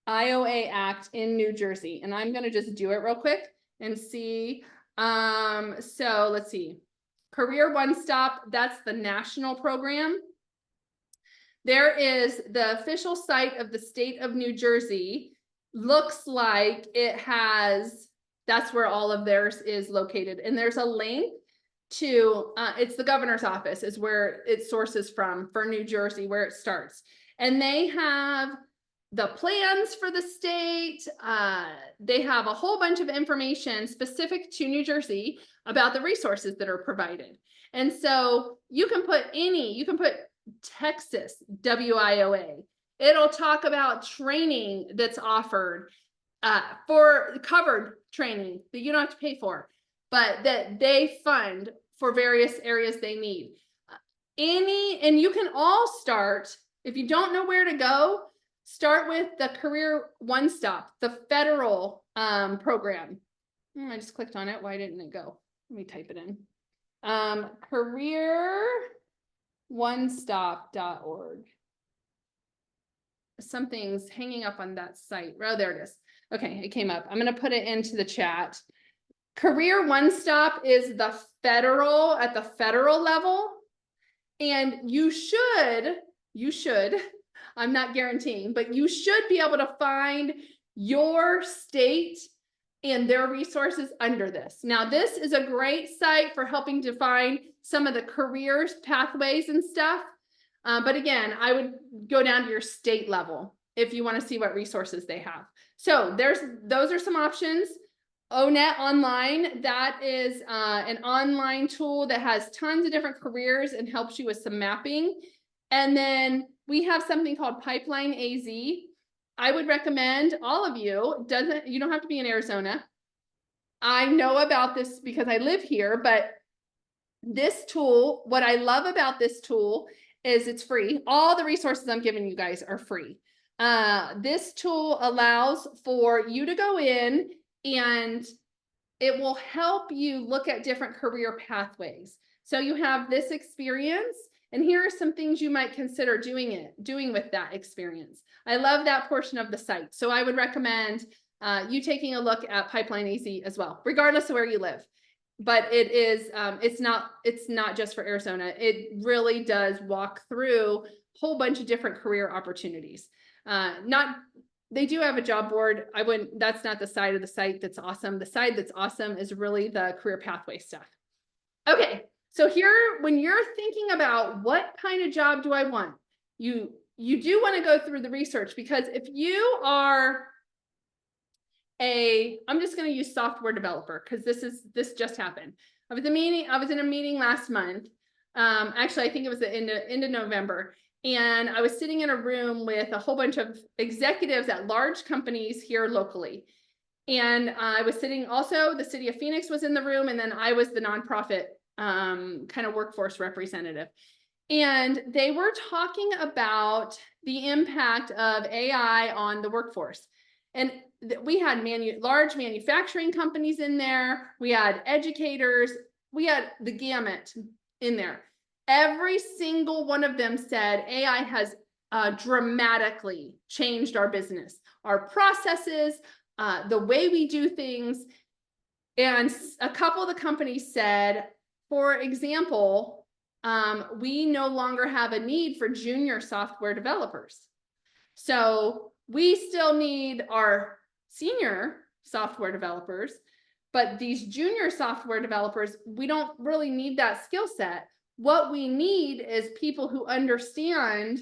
Act in New Jersey. And I'm going to just do it real quick and see. So let's see. Career One Stop, that's the national program. There is the official site of the state of New Jersey. Looks like it has, that's where all of theirs is located. And there's a link to, it's the governor's office is where it sources from for New Jersey, where it starts. And they have the plans for the state. They have a whole bunch of information specific to New Jersey about the resources that are provided. And so you can put Texas WIOA. It'll talk about training that's offered for covered training that you don't have to pay for, but that they fund for various areas they need. And you can all start, if you don't know where to go, start with the Career One Stop, the federal program. I just clicked on it. Why didn't it go? Let me type it in. CareerOneStop.org. Something's hanging up on that site. Oh, there it is. Okay, it came up. I'm going to put it into the chat. Career One Stop is the federal, at the federal level. And you should, I'm not guaranteeing, but you should be able to find your state and their resources under this. Now, this is a great site for helping define some of the careers, pathways, and stuff. But again, I would go down to your state level if you want to see what resources they have. So those are some options. ONET Online. That is an online tool that has tons of different careers and helps you with some mapping. And then we have something called Pipeline AZ. I would recommend all of you, you don't have to be in Arizona. I know about this because I live here, but this tool, what I love about this tool is it's free. All the resources I'm giving you guys are free. This tool allows for you to go in and it will help you look at different career pathways. So you have this experience, and here are some things you might consider doing with that experience. I love that portion of the site. So I would recommend you taking a look at Pipeline AZ as well, regardless of where you live. But it is, it's not just for Arizona. It really does walk through a whole bunch of different career opportunities. They do have a job board. That's not the side of the site that's awesome. The side that's awesome is really the career pathway stuff. Okay, so here, when you're thinking about what kind of job do I want, you do want to go through the research, because if you are I'm just going to use software developer because this just happened. I was in a meeting last month. Actually, I think it was the end of November. And I was sitting in a room with a whole bunch of executives at large companies here locally. And I was sitting also, the city of Phoenix was in the room, and then I was the nonprofit kind of workforce representative. And they were talking about the impact of AI on the workforce. And we had large manufacturing companies in there. We had educators. We had the gamut in there. Every single one of them said AI has dramatically changed our business, our processes, the way we do things. And a couple of the companies said, for example, we no longer have a need for junior software developers. So we still need our senior software developers, but these junior software developers, we don't really need that skill set. What we need is people who understand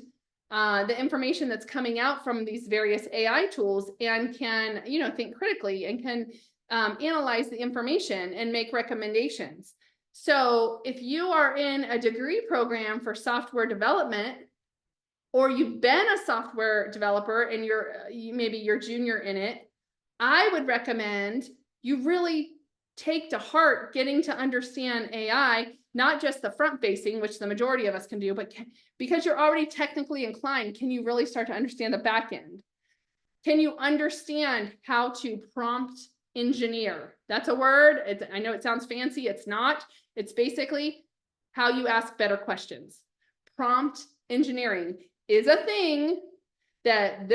the information that's coming out from these various AI tools and can, think critically and can analyze the information and make recommendations. So if you are in a degree program for software development, or you've been a software developer and maybe you're junior in it, I would recommend you really take to heart getting to understand AI, not just the front facing, which the majority of us can do, but because you're already technically inclined, can you really start to understand the back end? Can you understand how to prompt engineer? That's a word. I know it sounds fancy. It's not. It's basically how you ask better questions. Prompt engineering is a thing that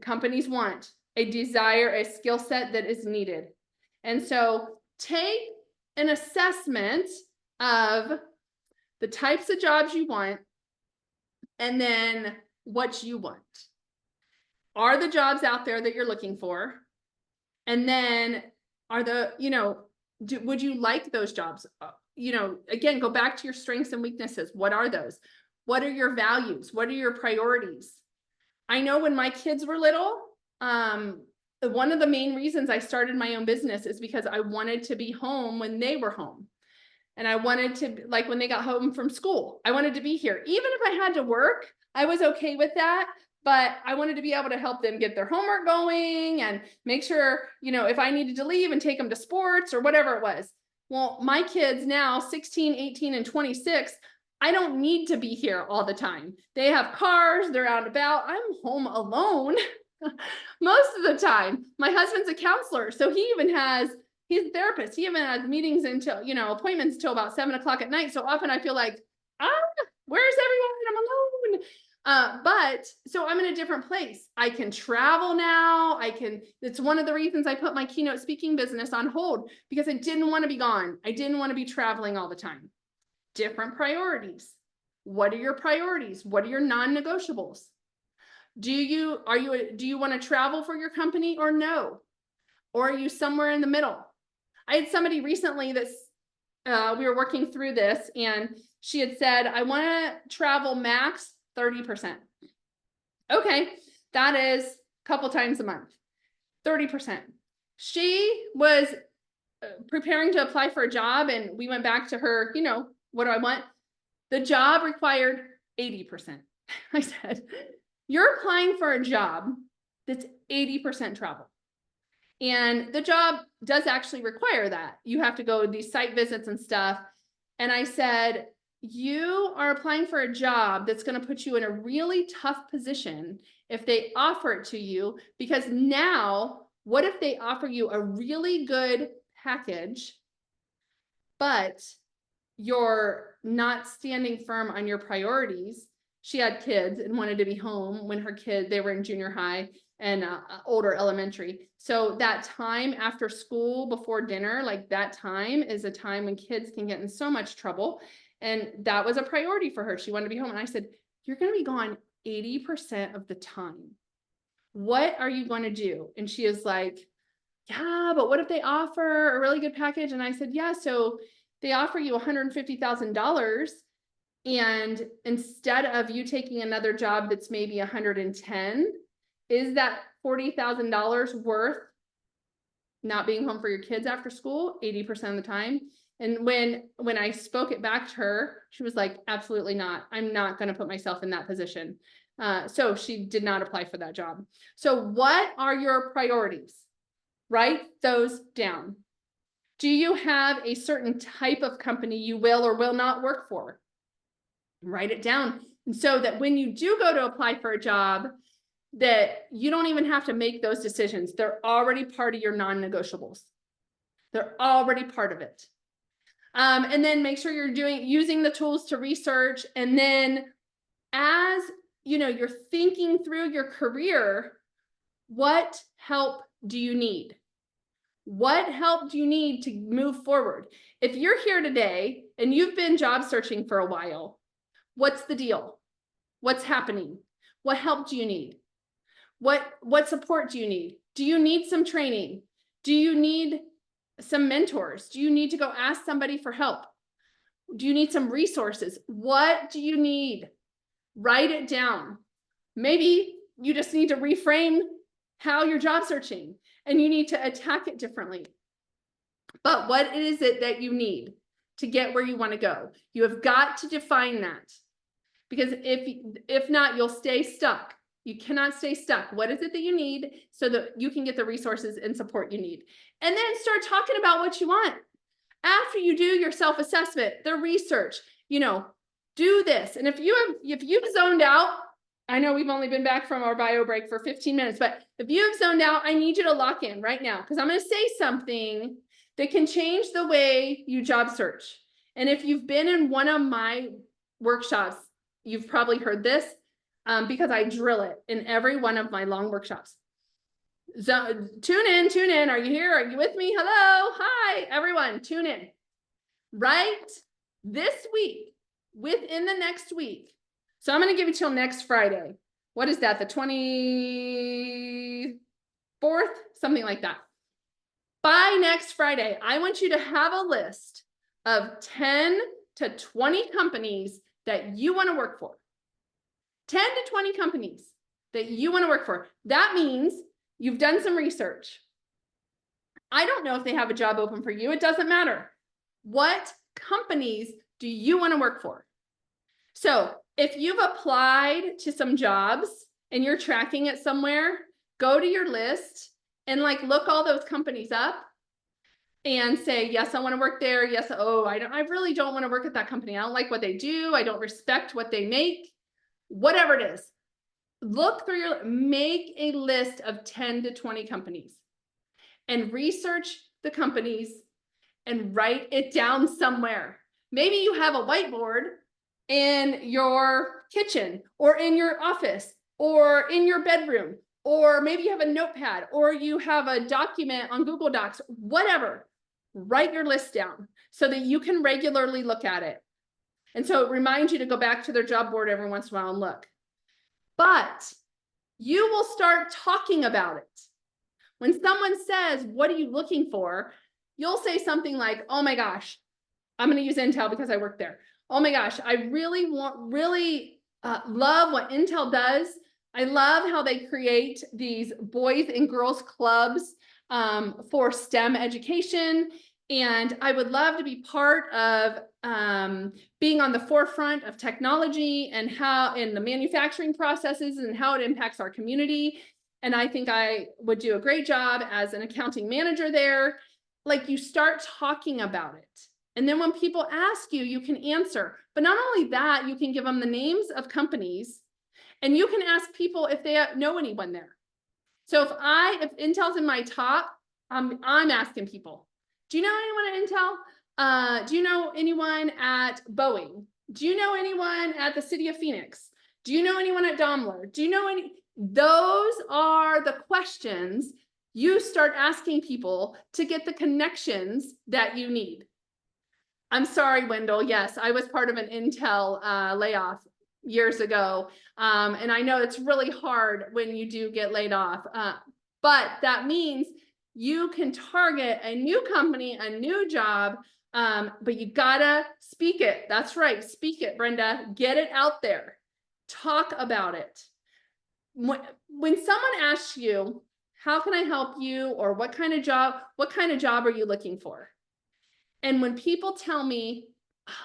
companies want, a skill set that is needed. And so take an assessment of the types of jobs you want and then what you want. Are the jobs out there that you're looking for? And then would you like those jobs? Again, go back to your strengths and weaknesses. What are those? What are your values? What are your priorities? I know when my kids were little, one of the main reasons I started my own business is because I wanted to be home when they were home. And I wanted to, like when they got home from school, I wanted to be here. Even if I had to work, I was okay with that. But I wanted to be able to help them get their homework going and make sure, if I needed to leave and take them to sports or whatever it was. Well, my kids now, 16, 18, and 26, I don't need to be here all the time. They have cars, they're out and about. I'm home alone most of the time. My husband's a counselor, so he's a therapist. He even has meetings until, appointments until about 7 o'clock at night. So often I feel like, where's everyone? I'm alone. But so I'm in a different place. I can travel now. It's one of the reasons I put my keynote speaking business on hold, because I didn't want to be gone. I didn't want to be traveling all the time. Different priorities. What are your priorities? What are your non-negotiables? Do you want to travel for your company or no? Or are you somewhere in the middle? I had somebody recently we were working through this, and she had said, I want to travel max 30%. Okay, that is a couple times a month, 30%. She was preparing to apply for a job, and we went back to her, what do I want? The job required 80%. I said, you're applying for a job that's 80% travel. And the job does actually require that. You have to go these site visits and stuff. And I said, you are applying for a job that's going to put you in a really tough position if they offer it to you, because now, what if they offer you a really good package, but you're not standing firm on your priorities? She had kids and wanted to be home when they were in junior high and older elementary. So that time after school, before dinner, like that time is a time when kids can get in so much trouble. And that was a priority for her. She wanted to be home. And I said, you're going to be gone 80% of the time. What are you going to do? And she is like, yeah, but what if they offer a really good package? And I said, yeah, so they offer you $150,000. And instead of you taking another job that's maybe 110, is that $40,000 worth not being home for your kids after school 80% of the time? And when I spoke it back to her, she was like, absolutely not. I'm not going to put myself in that position. So she did not apply for that job. So what are your priorities? Write those down. Do you have a certain type of company you will or will not work for? Write it down. And so that when you do go to apply for a job, that you don't even have to make those decisions. They're already part of your non-negotiables. They're already part of it. And then make sure you're using the tools to research. And then as you're thinking through your career, what help do you need? What help do you need to move forward? If you're here today and you've been job searching for a while, what's the deal? What's happening? What help do you need? What support do you need? Do you need some training? Do you need some mentors? Do you need to go ask somebody for help? Do you need some resources? What do you need? Write it down. Maybe you just need to reframe how you're job searching and you need to attack it differently. But what is it that you need to get where you want to go? You have got to define that, because if not, you'll stay stuck. You cannot stay stuck. What is it that you need so that you can get the resources and support you need? And then start talking about what you want. After you do your self-assessment, the research, do this. And if you've zoned out, I know we've only been back from our bio break for 15 minutes, but if you have zoned out, I need you to lock in right now, because I'm going to say something that can change the way you job search. And if you've been in one of my workshops, you've probably heard this, because I drill it in every one of my long workshops. So tune in. Are you here? Are you with me? Hello. Hi, everyone. Tune in. Right this week, within the next week. So I'm going to give you till next Friday. What is that? The 24th? Something like that. By next Friday, I want you to have a list of 10 to 20 companies that you want to work for. 10 to 20 companies that you want to work for. That means you've done some research. I don't know if they have a job open for you. It doesn't matter. What companies do you want to work for? So if you've applied to some jobs and you're tracking it somewhere, go to your list and look all those companies up and say, yes, I want to work there. Yes. Oh, I really don't want to work at that company. I don't like what they do. I don't respect what they make. Whatever it is, look through make a list of 10 to 20 companies and research the companies and write it down somewhere. Maybe you have a whiteboard in your kitchen or in your office or in your bedroom, or maybe you have a notepad or you have a document on Google Docs, whatever. Write your list down so that you can regularly look at it. And so it reminds you to go back to their job board every once in a while and look. But you will start talking about it. When someone says, what are you looking for? You'll say something like, oh my gosh, I'm going to use Intel because I work there. Oh my gosh, I really love what Intel does. I love how they create these boys and girls clubs for STEM education. And I would love to be part of being on the forefront of technology and how in the manufacturing processes and how it impacts our community. And I think I would do a great job as an accounting manager there. Like, you start talking about it. And then when people ask you, you can answer. But not only that, you can give them the names of companies, and you can ask people if they know anyone there. So if Intel's in my top, I'm asking people, do you know anyone at Intel? Do you know anyone at Boeing? Do you know anyone at the city of Phoenix? Do you know anyone at Daimler? Do you know any? Those are the questions you start asking people to get the connections that you need. I'm sorry, Wendell. Yes, I was part of an Intel layoff years ago. And I know it's really hard when you do get laid off. But that means you can target a new company, a new job, but you gotta speak it. That's right. Speak it, Brenda. Get it out there. Talk about it. When someone asks you, how can I help you? Or what kind of job are you looking for? And when people tell me,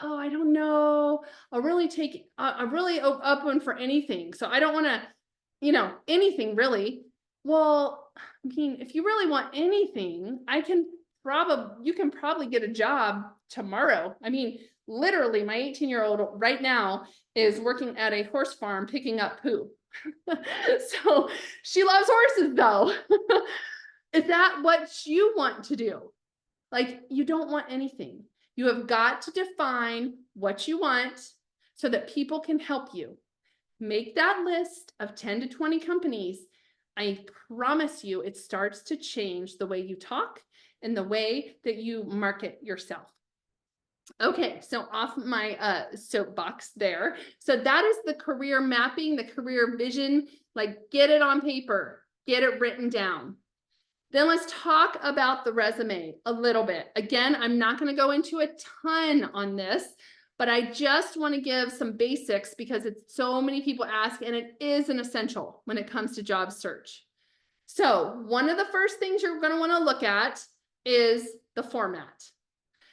oh, I don't know, I'm really open for anything. So I don't want to, anything really. Well, I mean, if you really want anything, you can probably get a job tomorrow. I mean, literally my 18-year-old right now is working at a horse farm picking up poo. So she loves horses though. Is that what you want to do? Like, you don't want anything. You have got to define what you want so that people can help you. Make that list of 10 to 20 companies. I promise you, it starts to change the way you talk and the way that you market yourself. Okay, so off my soapbox there. So that is the career mapping, the career vision. Like, get it on paper, get it written down. Then let's talk about the resume a little bit. Again, I'm not going to go into a ton on this, but I just want to give some basics because it's so many people ask, and it is an essential when it comes to job search. So one of the first things you're going to want to look at is the format.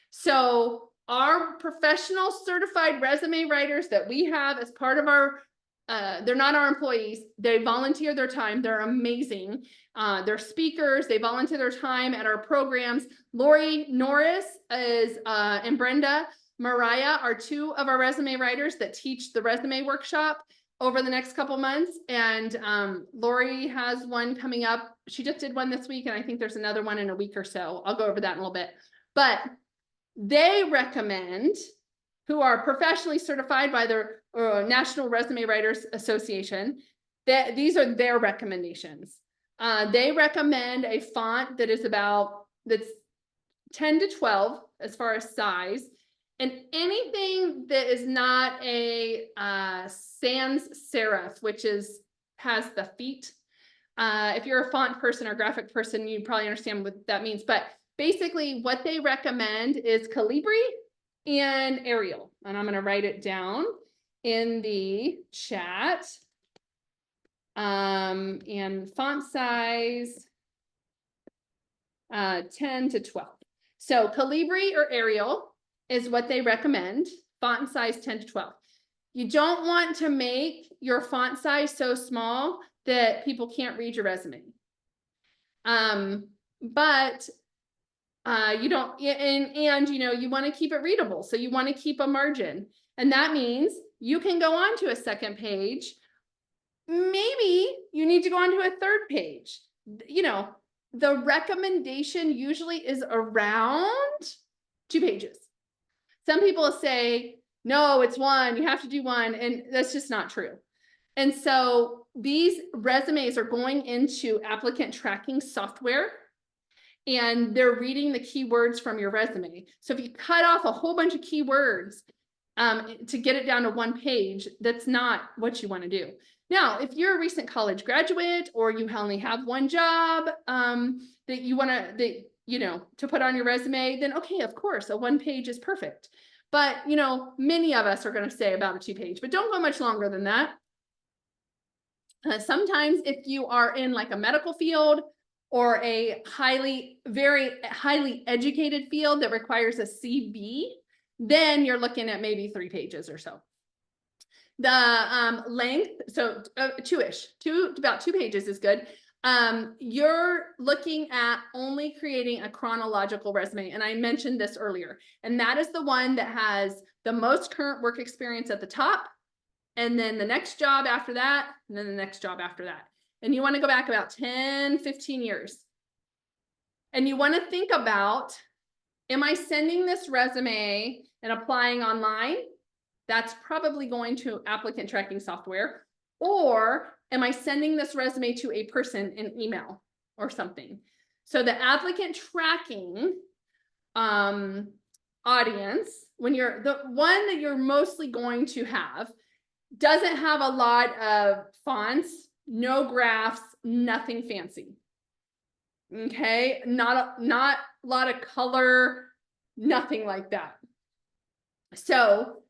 So our professional certified resume writers that we have as part of our they're not our employees. They volunteer their time. They're amazing. They're speakers. They volunteer their time at our programs. Lori Norris and Brenda Mariah are two of our resume writers that teach the resume workshop over the next couple months. And Lori has one coming up. She just did one this week, and I think there's another one in a week or so. I'll go over that in a little bit. But they recommend, who are professionally certified by the National Resume Writers Association, that these are their recommendations. They recommend a font that's 10 to 12 as far as size, and anything that is not a sans serif, which has the feet. If you're a font person or graphic person, you probably understand what that means. But basically, what they recommend is Calibri and Arial, and I'm going to write it down in the chat. And font size 10 to 12. So Calibri or Arial is what they recommend. Font size 10 to 12. You don't want to make your font size so small that people can't read your resume. But you don't, and you want to keep it readable. So you want to keep a margin. And that means you can go on to a second page. Maybe you need to go on to a third page. The recommendation usually is around 2 pages. Some people say, no, it's 1, you have to do 1. And that's just not true. And so these resumes are going into applicant tracking software, and they're reading the keywords from your resume. So if you cut off a whole bunch of keywords to get it down to 1 page, that's not what you want to do. Now, if you're a recent college graduate, or you only have 1 job that you want to put on your resume, then okay, of course, a 1 page is perfect. But many of us are going to say about a 2 page, but don't go much longer than that. Sometimes if you are in like a medical field, or a very highly educated field that requires a CV, then you're looking at maybe 3 pages or so. The length, so two-ish, about 2 pages is good. You're looking at only creating a chronological resume. And I mentioned this earlier, and that is the one that has the most current work experience at the top, and then the next job after that, and then the next job after that. And you want to go back about 10, 15 years. And you want to think about, am I sending this resume and applying online? That's probably going to applicant tracking software. Or am I sending this resume to a person in email or something? So the applicant tracking audience, when you're the one that you're mostly going to have, doesn't have a lot of fonts, no graphs, nothing fancy. Okay, not a lot of color, nothing like that. So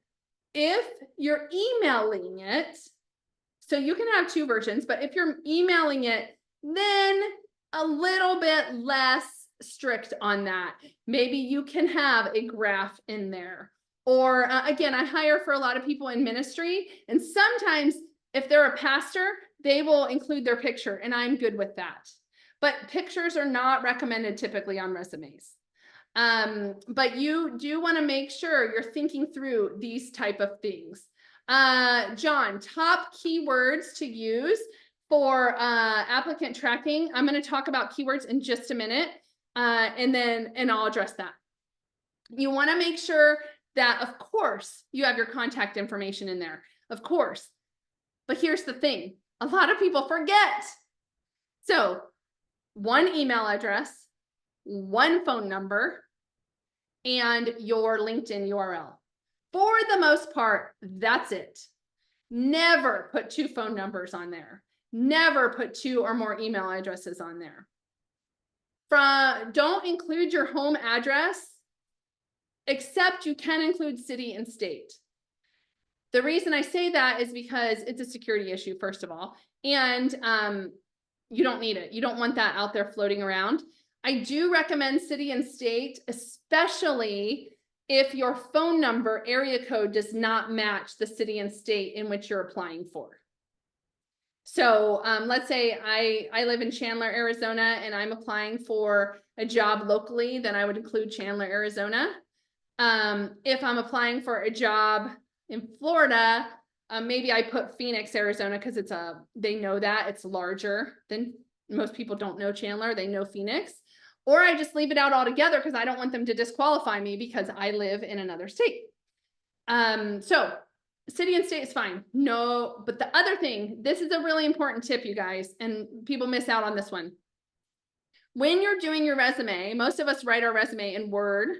if you're emailing it, so you can have 2 versions, but if you're emailing it, then a little bit less strict on that. Maybe you can have a graph in there. Or again, I hire for a lot of people in ministry, and sometimes if they're a pastor, they will include their picture, and I'm good with that. But pictures are not recommended typically on resumes. But you do want to make sure you're thinking through these type of things. John, top keywords to use for applicant tracking. I'm going to talk about keywords in just a minute, and I'll address that. You want to make sure that, of course, you have your contact information in there, of course. But here's the thing, a lot of people forget. So 1 email address, 1 phone number, and your LinkedIn URL. For the most part, that's it. Never put 2 phone numbers on there. Never put 2 or more email addresses on there. Don't include your home address, except you can include city and state. The reason I say that is because it's a security issue, first of all, and you don't need it. You don't want that out there floating around. I do recommend city and state, especially if your phone number area code does not match the city and state in which you're applying for. So let's say I live in Chandler, Arizona, and I'm applying for a job locally, then I would include Chandler, Arizona. If I'm applying for a job in Florida, maybe I put Phoenix, Arizona, because they know that it's larger than most people don't know Chandler, they know Phoenix. Or I just leave it out altogether because I don't want them to disqualify me because I live in another state. So city and state is fine. No, but the other thing, this is a really important tip, you guys, and people miss out on this one. When you're doing your resume, most of us write our resume in Word.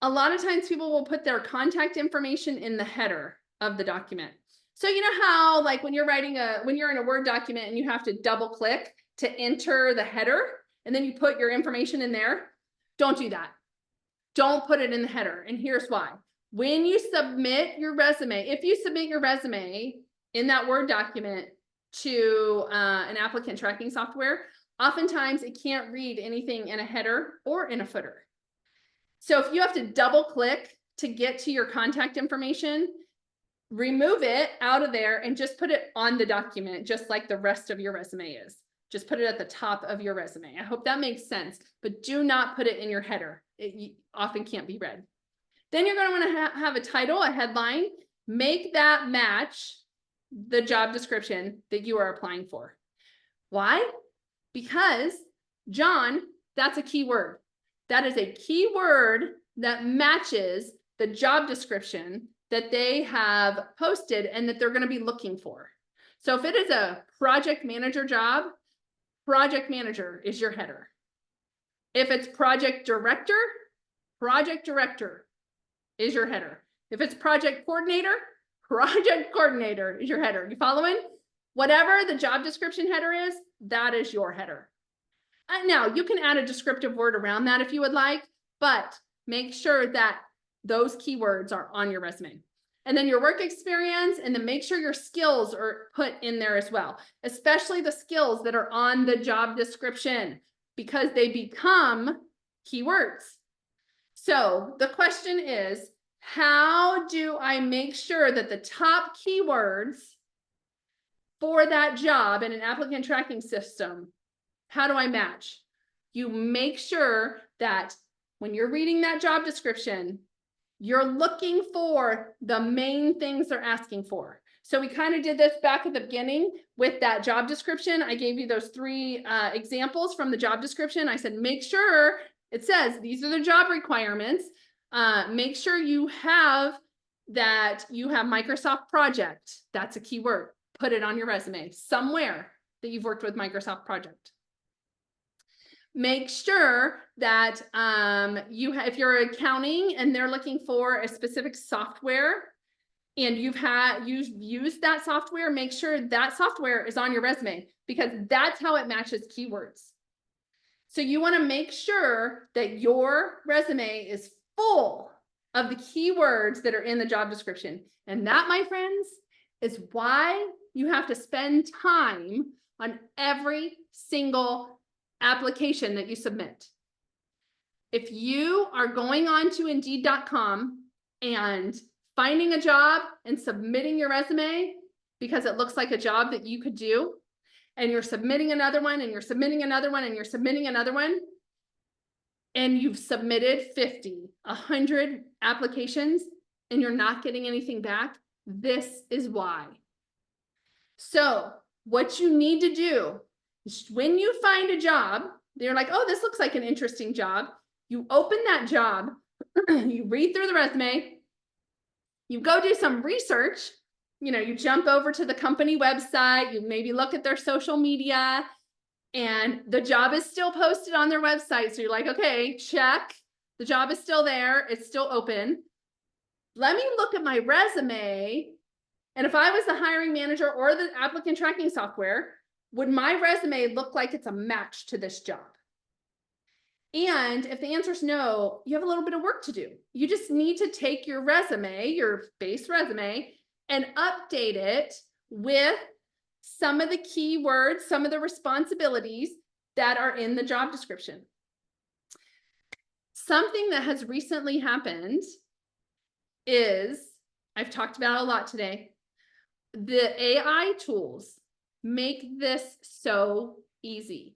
A lot of times people will put their contact information in the header of the document. So you know how, like when you're in a Word document and you have to double click to enter the header, and then you put your information in there? Don't do that. Don't put it in the header. And here's why. When you submit your resume, if you submit your resume in that Word document to an applicant tracking software, oftentimes it can't read anything in a header or in a footer. So if you have to double click to get to your contact information, remove it out of there and just put it on the document, just like the rest of your resume is. Just put it at the top of your resume. I hope that makes sense, but do not put it in your header. It often can't be read. Then you're going to want to have a title, a headline, make that match the job description that you are applying for. Why? Because, John, that's a keyword. That is a keyword that matches the job description that they have posted and that they're going to be looking for. So if it is a project manager job, project manager is your header. If it's project director is your header. If it's project coordinator is your header. You following? Whatever the job description header is, that is your header. Now you can add a descriptive word around that if you would like, but make sure that those keywords are on your resume. and then your work experience, and then make sure your skills are put in there as well, especially the skills that are on the job description, because they become keywords. So the question is, how do I make sure that the top keywords for that job in an applicant tracking system, how do I match? You make sure that when you're reading that job description, you're looking for the main things they're asking for. So we kind of did this back at the beginning with that job description. I gave you those 3 examples from the job description. I said, make sure it says these are the job requirements. Make sure you have that you have Microsoft Project. That's a keyword. Put it on your resume somewhere that you've worked with Microsoft Project. Make sure that if you're accounting and they're looking for a specific software and you've used that software, make sure that software is on your resume, because that's how it matches keywords. So you want to make sure that your resume is full of the keywords that are in the job description. And that, my friends, is why you have to spend time on every single application that you submit. If you are going on to Indeed.com and finding a job and submitting your resume because it looks like a job that you could do, and you're submitting another one, and you're submitting another one, and you're submitting another one, and you've submitted 50, 100 applications, and you're not getting anything back, this is why. So what you need to do is, when you find a job, they're like, oh, this looks like an interesting job. You open that job, you read through the resume, you go do some research, you jump over to the company website, you maybe look at their social media, and the job is still posted on their website. So you're like, okay, check. The job is still there. It's still open. Let me look at my resume. And if I was the hiring manager or the applicant tracking software, would my resume look like it's a match to this job? And if the answer is no, you have a little bit of work to do. You just need to take your resume, your base resume, and update it with some of the keywords, some of the responsibilities that are in the job description. Something that has recently happened is, I've talked about it a lot today, the AI tools make this so easy.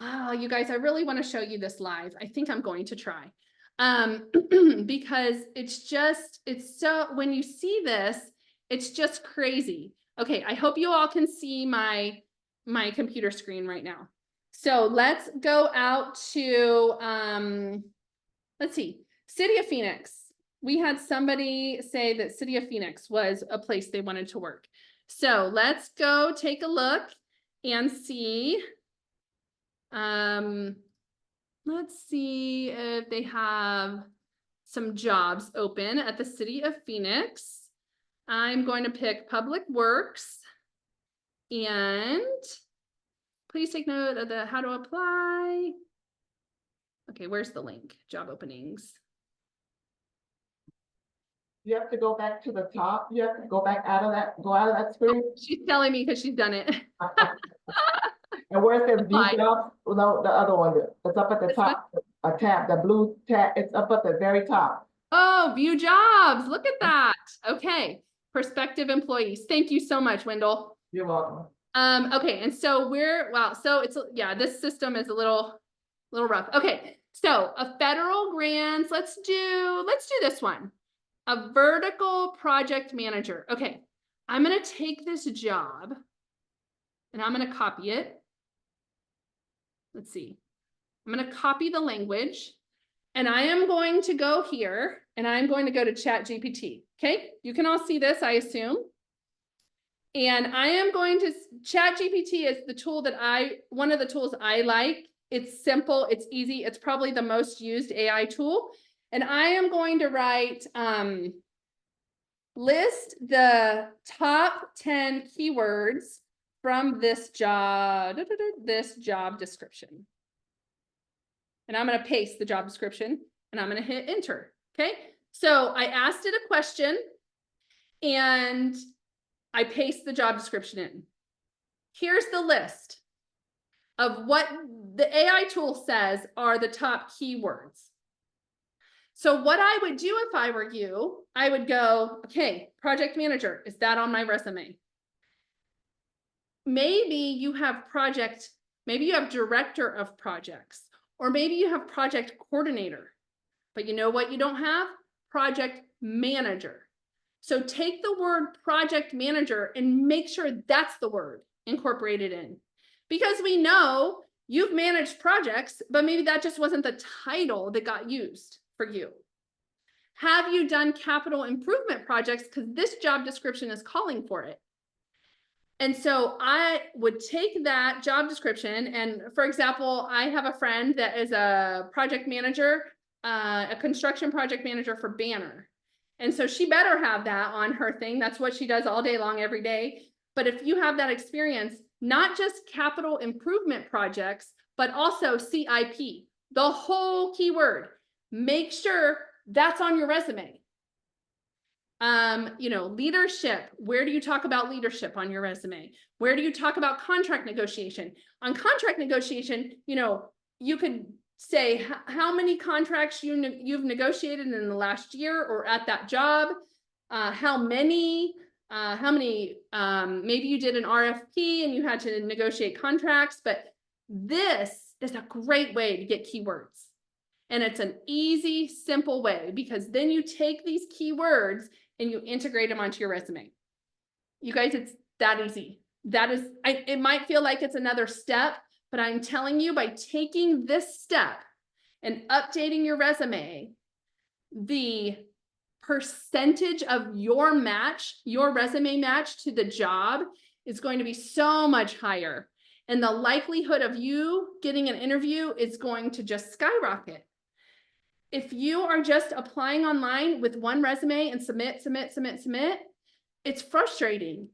Oh, you guys, I really want to show you this live. I think I'm going to try. Because it's so, when you see this, it's just crazy. Okay, I hope you all can see my computer screen right now. So let's go out to, let's see, City of Phoenix. We had somebody say that City of Phoenix was a place they wanted to work. So let's go take a look and see. Let's see if they have some jobs open at the City of Phoenix. I'm going to pick Public Works, and please take note of the how to apply. Okay, where's the link? Job openings. You have to go back to the top. You have to go back out of that, go out of that screen. She's telling me because she's done it. And where it says view jobs, no, the other one, it's up at the top, a tab, the blue tab, it's up at the very top. Oh, view jobs. Look at that. Okay. Prospective employees. Thank you so much, Wendell. You're welcome. Okay, and so so it's, yeah, this system is a little rough. Okay, so a federal grants, let's do this one. A vertical project manager. Okay, I'm gonna take this job and I'm gonna copy it. Let's see. I'm gonna copy the language, and I am going to go here and I'm going to go to ChatGPT. Okay, you can all see this, I assume. And I am going to, ChatGPT is the tool that one of the tools I like. It's simple, it's easy, it's probably the most used AI tool. And I am going to write, list the top 10 keywords from this job description. And I'm going to paste the job description and I'm going to hit enter. Okay. So I asked it a question and I paste the job description in. Here's the list of what the AI tool says are the top keywords. So what I would do if I were you, I would go, okay, project manager, is that on my resume? Maybe you have maybe you have director of projects, or maybe you have project coordinator, but you know what you don't have? Project manager. So take the word project manager and make sure that's the word incorporated in, because we know you've managed projects, but maybe that just wasn't the title that got used for you. Have you done capital improvement projects? Because this job description is calling for it. And so I would take that job description, and for example, I have a friend that is a project manager, a construction project manager for Banner. And so she better have that on her thing. That's what she does all day long, every day. But if you have that experience, not just capital improvement projects, but also CIP, the whole keyword, make sure that's on your resume. You know, leadership. Where do you talk about leadership on your resume? Where do you talk about contract negotiation? On contract negotiation, you know, you could say how many contracts you've negotiated in the last year or at that job. How many, maybe you did an RFP and you had to negotiate contracts, but this is a great way to get keywords. And it's an easy, simple way, because then you take these keywords and you integrate them onto your resume. You guys, it's that easy. That is, it might feel like it's another step, but I'm telling you, by taking this step and updating your resume, the percentage of your match, your resume match to the job is going to be so much higher. And the likelihood of you getting an interview is going to just skyrocket. If you are just applying online with one resume and submit, it's frustrating.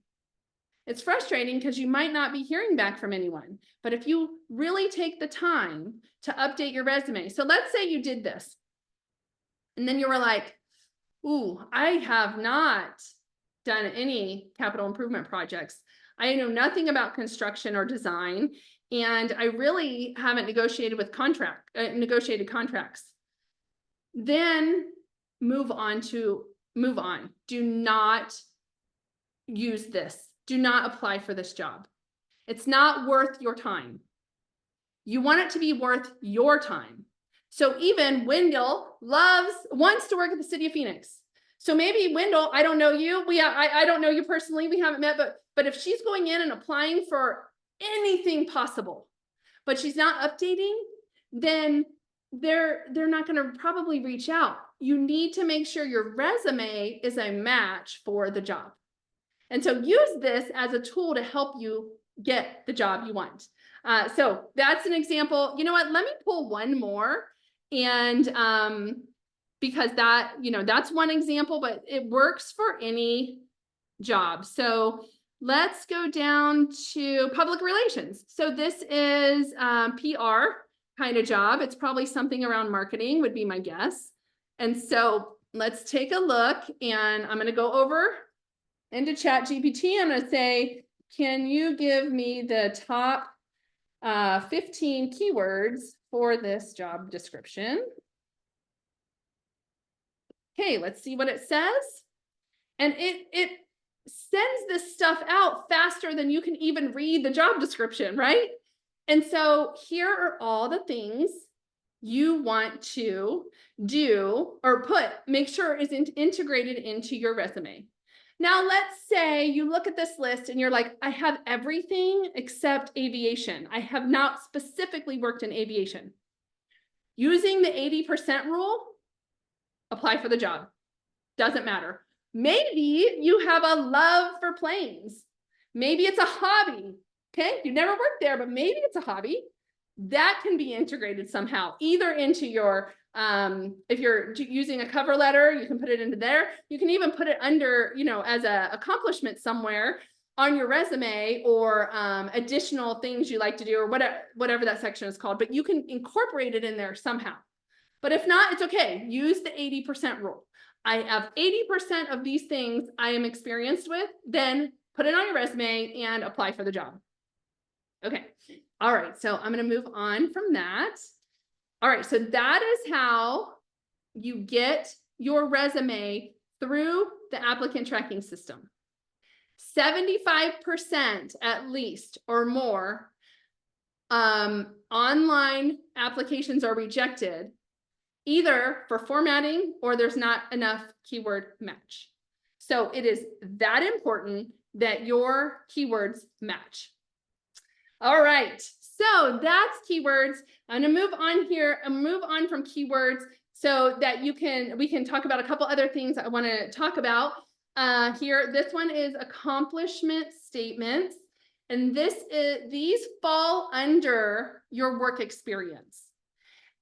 It's frustrating because you might not be hearing back from anyone. But if you really take the time to update your resume, so let's say you did this, and then you were like, ooh, I have not done any capital improvement projects. I know nothing about construction or design, and I really haven't negotiated contracts. Then move on. Do not use this. Do not apply for this job. It's not worth your time. You want it to be worth your time. So even Wendell wants to work at the city of Phoenix. So maybe Wendell, I don't know you. I don't know you personally. We haven't met, but if she's going in and applying for anything possible, but she's not updating, then they're not going to probably reach out. You need to make sure your resume is a match for the job. And so use this as a tool to help you get the job you want. So that's an example. You know what? Let me pull one more, and because that, you know, that's one example, but it works for any job. So let's go down to public relations. So this is PR kind of job. It's probably something around marketing would be my guess. And so let's take a look, and I'm going to go over into ChatGPT. I'm going to say, can you give me the top 15 keywords for this job description? Okay, let's see what it says. And it sends this stuff out faster than you can even read the job description, right? And so here are all the things you want to do or make sure is integrated into your resume. Now, let's say you look at this list and you're like, I have everything except aviation. I have not specifically worked in aviation. Using the 80% rule, apply for the job. Doesn't matter. Maybe you have a love for planes. Maybe it's a hobby. Okay, you never worked there, but maybe it's a hobby. That can be integrated somehow, either into your, if you're using a cover letter, you can put it into there. You can even put it under, you know, as an accomplishment somewhere on your resume, or additional things you like to do, or whatever that section is called, but you can incorporate it in there somehow. But if not, it's okay. Use the 80% rule. I have 80% of these things I am experienced with, then put it on your resume and apply for the job. Okay. All right. So I'm going to move on from that. All right. So that is how you get your resume through the applicant tracking system. 75% at least or more online applications are rejected either for formatting or there's not enough keyword match. So it is that important that your keywords match. All right, so that's keywords. I'm gonna move on here and move on from keywords so that we can talk about a couple other things I want to talk about here. This one is accomplishment statements, and these fall under your work experience.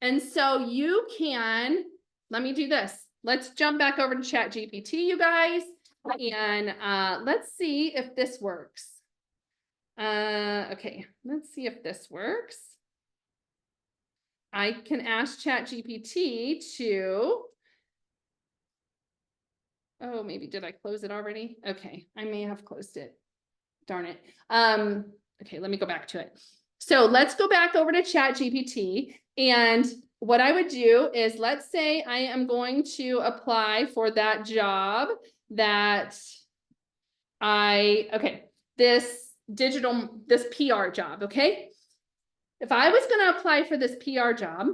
And so you can, let me do this. Let's jump back over to ChatGPT, you guys, and let's see if this works. Okay, let's see if this works. I can ask ChatGPT to, oh, maybe did I close it already? Okay, I may have closed it. Darn it. Okay, let me go back to it. So let's go back over to ChatGPT. And what I would do is, let's say I am going to apply for that job that this PR job, okay? If I was going to apply for this PR job,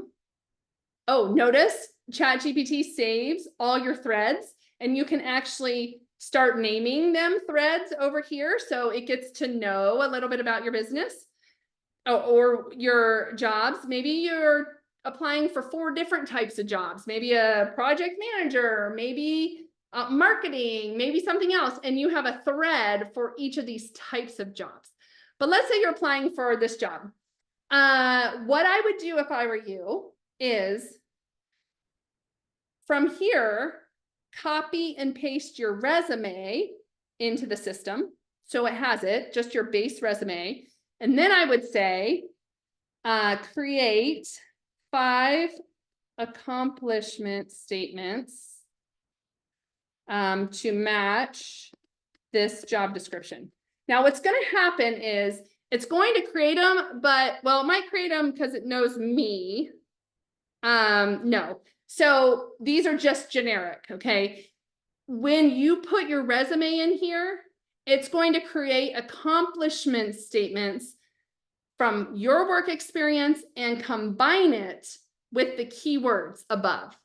oh, notice ChatGPT saves all your threads and you can actually start naming them threads over here. So it gets to know a little bit about your business or your jobs. Maybe you're applying for 4 different types of jobs, maybe a project manager, maybe marketing, maybe something else. And you have a thread for each of these types of jobs. But let's say you're applying for this job. What I would do if I were you is from here, copy and paste your resume into the system. So it has it, just your base resume. And then I would say, create 5 accomplishment statements to match this job description. Now, what's going to happen is it's going to create them, but, well, it might create them because it knows me. No. So these are just generic, okay? When you put your resume in here, it's going to create accomplishment statements from your work experience and combine it with the keywords above.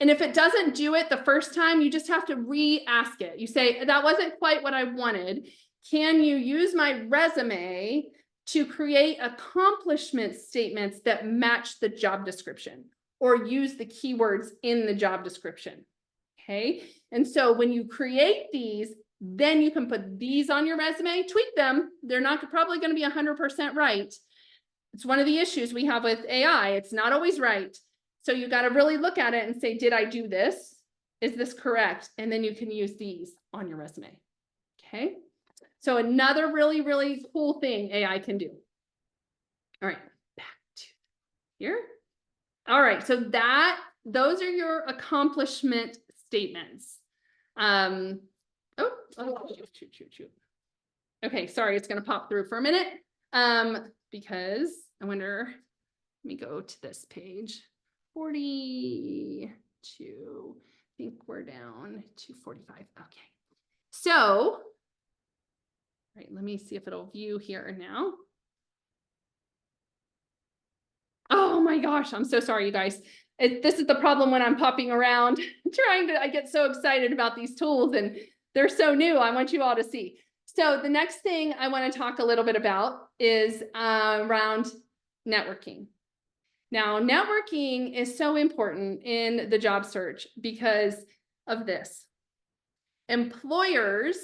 And if it doesn't do it the first time, you just have to re-ask it. You say, that wasn't quite what I wanted. Can you use my resume to create accomplishment statements that match the job description, or use the keywords in the job description? Okay. And so when you create these, then you can put these on your resume, tweak them. They're not probably going to be 100% right. It's one of the issues we have with AI. It's not always right. So you got to really look at it and say, did I do this? Is this correct? And then you can use these on your resume. Okay. So another really, really cool thing AI can do. All right, back to here. All right, so those are your accomplishment statements. Shoot. Okay, sorry, it's gonna pop through for a minute. Because I wonder, let me go to this page. 42, I think we're down to 45. Okay, so, right, let me see if it'll view here now. Oh my gosh, I'm so sorry, you guys. This is the problem when I'm popping around I get so excited about these tools and they're so new. I want you all to see. So the next thing I want to talk a little bit about is around networking. Now, networking is so important in the job search because of this. Employers,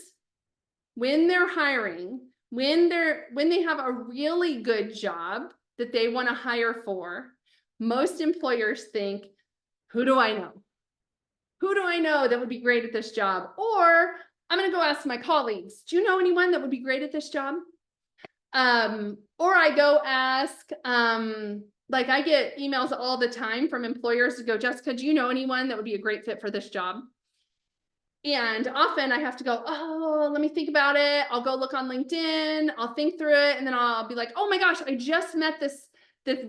when they're hiring, when they have a really good job that they want to hire for, most employers think, who do I know? Who do I know that would be great at this job? Or I'm going to go ask my colleagues, do you know anyone that would be great at this job? Or I go ask, like I get emails all the time from employers to go, Jessica, do you know anyone that would be a great fit for this job? And often I have to go, oh, let me think about it. I'll go look on LinkedIn. I'll think through it. And then I'll be like, oh my gosh, I just met this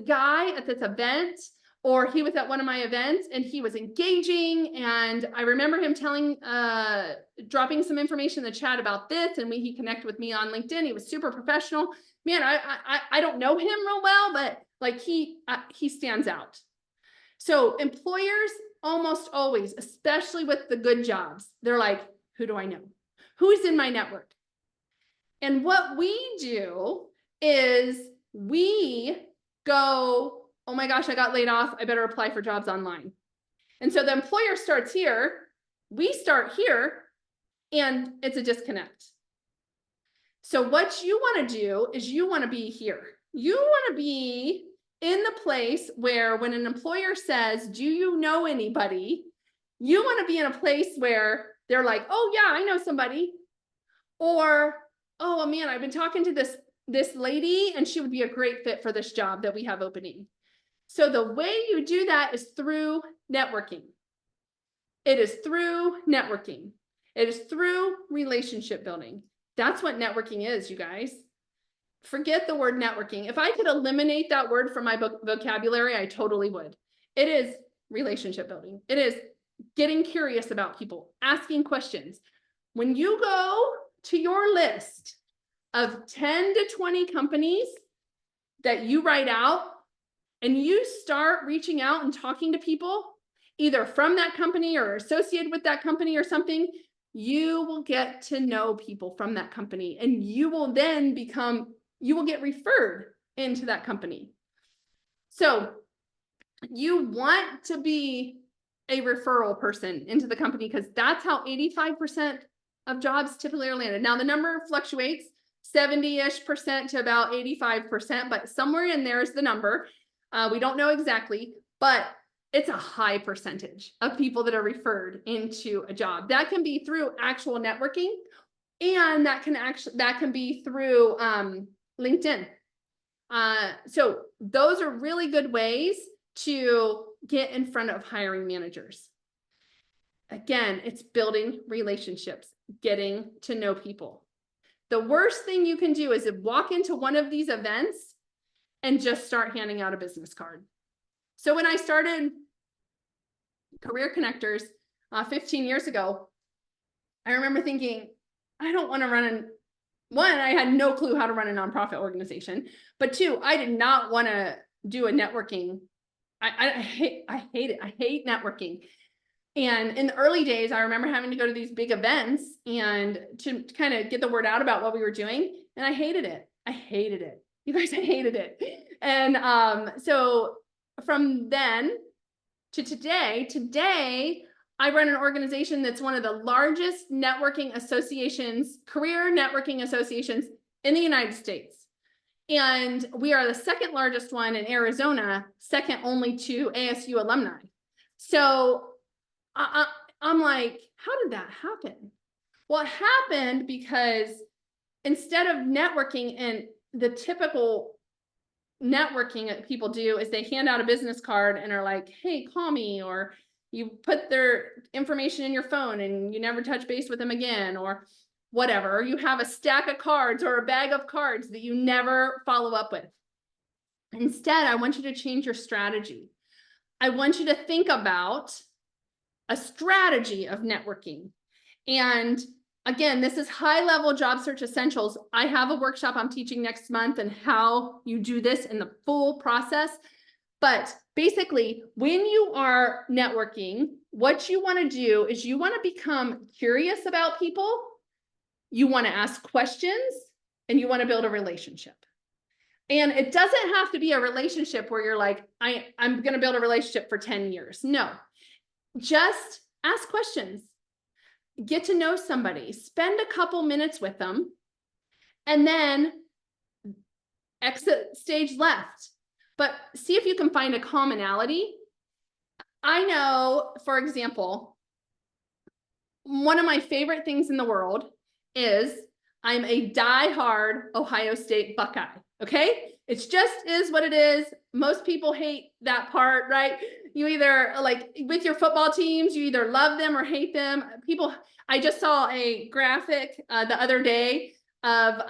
guy at this event, or he was at one of my events and he was engaging. And I remember him dropping some information in the chat about this. And he connected with me on LinkedIn. He was super professional. Man, I don't know him real well, but like he stands out. So employers almost always, especially with the good jobs, they're like, who do I know? Who's in my network? And what we do is we go, oh my gosh, I got laid off. I better apply for jobs online. And so the employer starts here, we start here, and it's a disconnect. So what you want to do is you want to be here. You want to be in the place where when an employer says, do you know anybody? You want to be in a place where they're like, oh yeah, I know somebody. Or, oh man, I've been talking to this lady and she would be a great fit for this job that we have opening. So the way you do that is through networking. It is through networking. It is through relationship building. That's what networking is, you guys. Forget the word networking. If I could eliminate that word from my vocabulary, I totally would. It is relationship building. It is getting curious about people, asking questions. When you go to your list of 10 to 20 companies that you write out and you start reaching out and talking to people, either from that company or associated with that company or something, you will get to know people from that company and you will then you will get referred into that company. So you want to be a referral person into the company because that's how 85% of jobs typically are landed. Now the number fluctuates 70-ish% to about 85%, but somewhere in there is the number. We don't know exactly, but it's a high percentage of people that are referred into a job. That can be through actual networking, and that can be through LinkedIn. So those are really good ways to get in front of hiring managers. Again, it's building relationships, getting to know people. The worst thing you can do is walk into one of these events and just start handing out a business card. So when I started Career Connectors 15 years ago, I remember thinking, I don't want to run one, I had no clue how to run a nonprofit organization, but two, I did not want to do a networking. I hate it. I hate networking. And in the early days, I remember having to go to these big events and to kind of get the word out about what we were doing. And I hated it. I hated it. You guys, I hated it. And so from then to today, I run an organization that's one of the largest networking associations, career networking associations in the United States. And we are the second largest one in Arizona, second only to ASU alumni. So I'm like, how did that happen? Well, it happened because instead of networking, and the typical networking that people do is they hand out a business card and are like, hey, call me, or you put their information in your phone and you never touch base with them again, or whatever. Or you have a stack of cards or a bag of cards that you never follow up with. Instead, I want you to change your strategy. I want you to think about a strategy of networking. And again, this is high-level job search essentials. I have a workshop I'm teaching next month and how you do this in the full process. But basically, when you are networking, what you want to do is you want to become curious about people. You want to ask questions and you want to build a relationship. And it doesn't have to be a relationship where you're like, I'm going to build a relationship for 10 years. No, just ask questions. Get to know somebody, spend a couple minutes with them, and then exit stage left. But see if you can find a commonality. I know, for example, one of my favorite things in the world is I'm a diehard Ohio State Buckeye. Okay, it's just is what it is. Most people hate that part, right? You either like with your football teams, you either love them or hate them. People, I just saw a graphic the other day of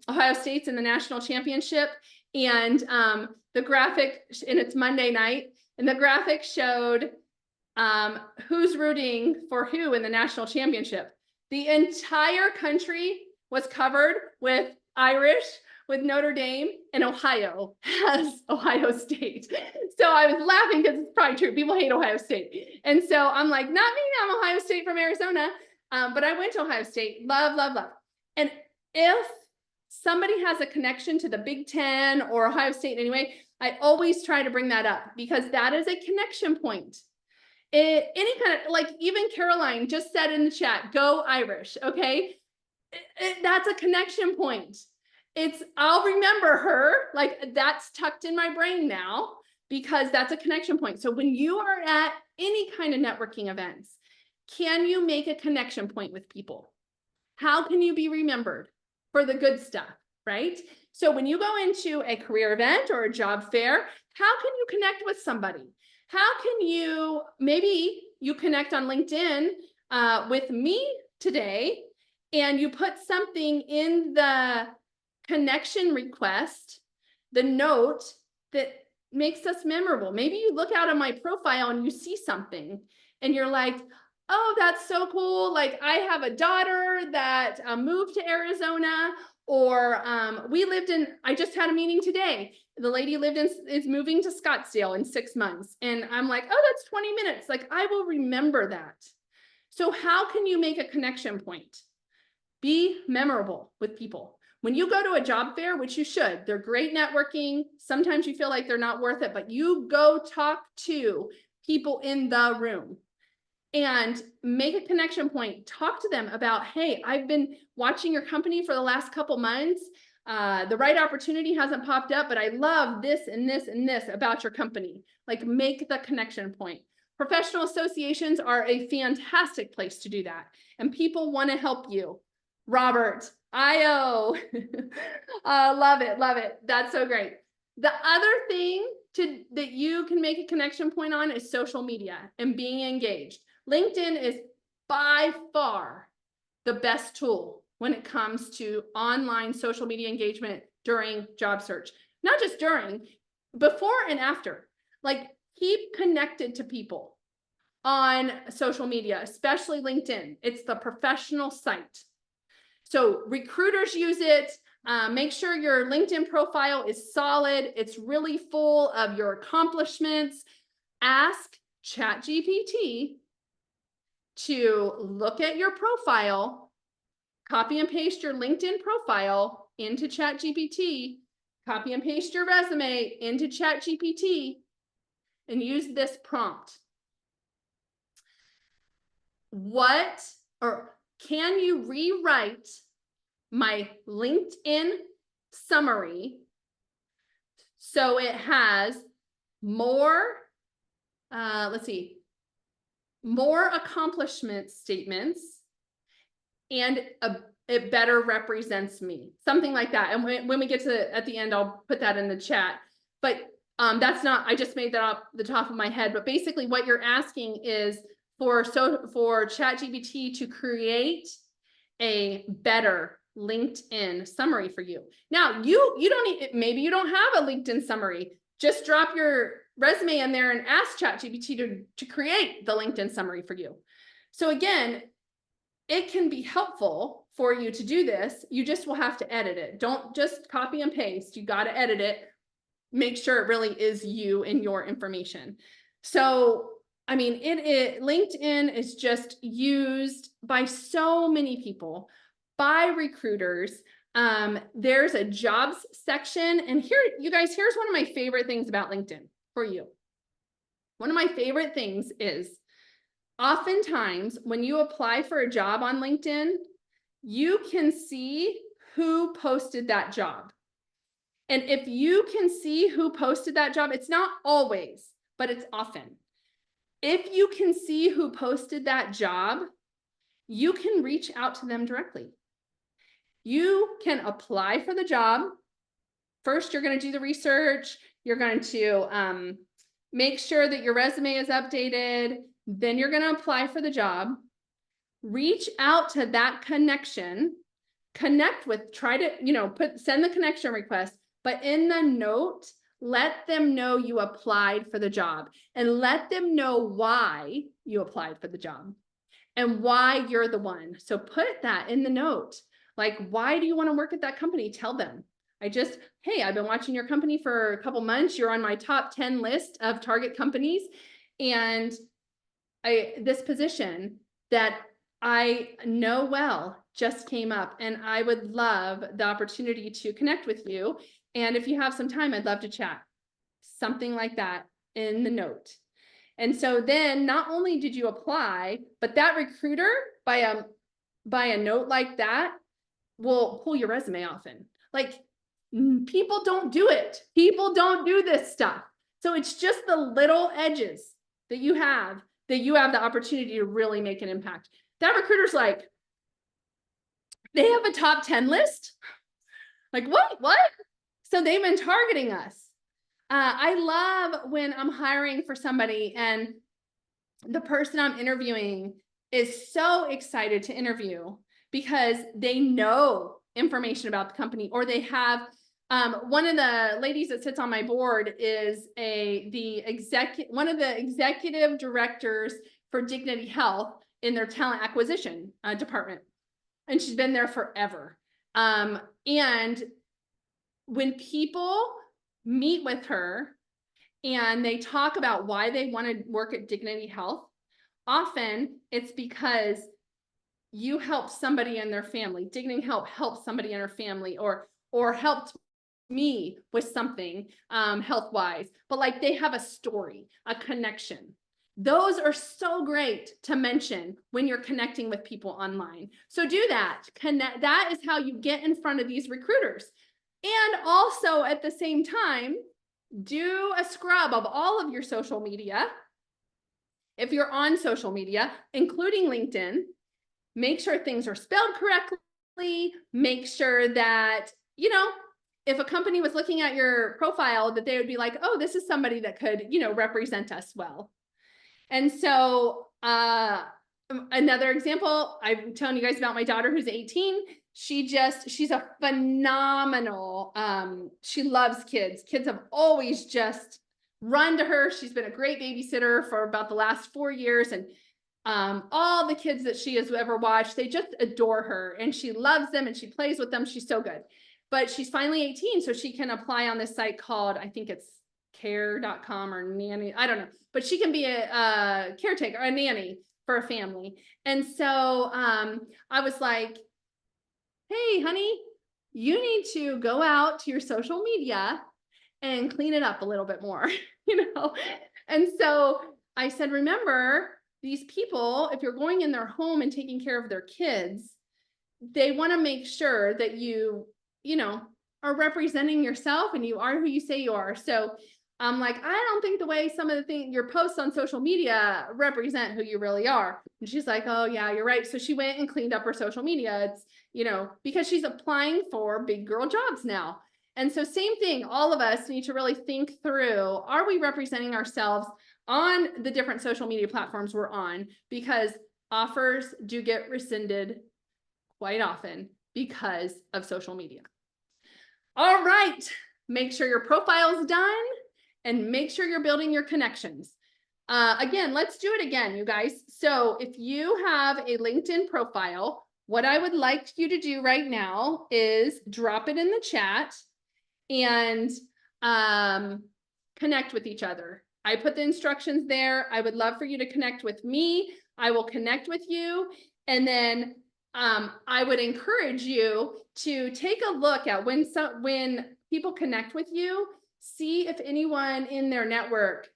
Ohio State's in the national championship, and the graphic, and it's Monday night, and the graphic showed who's rooting for who in the national championship. The entire country was covered with Irish, with Notre Dame, and Ohio has Ohio State. So I was laughing because it's probably true. People hate Ohio State. And so I'm like, not me, I'm Ohio State from Arizona. But I went to Ohio State, love, love, love. And if somebody has a connection to the Big Ten or Ohio State anyway, I always try to bring that up because that is a connection point. Any kind of, like even Caroline just said in the chat, go Irish, okay? That's a connection point. I'll remember her, like that's tucked in my brain now because that's a connection point. So when you are at any kind of networking events, can you make a connection point with people? How can you be remembered for the good stuff, right? So when you go into a career event or a job fair, how can you connect with somebody? How can you, maybe you connect on LinkedIn with me today, and you put something in the connection request, the note that makes us memorable. Maybe you look out on my profile and you see something and you're like, oh, that's so cool. Like I have a daughter that moved to Arizona, or I just had a meeting today. The lady is moving to Scottsdale in 6 months. And I'm like, oh, that's 20 minutes. Like I will remember that. So how can you make a connection point? Be memorable with people. When you go to a job fair, which you should, they're great networking. Sometimes you feel like they're not worth it, but you go talk to people in the room and make a connection point. Talk to them about, hey, I've been watching your company for the last couple months. The right opportunity hasn't popped up, but I love this and this and this about your company. Like make the connection point. Professional associations are a fantastic place to do that. And people want to help you. Robert, IO. Love it, love it. That's so great. The other thing that you can make a connection point on is social media and being engaged. LinkedIn is by far the best tool when it comes to online social media engagement during job search. Not just during, before and after. Like keep connected to people on social media, especially LinkedIn. It's the professional site. So recruiters use it. Make sure your LinkedIn profile is solid. It's really full of your accomplishments. Ask ChatGPT to look at your profile, copy and paste your LinkedIn profile into ChatGPT, copy and paste your resume into ChatGPT, and use this prompt. Can you rewrite my LinkedIn summary so it has more, more accomplishment statements and it better represents me, something like that. And when we get to at the end, I'll put that in the chat. But that's not, I just made that off the top of my head. But basically what you're asking is for ChatGPT to create a better LinkedIn summary for you. Now you don't need, maybe you don't have a LinkedIn summary. Just drop your resume in there and ask ChatGPT to create the LinkedIn summary for you. So again, it can be helpful for you to do this. You just will have to edit it. Don't just copy and paste. You got to edit it. Make sure it really is you and your information. So, I mean, LinkedIn is just used by so many people, by recruiters. There's a jobs section. And here, you guys, here's one of my favorite things about LinkedIn for you. One of my favorite things is oftentimes when you apply for a job on LinkedIn, you can see who posted that job. And if you can see who posted that job, it's not always, but it's often. If you can see who posted that job, you can reach out to them directly. You can apply for the job first you're going to do the research. You're going to make sure that your resume is updated. Then you're going to apply for the job. Reach out to that connection, connect with, try to, send the connection request, but in the note, let them know you applied for the job and let them know why you applied for the job and why you're the one. So put that in the note. Like, why do you want to work at that company? Tell them. Hey, I've been watching your company for a couple months. You're on my top 10 list of target companies. And this position that I know well just came up, and I would love the opportunity to connect with you. And if you have some time, I'd love to chat. Something like that in the note. And so then not only did you apply, but that recruiter by a note like that will pull your resume often. Like, people don't do it. People don't do this stuff. So it's just the little edges that you have the opportunity to really make an impact. That recruiter's like, they have a top 10 list? Like, what? So they've been targeting us. I love when I'm hiring for somebody and the person I'm interviewing is so excited to interview because they know information about the company, or they have one of the ladies that sits on my board is one of the executive directors for Dignity Health in their talent acquisition department. And she's been there forever. And when people meet with her and they talk about why they want to work at Dignity Health, often it's because you helped somebody in their family. Dignity Health helped somebody in her family, or helped me with something health-wise, but like they have a story, a connection. Those are so great to mention when you're connecting with people online. So do that. Connect. That is how you get in front of these recruiters. And also at the same time, do a scrub of all of your social media. If you're on social media, including LinkedIn, make sure things are spelled correctly. Make sure that, if a company was looking at your profile, that they would be like, oh, this is somebody that could, represent us well. And so another example, I'm telling you guys about my daughter who's 18. She's a phenomenal, she loves kids. Kids have always just run to her. She's been a great babysitter for about the last 4 years. And all the kids that she has ever watched, they just adore her and she loves them and she plays with them. She's so good. But she's finally 18, so she can apply on this site called, I think it's care.com or nanny, I don't know, but she can be a caretaker, a nanny for a family. And so I was like, hey, honey, you need to go out to your social media and clean it up a little bit more, And so I said, remember, these people, if you're going in their home and taking care of their kids, they want to make sure that you are representing yourself and you are who you say you are. So I'm like, I don't think the way some of your posts on social media represent who you really are. And she's like, oh yeah, you're right. So she went and cleaned up her social media. It's, because she's applying for big girl jobs now. And so same thing, all of us need to really think through, are we representing ourselves on the different social media platforms we're on? Because offers do get rescinded quite often because of social media. All right, make sure your profile is done and make sure you're building your connections. Again, let's do it again, you guys. So if you have a LinkedIn profile, what I would like you to do right now is drop it in the chat and connect with each other. I put the instructions there. I would love for you to connect with me. I will connect with you. And then I would encourage you to take a look at when people connect with you, see if anyone in their network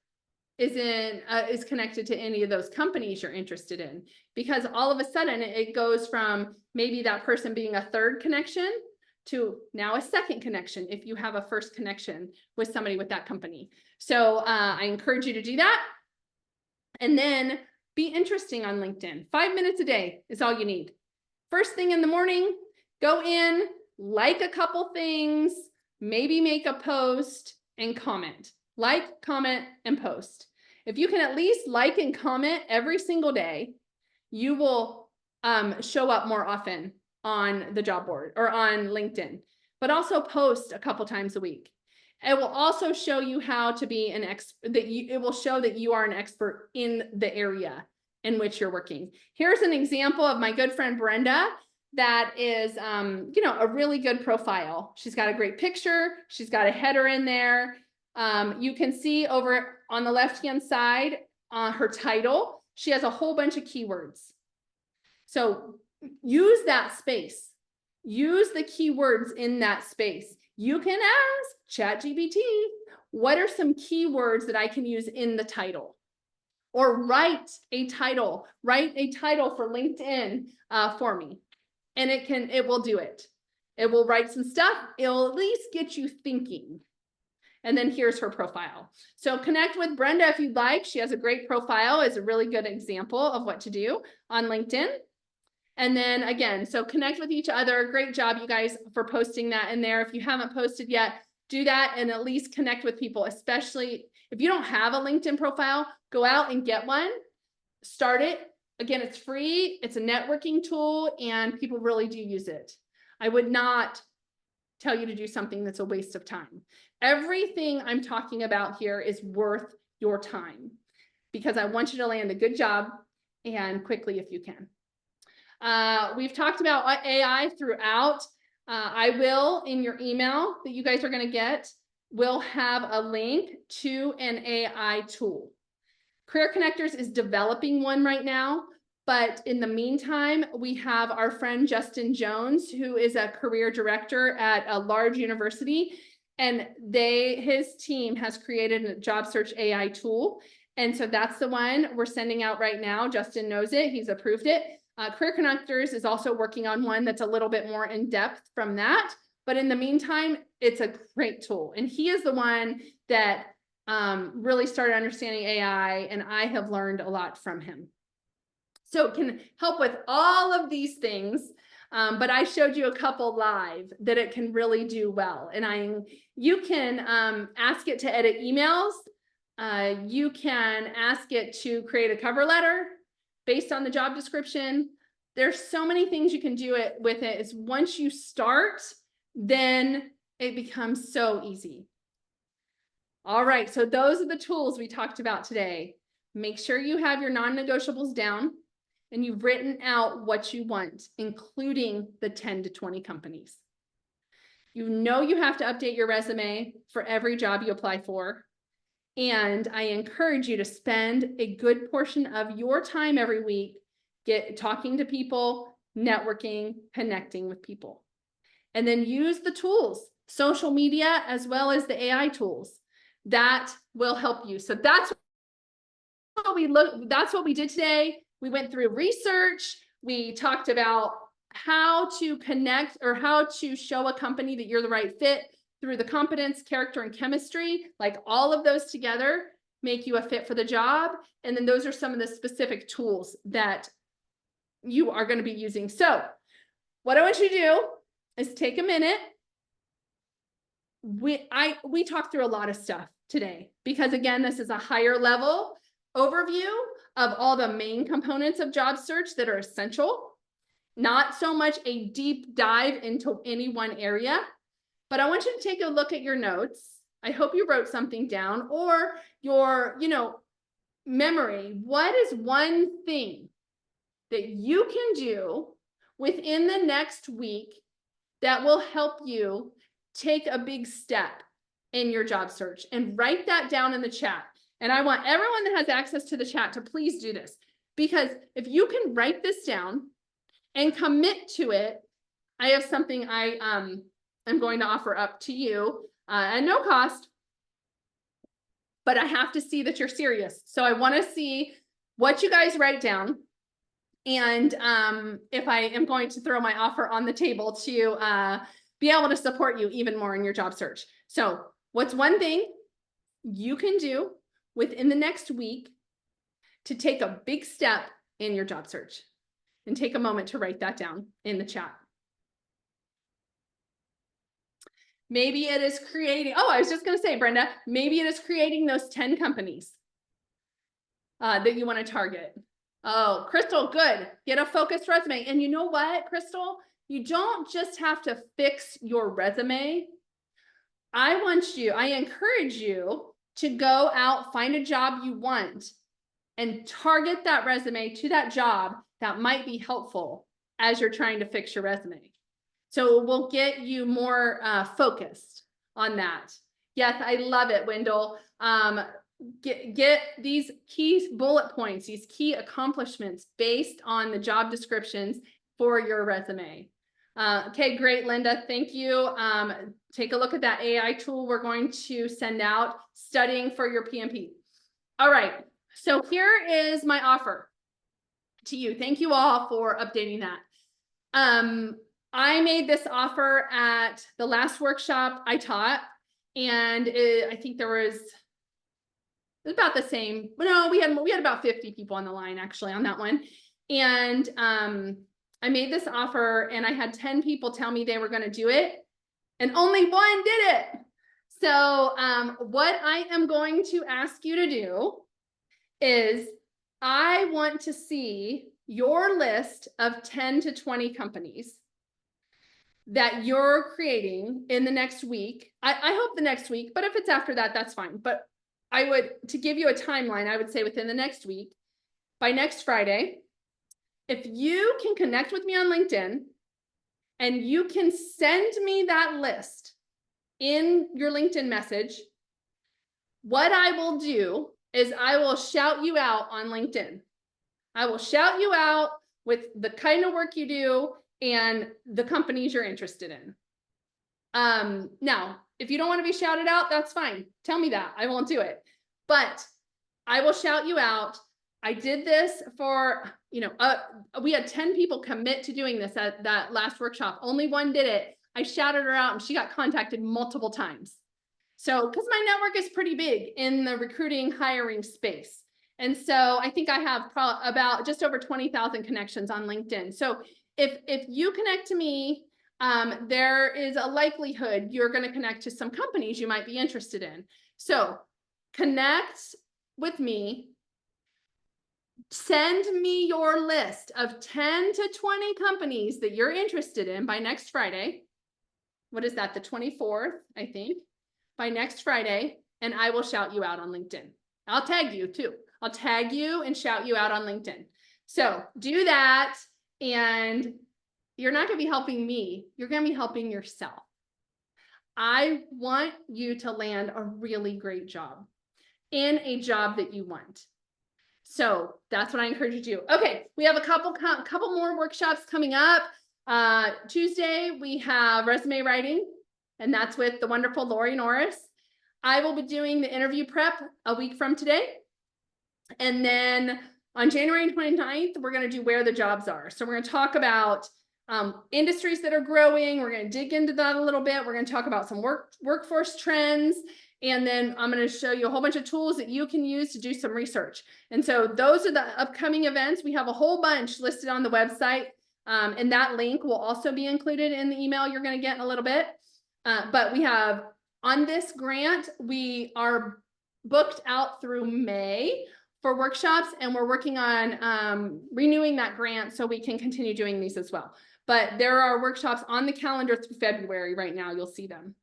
is connected to any of those companies you're interested in, because all of a sudden it goes from maybe that person being a third connection to now a second connection if you have a first connection with somebody with that company. So I encourage you to do that. And then be interesting on LinkedIn. 5 minutes a day is all you need. First thing in the morning, go in, like a couple things, maybe make a post and comment. Like, comment, and post. If you can at least like and comment every single day, you will show up more often on the job board or on LinkedIn, but also post a couple times a week. It will also show you how to be an expert, it will show that you are an expert in the area in which you're working. Here's an example of my good friend Brenda that is, you know, a really good profile. She's got a great picture. She's got a header in there. You can see over on the left-hand side, her title, she has a whole bunch of keywords. So use that space. Use the keywords in that space. You can ask ChatGPT, what are some keywords that I can use in the title? Or write a title for LinkedIn for me. And it will do it. It will write some stuff. It'll at least get you thinking. And then here's her profile. So connect with Brenda if you'd like. She has a great profile. It's a really good example of what to do on LinkedIn. And then again, so connect with each other. Great job, you guys, for posting that in there. If you haven't posted yet, do that and at least connect with people, especially if you don't have a LinkedIn profile, go out and get one. Start it. Again, it's free. It's a networking tool and people really do use it. I would not tell you to do something that's a waste of time. Everything I'm talking about here is worth your time because I want you to land a good job and quickly if you can. We've talked about AI throughout. I will, in your email that you guys are going to get, will have a link to an AI tool. Career Connectors is developing one right now, but in the meantime, we have our friend Justin Jones, who is a career director at a large university, and his team has created a job search AI tool. And so that's the one we're sending out right now. Justin knows it. He's approved it. Career Connectors is also working on one that's a little bit more in depth from that. But in the meantime, it's a great tool. And he is the one that really started understanding AI, and I have learned a lot from him. So it can help with all of these things. But I showed you a couple live that it can really do well. And you can ask it to edit emails. You can ask it to create a cover letter based on the job description. There's so many things you can do with it. It's once you start, then it becomes so easy. All right, so those are the tools we talked about today. Make sure you have your non-negotiables down and you've written out what you want, including the 10 to 20 companies. You know you have to update your resume for every job you apply for. And I encourage you to spend a good portion of your time every week talking to people, networking, connecting with people. And then use the tools, social media, as well as the AI tools. That will help you. So that's what we did today. We went through research. We talked about how to connect or how to show a company that you're the right fit through the competence, character, and chemistry. Like all of those together make you a fit for the job. And then those are some of the specific tools that you are going to be using. So what I want you to do is take a minute. We talked through a lot of stuff today because again, this is a higher level overview of all the main components of job search that are essential, not so much a deep dive into any one area, but I want you to take a look at your notes. I hope you wrote something down or your, memory. What is one thing that you can do within the next week that will help you take a big step in your job search? And write that down in the chat. And I want everyone that has access to the chat to please do this, because if you can write this down and commit to it, I have something I'm going to offer up to you at no cost, but I have to see that you're serious. So I want to see what you guys write down. And if I am going to throw my offer on the table to be able to support you even more in your job search. So what's one thing you can do within the next week to take a big step in your job search? And take a moment to write that down in the chat. Maybe it is creating, oh, I was just going to say, Brenda, maybe it is creating those 10 companies that you want to target. Oh, Crystal, good. Get a focused resume. And you know what, Crystal? You don't just have to fix your resume. I encourage you to go out, find a job you want, and target that resume to that job that might be helpful as you're trying to fix your resume. So we'll get you more focused on that. Yes, I love it, Wendell. Get these key bullet points, these key accomplishments based on the job descriptions for your resume. Okay, great, Linda. Thank you. Take a look at that AI tool we're going to send out, studying for your PMP. All right, so here is my offer to you. Thank you all for updating that. I made this offer at the last workshop I taught, and I think there was about the same. No, we had about 50 people on the line actually on that one. And I made this offer and I had 10 people tell me they were going to do it, and only one did it. So what I am going to ask you to do is I want to see your list of 10 to 20 companies that you're creating in the next week. I hope the next week, but if it's after that, that's fine. But to give you a timeline, I would say within the next week, by next Friday, if you can connect with me on LinkedIn and you can send me that list in your LinkedIn message, what I will do is I will shout you out on LinkedIn. I will shout you out with the kind of work you do and the companies you're interested in. Now, if you don't want to be shouted out, that's fine. Tell me that. I won't do it. But I will shout you out. I did this for, we had 10 people commit to doing this at that last workshop. Only one did it. I shouted her out and she got contacted multiple times. So, because my network is pretty big in the recruiting, hiring space. And so I think I have about just over 20,000 connections on LinkedIn. So if you connect to me, there is a likelihood you're going to connect to some companies you might be interested in. So connect with me. Send me your list of 10 to 20 companies that you're interested in by next Friday. What is that? The 24th, I think, by next Friday. And I will shout you out on LinkedIn. I'll tag you too. I'll tag you and shout you out on LinkedIn. So do that. And you're not going to be helping me. You're going to be helping yourself. I want you to land a really great job in a job that you want. So that's what I encourage you to do. Okay, we have a couple more workshops coming up. Tuesday, we have resume writing, and that's with the wonderful Lori Norris. I will be doing the interview prep a week from today. And then on January 29th, we're going to do where the jobs are. So we're going to talk about industries that are growing. We're going to dig into that a little bit. We're going to talk about some workforce trends. And then I'm going to show you a whole bunch of tools that you can use to do some research. And so those are the upcoming events. We have a whole bunch listed on the website. And that link will also be included in the email you're going to get in a little bit. But we have on this grant, we are booked out through May for workshops, and we're working on renewing that grant so we can continue doing these as well. But there are workshops on the calendar through February right now. You'll see them.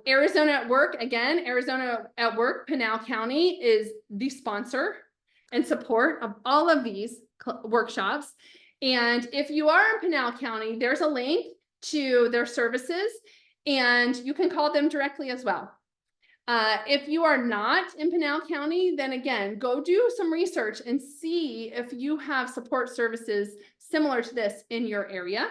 Arizona at Work, again, Arizona at Work, Pinal County is the sponsor and support of all of these workshops. And if you are in Pinal County, there's a link to their services and you can call them directly as well. If you are not in Pinal County, then again, go do some research and see if you have support services similar to this in your area.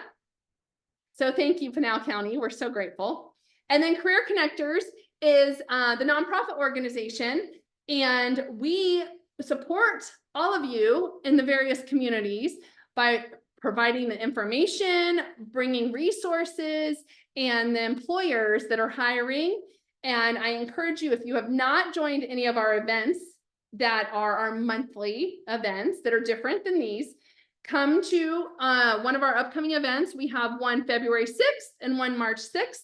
So thank you, Pinal County. We're so grateful. And then Career Connectors is the nonprofit organization, and we support all of you in the various communities by providing the information, bringing resources, and the employers that are hiring. And I encourage you, if you have not joined any of our events that are our monthly events that are different than these, come to one of our upcoming events. We have one February 6th and one March 6th.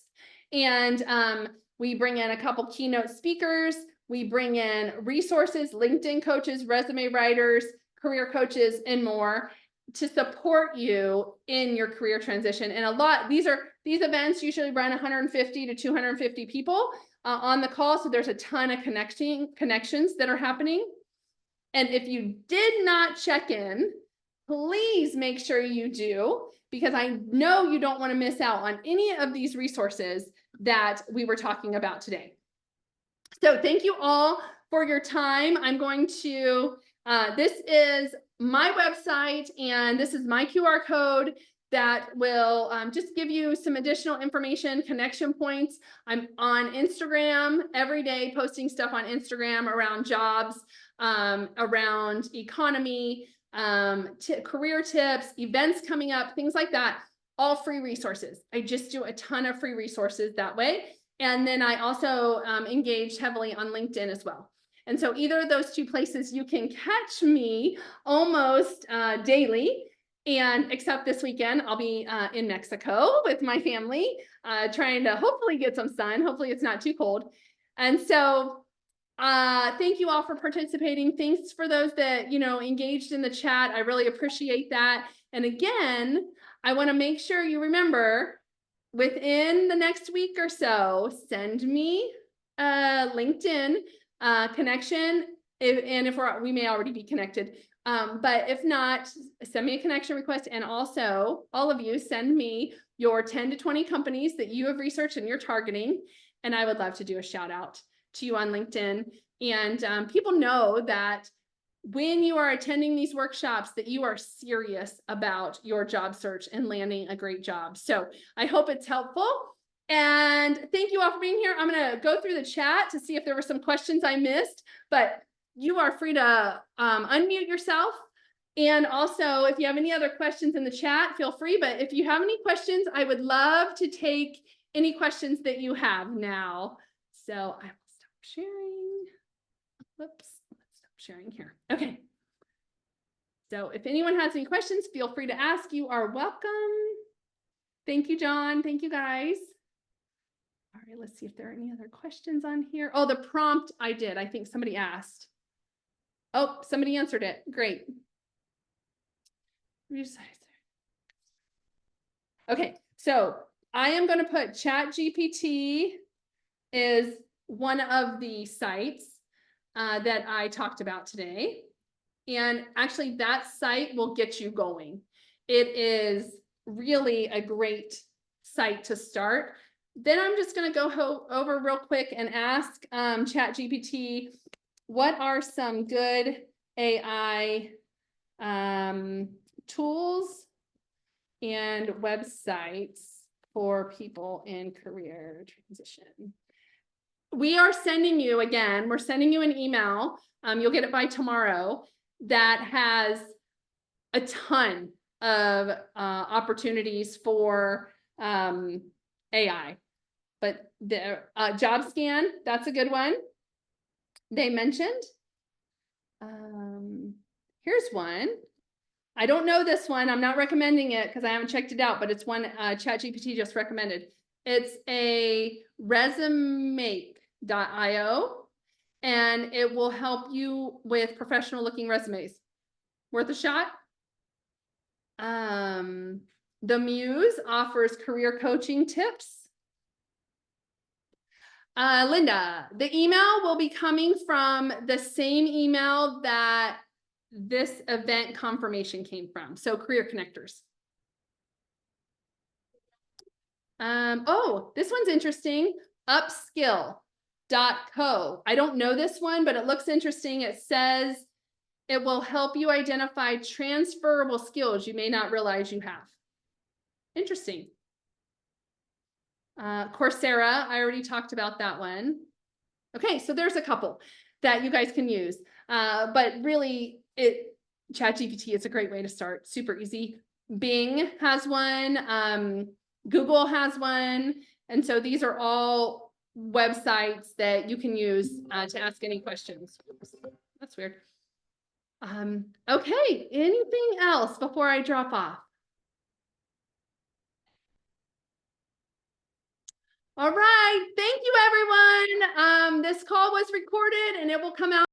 And we bring in a couple keynote speakers. We bring in resources, LinkedIn coaches, resume writers, career coaches, and more to support you in your career transition. And these events usually run 150 to 250 people on the call. So there's a ton of connections that are happening. And if you did not check in, please make sure you do, because I know you don't want to miss out on any of these resources that we were talking about today. So thank you all for your time. I'm going to, this is my website, and this is my QR code that will just give you some additional information, connection points. I'm on Instagram every day, posting stuff on Instagram around jobs, around economy, career tips, events coming up, things like that, all free resources. I just do a ton of free resources that way. And then I also engage heavily on LinkedIn as well. And so either of those two places, you can catch me almost daily. And except this weekend, I'll be in Mexico with my family, trying to hopefully get some sun. Hopefully it's not too cold. And so thank you all for participating. Thanks for those that, engaged in the chat. I really appreciate that. And again, I want to make sure you remember, within the next week or so, send me a LinkedIn connection. If we may already be connected. But if not, send me a connection request. And also, all of you, send me your 10 to 20 companies that you have researched and you're targeting. And I would love to do a shout out to you on LinkedIn. And people know that when you are attending these workshops, that you are serious about your job search and landing a great job. So I hope it's helpful. And thank you all for being here. I'm going to go through the chat to see if there were some questions I missed, but you are free to unmute yourself. And also, if you have any other questions in the chat, feel free. But if you have any questions, I would love to take any questions that you have now. So I will stop sharing. Whoops. Sharing here. Okay. So if anyone has any questions, feel free to ask. You are welcome. Thank you, John. Thank you, guys. All right, let's see if there are any other questions on here. Oh, the prompt I did. I think somebody asked. Oh, somebody answered it. Great. Okay, so I am going to put ChatGPT is one of the sites that I talked about today. And actually that site will get you going. It is really a great site to start. Then I'm just going to go over real quick and ask ChatGPT, what are some good AI tools and websites for people in career transition? We are sending you, again, we're sending you an email. You'll get it by tomorrow, that has a ton of opportunities for AI. But the job scan, that's a good one. They mentioned. Here's one. I don't know this one. I'm not recommending it because I haven't checked it out, but it's one ChatGPT just recommended. It's a resume.io, and it will help you with professional looking resumes. Worth a shot. The Muse offers career coaching tips. Linda, the email will be coming from the same email that this event confirmation came from. So Career Connectors. Oh, this one's interesting. Upskill.co. I don't know this one, but it looks interesting. It says it will help you identify transferable skills you may not realize you have. Interesting. Coursera, I already talked about that one. Okay, so there's a couple that you guys can use. But really, ChatGPT is a great way to start. Super easy. Bing has one. Google has one. And so these are all websites that you can use to ask any questions. Oops, that's weird. Okay, anything else before I drop off? All right. Thank you, everyone. This call was recorded and it will come out